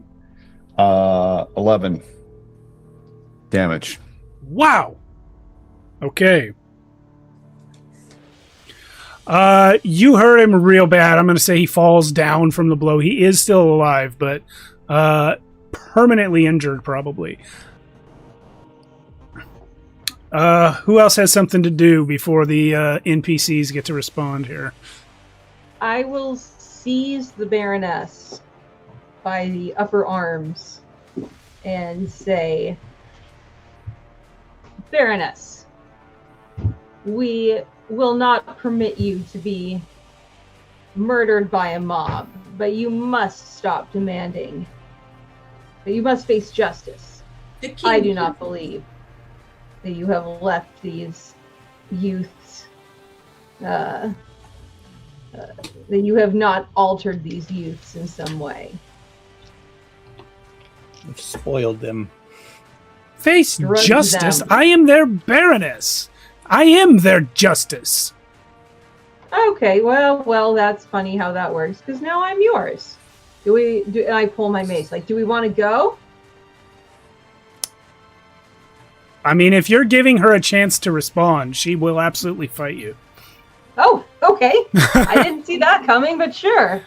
11 damage. Wow. Okay. You hurt him real bad. I'm going to say he falls down from the blow. He is still alive, but permanently injured probably. Who else has something to do before the NPCs get to respond here? I will seize the Baroness by the upper arms and say, Baroness, we will not permit you to be murdered by a mob, but you must stop demanding that you must face justice. I do not believe that you have left these youths, that you have not altered these youths in some way. You've spoiled them. Face Drug justice? them. I am their Baroness. I am their justice. Okay, well, that's funny how that works, because now I'm yours. And I pull my mace. Like, do we want to go? I mean, if you're giving her a chance to respond, she will absolutely fight you. Oh, okay. I didn't see that coming, but sure.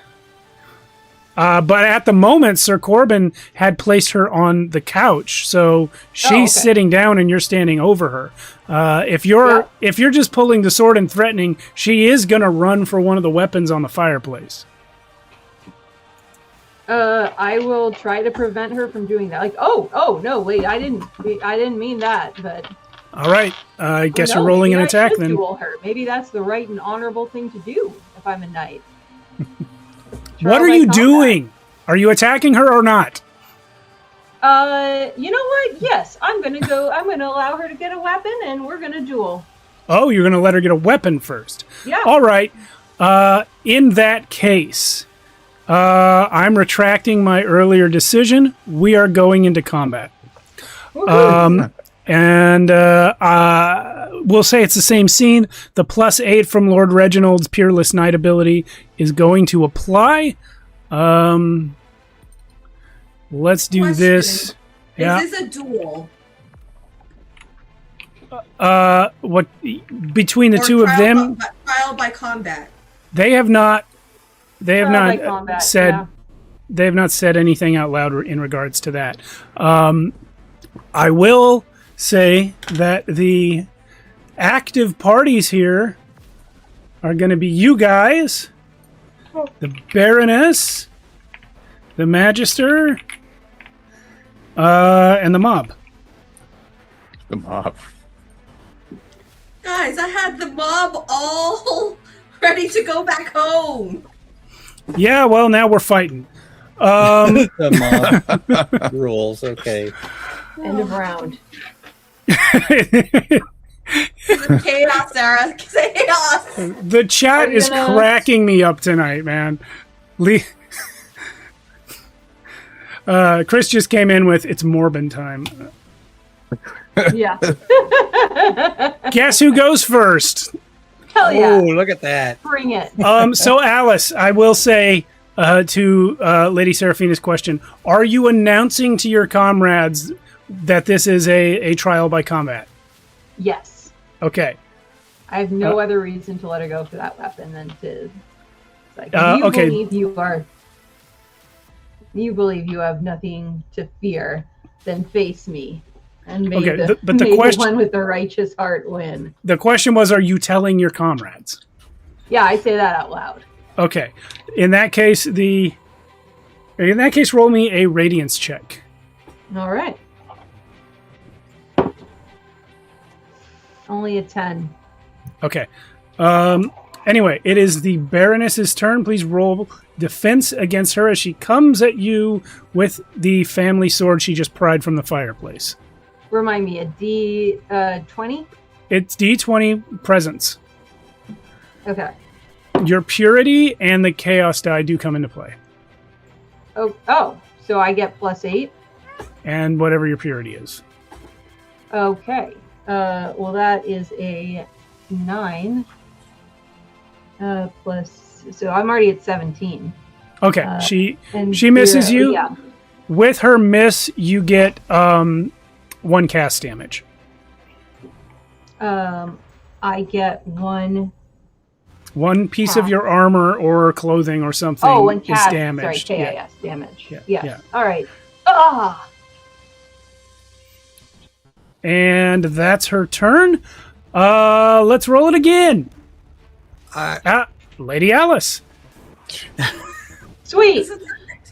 But at the moment, Sir Corbin had placed her on the couch, so she's sitting down and you're standing over her. If you're just pulling the sword and threatening, she is gonna run for one of the weapons on the fireplace. I will try to prevent her from doing that. Like, oh no, wait, I didn't mean that. But all right, I guess you're rolling an attack then. Duel her. Maybe that's the right and honorable thing to do if I'm a knight. What are you doing? Are you attacking her or not? You know what? Yes, I'm gonna go. I'm gonna allow her to get a weapon, and we're gonna duel. Oh, you're gonna let her get a weapon first. Yeah. All right. In that case, I'm retracting my earlier decision. We are going into combat. And we'll say it's the same scene. The +8 from Lord Reginald's Peerless Knight ability is going to apply. Let's do this. Yeah. Is this a duel? What between the Or two of them? Trial by combat. They have not. They have Trial by not combat, said. yeah. They have not said anything out loud in regards to that. I will say that the active parties here are going to be you guys, the Baroness, the Magister, and the mob. The mob. Guys, I had the mob all ready to go back home. Yeah, well, now we're fighting. The mob rules. Okay. End of round. Chaos, Sarah. Chaos. The chat is cracking me up tonight, man. Chris just came in with, it's Morbin time. Yeah. Guess who goes first? Hell yeah. Oh, look at that. Bring it. So Alice, I will say to Lady Seraphina's question, are you announcing to your comrades that this is a trial by combat? Yes. Okay. I have no other reason to let her go for that weapon than to... Like, okay. You believe you have nothing to fear, then face me. And may Okay, the, but the may question- the one with the righteous heart win. The question was, are you telling your comrades? Yeah, I say that out loud. Okay. In that case, roll me a radiance check. All right. Only a 10. Okay. Anyway, it is the Baroness's turn. Please roll defense against her as she comes at you with the family sword she just pried from the fireplace. Remind me, a D20? It's D20 presence. Okay. Your purity and the chaos die do come into play. Oh, so I get +8? And whatever your purity is. Okay. Well, that is a 9. Plus, so I'm already at 17. Okay, And she misses you. Yeah. With her miss, you get 1 cast damage. I get 1. One piece of your armor or clothing or something one is cast. damaged. Sorry, Yeah. KIS damage. Yeah, Yes. yeah. All right. Ah. And that's her turn. Let's roll it again. Lady Alice. Sweet.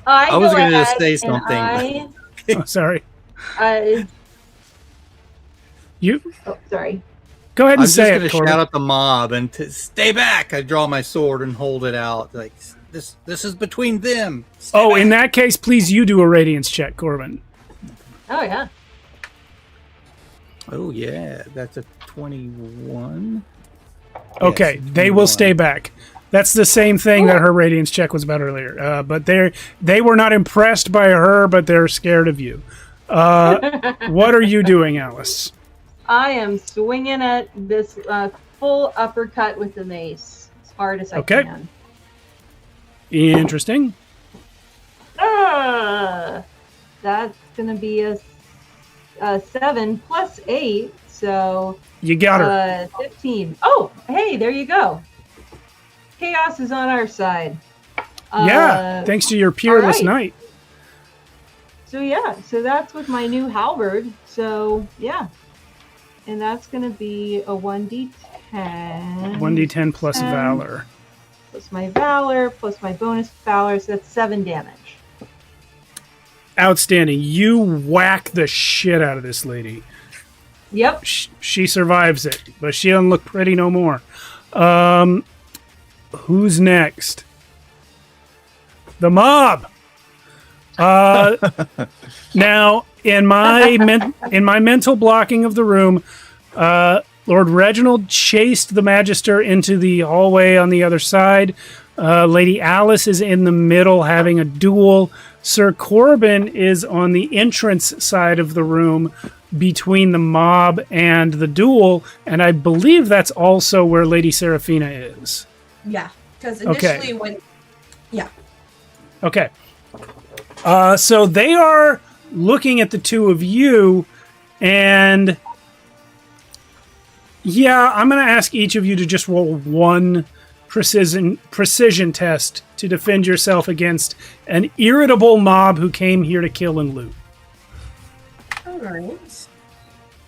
I was going to ahead say and something. Oh, sorry. You Sorry. go ahead and I'm just say going it, to Corbin. shout at the mob and stay back. I draw my sword and hold it out. Like, this is between them. Stay back. In that case, please you do a radiance check, Corbin. Oh yeah. Oh, yeah. That's a 21. Okay, Yes, they will 21. stay back. That's the same thing that her radiance check was about earlier. But they were not impressed by her, but they're scared of you. What are you doing, Alice? I am swinging at this full uppercut with the mace as hard as I Okay. can. Interesting. That's gonna be a 7 plus 8, so You got her. 15. Oh, hey, there you go. Chaos is on our side. Yeah, thanks to your peerless right. knight. So that's with my new halberd. So yeah, and that's gonna be a 1d10. 1d10 plus 10. valor. Plus my valor, plus my bonus valor, so that's 7 damage. Outstanding. You whack the shit out of this lady. Yep. She survives it, but she doesn't look pretty no more. Who's next? The mob. Now, in my mental blocking of the room, Lord Reginald chased the Magister into the hallway on the other side. Lady Alice is in the middle having a duel. Sir Corbin is on the entrance side of the room between the mob and the duel, and I believe that's also where Lady Seraphina is. Yeah, because Okay. initially when... Yeah. Okay. So they are looking at the two of you, and yeah, I'm going to ask each of you to just roll one precision test to defend yourself against an irritable mob who came here to kill and loot. All right.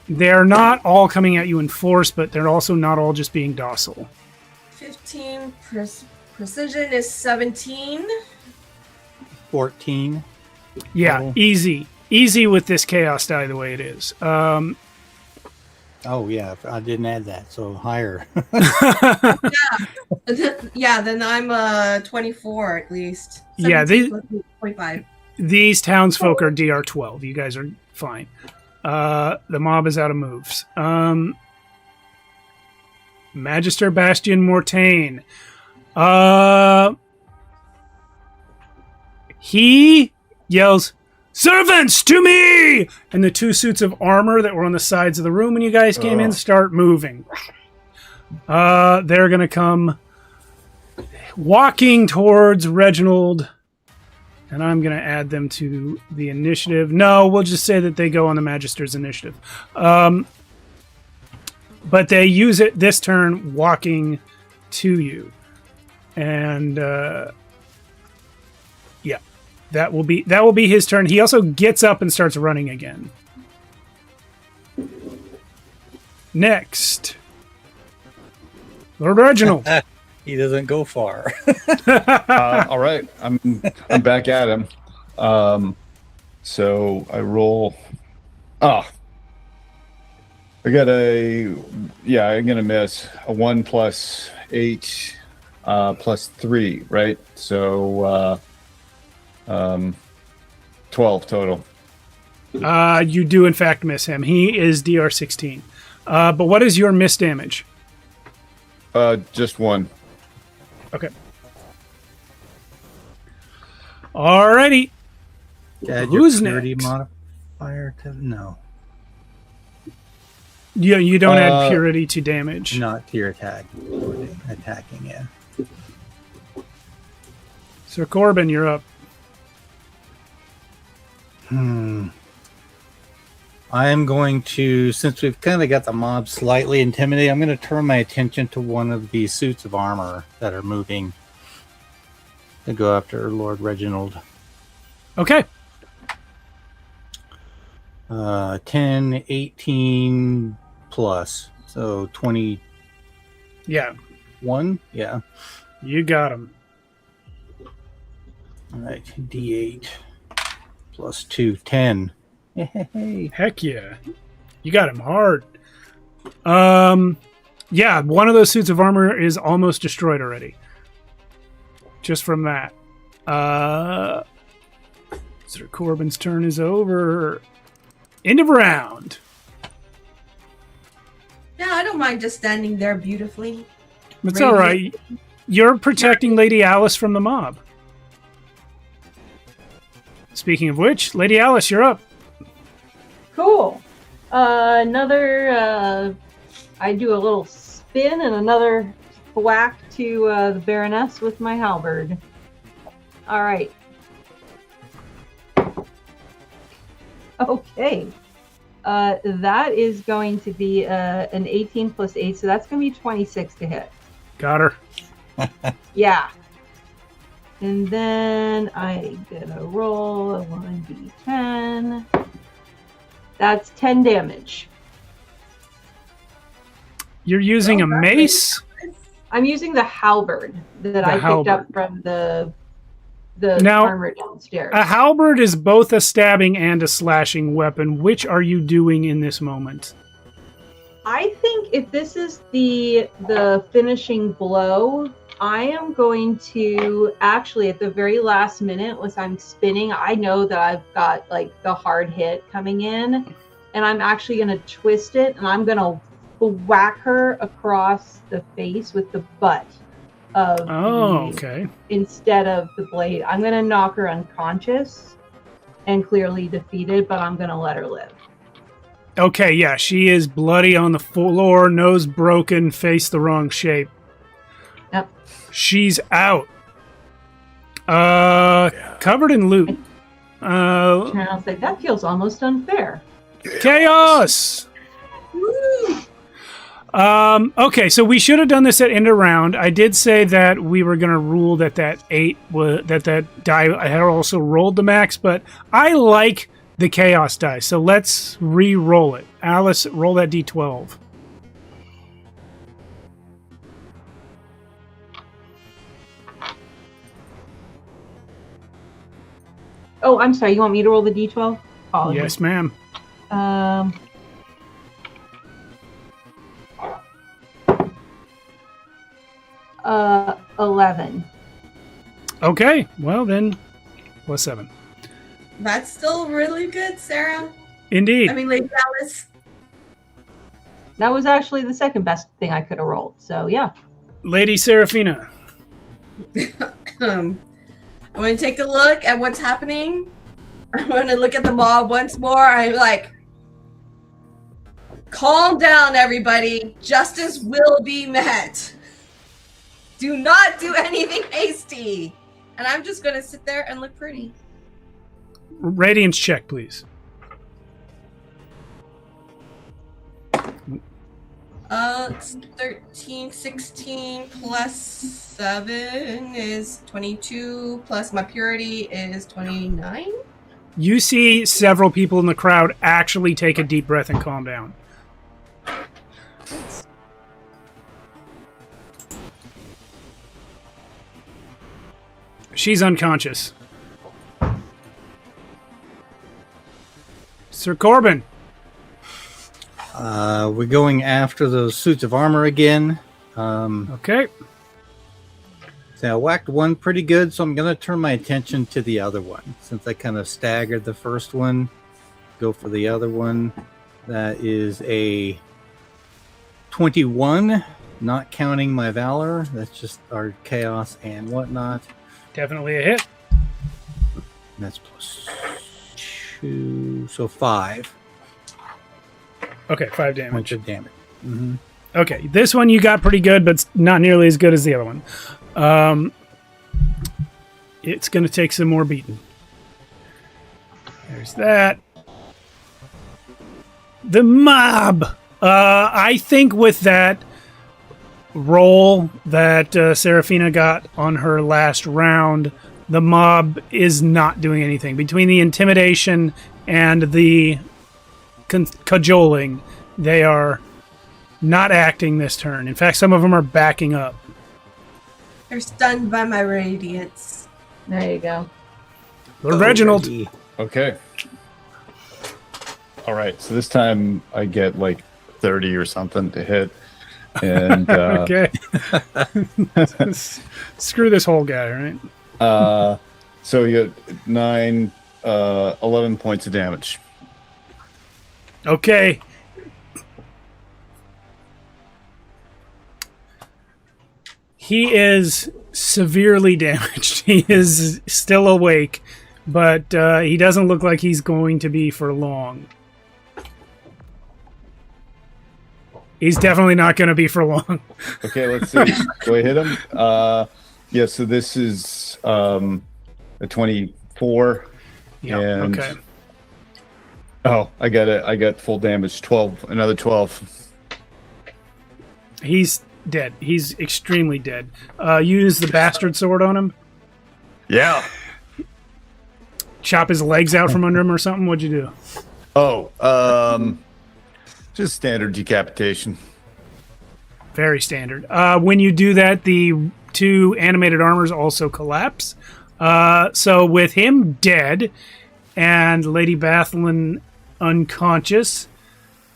They're not all coming at you in force, but they're also not all just being docile. 15 precision is 17. 14. Yeah, Total. easy with this chaos die the way it is. Oh yeah, I didn't add that, so higher. Yeah, then I'm 24 at least. Yeah, 25. These townsfolk are DR12. You guys are fine. The mob is out of moves. Magister Bastion Mortain. He yells, "Servants, to me!" And the two suits of armor that were on the sides of the room when you guys came in start moving. They're going to come walking towards Reginald, and I'm going to add them to the initiative. No, we'll just say that they go on the Magister's initiative. But they use it this turn walking to you. And yeah, that will be his turn. He also gets up and starts running again. Next, Lord Reginald. He doesn't go far. All right, I'm back at him. So I roll. I'm gonna miss a 1 plus 8 plus 3, right? So 12 total. You do in fact miss him. He is DR 16. But what is your miss damage? Just 1. Okay. Alrighty. Add Who's your purity next? modifier to no, You don't add purity to damage. not to your attack. Attacking, yeah. Sir Corbin, you're up. I am going to, since we've kind of got the mob slightly intimidated, I'm going to turn my attention to one of the suits of armor that are moving to go after Lord Reginald. Okay. 10, 18 plus. So 21? Yeah, Yeah. you got him. All right. D8 plus 2, 10. Hey. Heck yeah. You got him hard. Yeah, one of those suits of armor is almost destroyed already. Just from that. Sir Corbin's turn is over. End of round. Yeah, I don't mind just standing there beautifully. It's all right. You're protecting Lady Alice from the mob. Speaking of which, Lady Alice, you're up. Cool. Another, I do a little spin and another whack to the Baroness with my halberd. All right. Okay. That is going to be an 18 plus 8, so that's going to be 26 to hit. Got her. Yeah. And then I get a roll, a 1d10. That's 10 damage. You're using a mace? I'm using the halberd that I picked up from the Now, armor downstairs. A halberd is both a stabbing and a slashing weapon. Which are you doing in this moment? I think if this is the finishing blow, I am going to actually at the very last minute, as I'm spinning, I know that I've got like the hard hit coming in, and I'm actually going to twist it, and I'm going to whack her across the face with the butt of okay. Instead of the blade. I'm going to knock her unconscious and clearly defeated, but I'm going to let her live. Okay, yeah, she is bloody on the floor, nose broken, face the wrong shape. Yep. She's out. Covered in loot. And I'll say, that feels almost unfair. Chaos! Woo! Okay, so we should have done this at end of round. I did say that we were going to rule that 8 was that die I had also rolled the max, but I like the chaos dice. So let's re-roll it. Alice, roll that d12. Oh, I'm sorry. You want me to roll the d12? Apologies. Yes, ma'am. 11. Okay, well then, plus 7. That's still really good, Sarah. Indeed. I mean, Lady Alice. That was actually the second best thing I could have rolled. So yeah. Lady Seraphina. I'm going to take a look at what's happening. I'm going to look at the mob once more. I'm like, calm down, everybody. Justice will be met. Do not do anything hasty. And I'm just going to sit there and look pretty. Radiance check, please. It's 13, 16 plus 7 is 22, plus my purity is 29. You see several people in the crowd actually take a deep breath and calm down. She's unconscious. Sir Corbin. We're going after those suits of armor again. Okay. So I whacked one pretty good, so I'm going to turn my attention to the other one. Since I kind of staggered the first one, go for the other one. That is a 21, not counting my valor. That's just our chaos and whatnot. Definitely a hit. That's plus 2, so 5 Okay, 5 points damage. of damage. Mm-hmm. Okay, this one you got pretty good, but not nearly as good as the other one. It's going to take some more beating. There's that. The mob! I think with that roll that Seraphina got on her last round, the mob is not doing anything. Between the intimidation and the cajoling, they are not acting this turn. In fact, some of them are backing up. They're stunned by my radiance. There you go. Lord Reginald. Okay. All right. So this time I get like 30 or something to hit. And Okay. Screw this whole guy, right? so you get 11 points of damage. Okay. He is severely damaged. He is still awake, but he doesn't look like he's going to be for long. He's definitely not going to be for long. Okay, let's see. Do I hit him? Yeah, so this is a 24. Yeah, and, okay. Oh, I got full damage. 12. Another 12. He's dead. He's extremely dead. Use the bastard sword on him. Yeah. Chop his legs out from under him or something. What'd you do? Oh, just standard decapitation. Very standard. When you do that, the 2 animated armors also collapse. So with him dead and Lady Bathlin unconscious,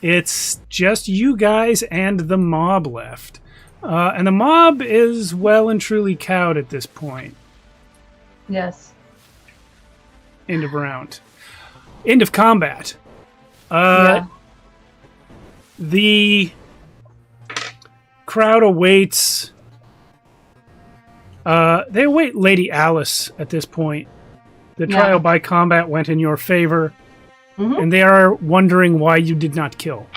it's just you guys and the mob left. And the mob is well and truly cowed at this point. Yes. End of round. End of combat. Yeah. The crowd awaits. They await Lady Alice at this point. The trial by combat went in your favor, and they are wondering why you did not kill.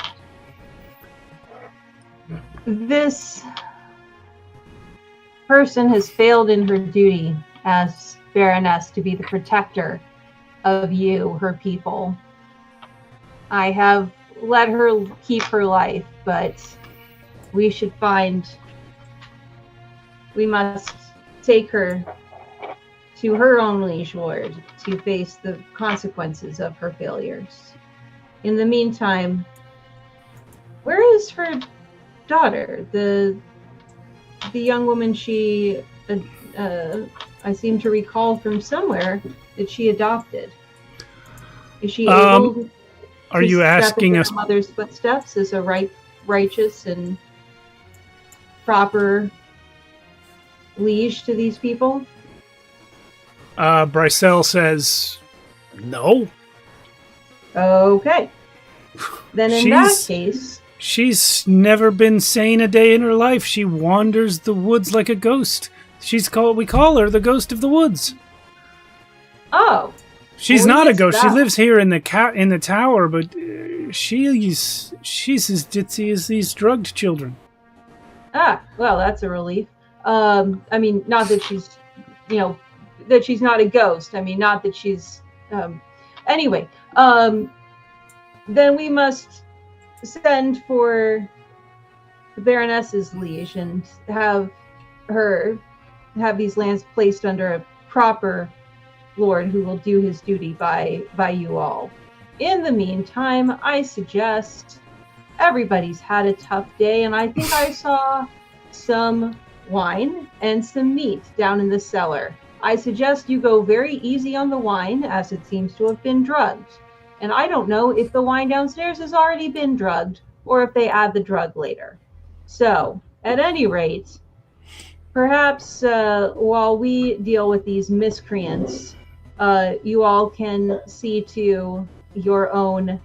This person has failed in her duty as Baroness to be the protector of you, her people. I have let her keep her life, but we must take her to her own liege lord to face the consequences of her failures. In the meantime, where is her daughter? The young woman she, I seem to recall from somewhere that she adopted. Is she able are to you step asking in us? her mother's footsteps as a righteous and proper liege to these people? Brycel says, no. Okay. Then in that case... She's never been sane a day in her life. She wanders the woods like a ghost. We call her the ghost of the woods. Oh. She's Well, not a yes, ghost. She that- lives here in the tower, but she's as ditzy as these drugged children. Ah, well, that's a relief. I mean, not that she's, that she's not a ghost. I mean, not that she's... Anyway, then we must send for the Baroness's liege and have these lands placed under a proper lord who will do his duty by you all. In the meantime, I suggest everybody's had a tough day, and I think I saw some wine and some meat down in the cellar. I suggest you go very easy on the wine, as it seems to have been drugged. And I don't know if the wine downstairs has already been drugged or if they add the drug later. So, at any rate, perhaps while we deal with these miscreants, you all can see to your own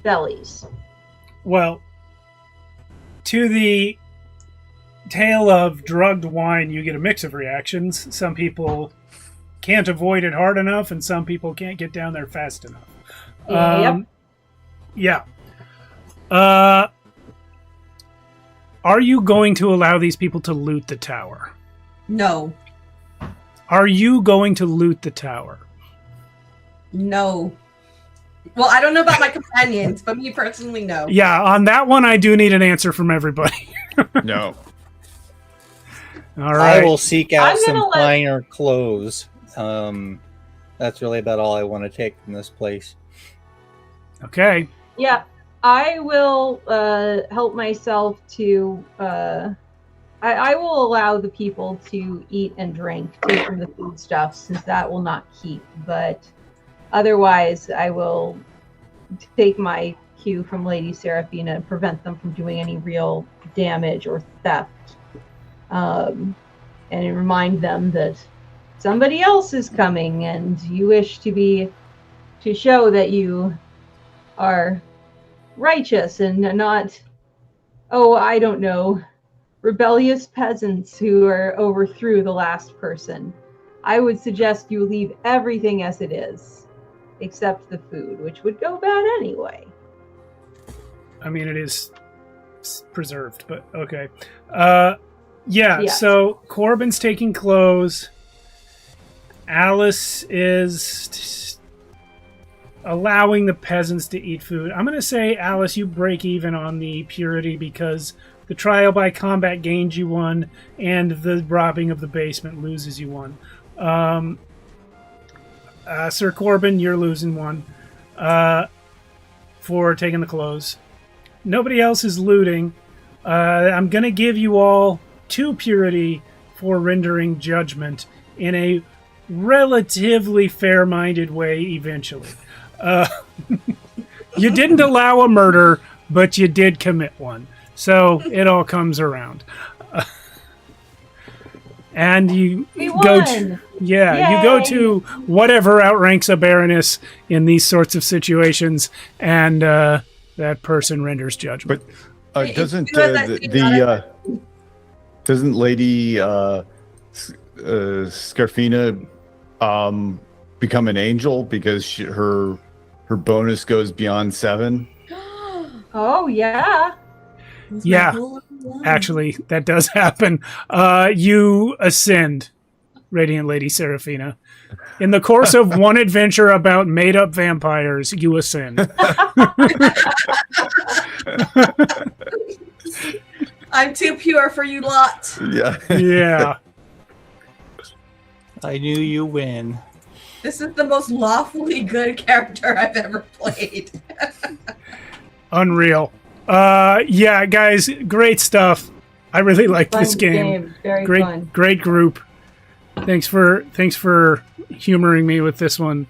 bellies. Well, to the tale of drugged wine, you get a mix of reactions. Some people can't avoid it hard enough, and some people can't get down there fast enough. Yep. Yeah. Are you going to allow these people to loot the tower? No. Are you going to loot the tower? No. Well, I don't know about my companions, but me personally, no. Yeah, on that one, I do need an answer from everybody. No. All right. I will seek out I'm some gonna let- finer clothes. That's really about all I want to take from this place. Okay. Yeah, I will help myself to... I will allow the people to eat and drink, take from the foodstuffs, since that will not keep. But otherwise, I will take my cue from Lady Seraphina and prevent them from doing any real damage or theft. And remind them that somebody else is coming, and you wish to show that you are righteous and not, I don't know, rebellious peasants who overthrew the last person. I would suggest you leave everything as it is, except the food, which would go bad anyway. I mean, it is preserved, but okay. Yeah, Yes. so Corbin's taking clothes. Alice is allowing the peasants to eat food. I'm going to say, Alice, you break even on the purity because the trial by combat gains you one, and the robbing of the basement loses you one. Sir Corbin, you're losing one for taking the clothes. Nobody else is looting. I'm going to give you all 2 purity for rendering judgment in a relatively fair-minded way eventually. You didn't allow a murder, but you did commit one. So it all comes around. And you We go won! to... Yeah, you go Yay! to whatever outranks a baroness in these sorts of situations, and that person renders judgment. But Hey, doesn't you know that doesn't Lady Scarfina become an angel because her bonus goes beyond 7? Oh, yeah. Yeah, actually, that does happen. You ascend, Radiant Lady Seraphina. In the course of one adventure about made-up vampires, you ascend. I'm too pure for you lot. Yeah. Yeah. I knew you win. This is the most lawfully good character I've ever played. Unreal. Yeah, guys, great stuff. I really like this game. Very great, fun. great group. Thanks for humoring me with this one.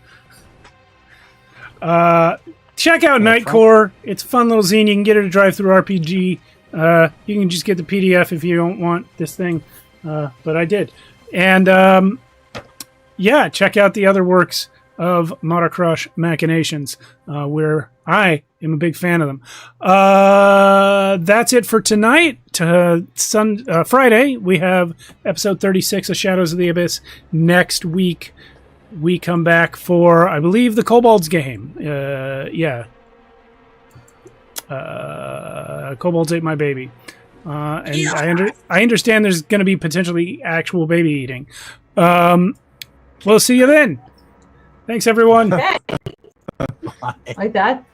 Check out Knightcore. It's a fun little zine. You can get it at Drive Through RPG. You can just get the PDF if you don't want this thing, but I did. And yeah, check out the other works of Motocross Machinations, where I am a big fan of them. That's it for tonight. Friday, we have episode 36 of Shadows of the Abyss. Next week, we come back for, I believe, the Kobolds game. Yeah. Kobolds ate my baby. And yeah. I understand there's going to be potentially actual baby eating. We'll see you then. Thanks, everyone. Okay. Like that.